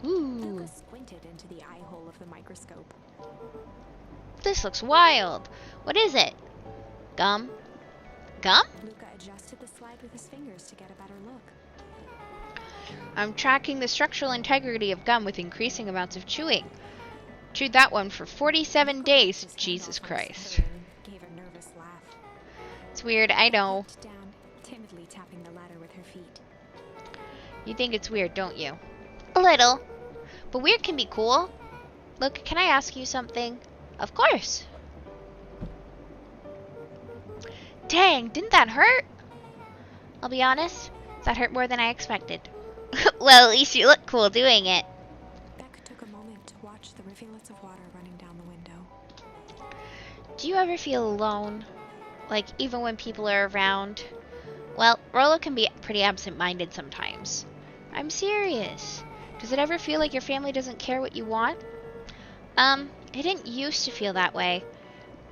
Ooh. Luca squinted into the eye hole of the microscope. This looks wild. What is it? Gum? Gum? Luca adjusted the slide with his fingers to get a better look. I'm tracking the structural integrity of gum with increasing amounts of chewing. Chewed that one for 47 days. Jesus Christ. Gave a nervous laugh. It's weird, I know. Down, timidly tapping the ladder with her feet. You think it's weird, don't you? A little. But weird can be cool. Look, can I ask you something? Of course. Dang, didn't that hurt? I'll be honest, that hurt more than I expected. Well, at least you look cool doing it. Beck took a moment to watch the rivulets of water running down the window. Do you ever feel alone? Like, even when people are around? Well, Rollo can be pretty absent-minded sometimes. I'm serious. Does it ever feel like your family doesn't care what you want? It didn't used to feel that way.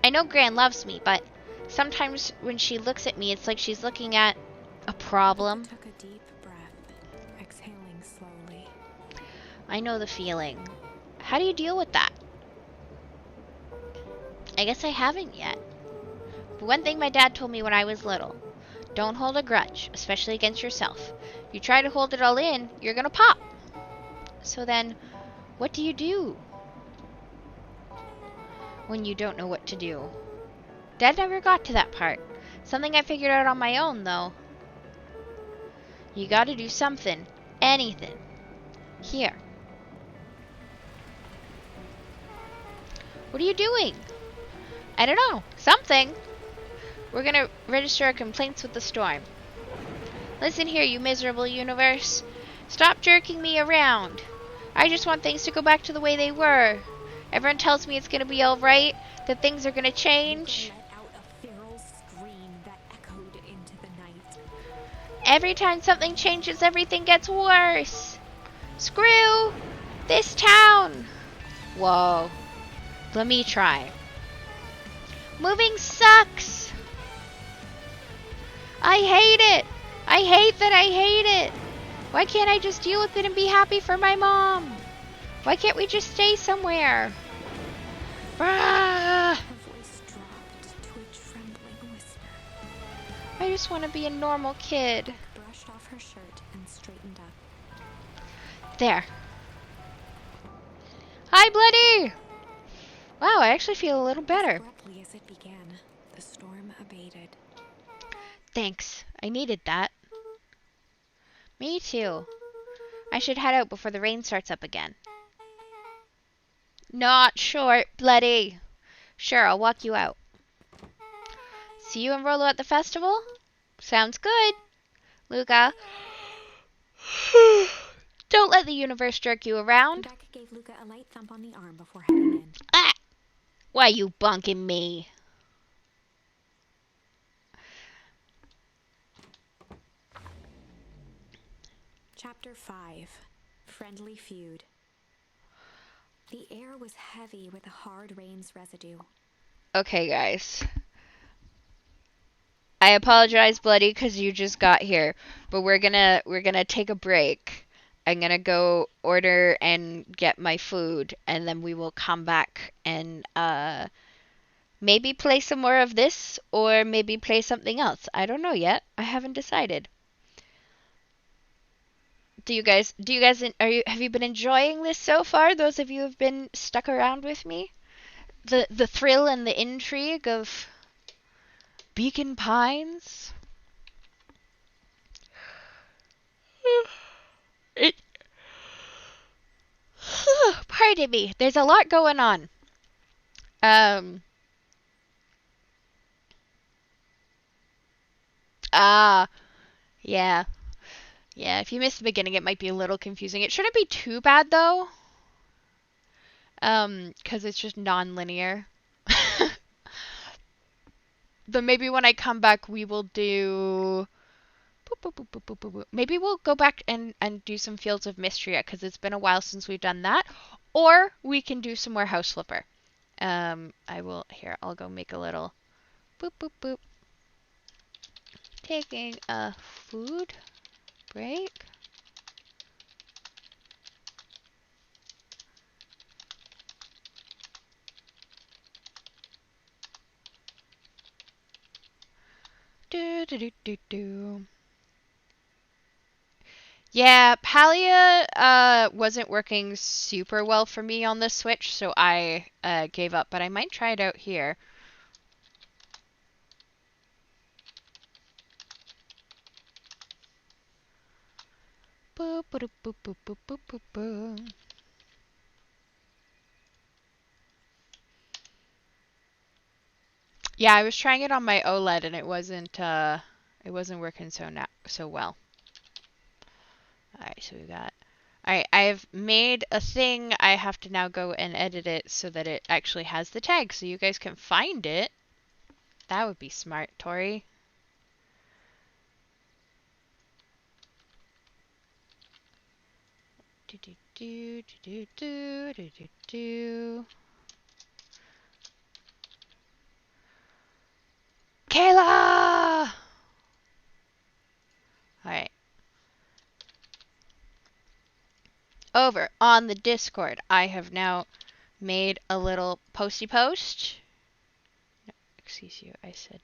I know Gran loves me, but sometimes when she looks at me, it's like she's looking at a problem. Took a deep breath, exhaling slowly. I know the feeling. How do you deal with that? I guess I haven't yet. But one thing my dad told me when I was little. Don't hold a grudge, especially against yourself. If you try to hold it all in, you're gonna pop. So then, what do you do when you don't know what to do? Dad never got to that part. Something I figured out on my own, though. You gotta do something. Anything. Here. What are you doing? I don't know. Something. We're gonna register our complaints with the storm. Listen here, you miserable universe. Stop jerking me around. I just want things to go back to the way they were. Everyone tells me it's gonna be alright, that things are gonna change. Let out a feral scream that echoed into the night. Every time something changes, everything gets worse. Screw this town. Whoa. Let me try. Moving sucks. I hate it. I hate that I hate it. Why can't I just deal with it and be happy for my mom? Why can't we just stay somewhere? Ah, Her voice dropped to a trembling whisper. I just want to be a normal kid. Brushed off her shirt and straightened up. There. Hi, Bloody! Wow, I actually feel a little better. Abruptly as it began, the storm abated. Thanks. I needed that. Me too. I should head out before the rain starts up again. Not short, Bloody. Sure, I'll walk you out. See you and Rollo at the festival? Sounds good. Luca. Don't let the universe jerk you around. Beck gave Luca a light thump on the arm before heading in. Ah! Why you bunking me? Chapter 5. Friendly Feud. The air was heavy with the hard rain's residue. Okay, guys. I apologize, Bloody, because you just got here, but we're gonna take a break. I'm gonna go order and get my food, and then we will come back and Maybe play some more of this or maybe play something else. I don't know yet. I haven't decided. Do you guys have you been enjoying this so far? Those of you who've been stuck around with me? The thrill and the intrigue of Beacon Pines? It, pardon me. There's a lot going on. Um ah yeah. Yeah, if you missed the beginning it might be a little confusing. It shouldn't be too bad though. 'Cause it's just non-linear. But maybe when I come back we will do maybe we'll go back and do some Fields of Mystria because it's been a while since we've done that. Or we can do some more House Flipper. I will, here, I'll go make a little boop, boop, boop. Taking a food break. Do, do, do, do, do. Yeah, Palia wasn't working super well for me on the Switch, so I gave up, but I might try it out here. Boop, boop, boop, boop, boop, boop, boop, boop. Yeah, I was trying it on my OLED and it wasn't working so well. Alright, so we got Alright, I've made a thing. I have to now go and edit it so that it actually has the tag so you guys can find it. That would be smart, Tori. Do do do do do do do do. Kayla! Alright. Over on the Discord, I have now made a little posty post. No, excuse you, I said.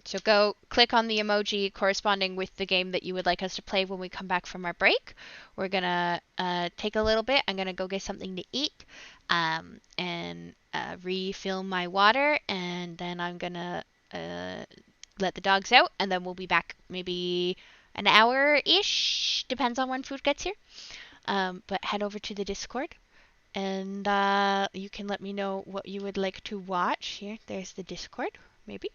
So go click on the emoji corresponding with the game that you would like us to play when we come back from our break. We're gonna take a little bit. I'm gonna go get something to eat and refill my water, and then I'm gonna let the dogs out, and then we'll be back maybe an hour-ish, depends on when food gets here. But head over to the Discord, and you can let me know what you would like to watch. Here, there's the Discord, maybe.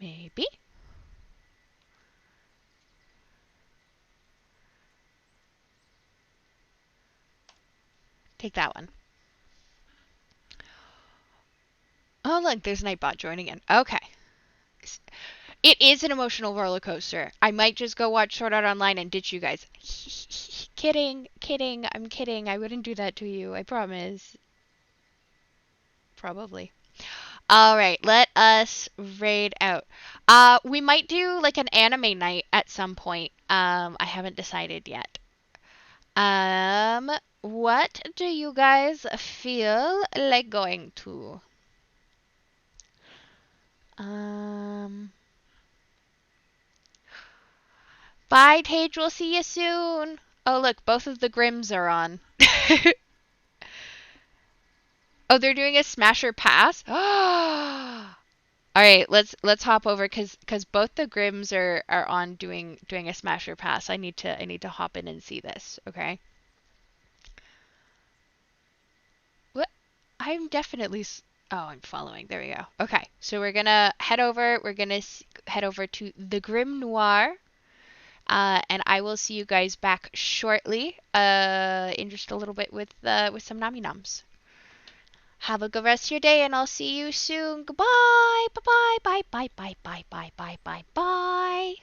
Maybe. Take that one. Oh, look, there's Nightbot joining in. Okay. It is an emotional roller coaster. I might just go watch Sword Art Online and ditch you guys. Kidding, kidding, I'm kidding. I wouldn't do that to you, I promise. Probably. All right, let us raid out. We might do like an anime night at some point. I haven't decided yet. What do you guys feel like going to? Um, Bye, Tage. We'll see you soon. Oh, look, both of the Grims are on. Oh, they're doing a Smasher Pass. All right, let's hop over because both the Grims are on doing a Smasher Pass. I need to hop in and see this. Okay. What? I'm definitely. Oh, I'm following. There we go. Okay, so we're gonna head over. We're gonna head over to the Grim Noir. And I will see you guys back shortly. In just a little bit with some Nami Noms. Have a good rest of your day, and I'll see you soon. Goodbye. Bye bye bye bye bye bye bye bye bye bye.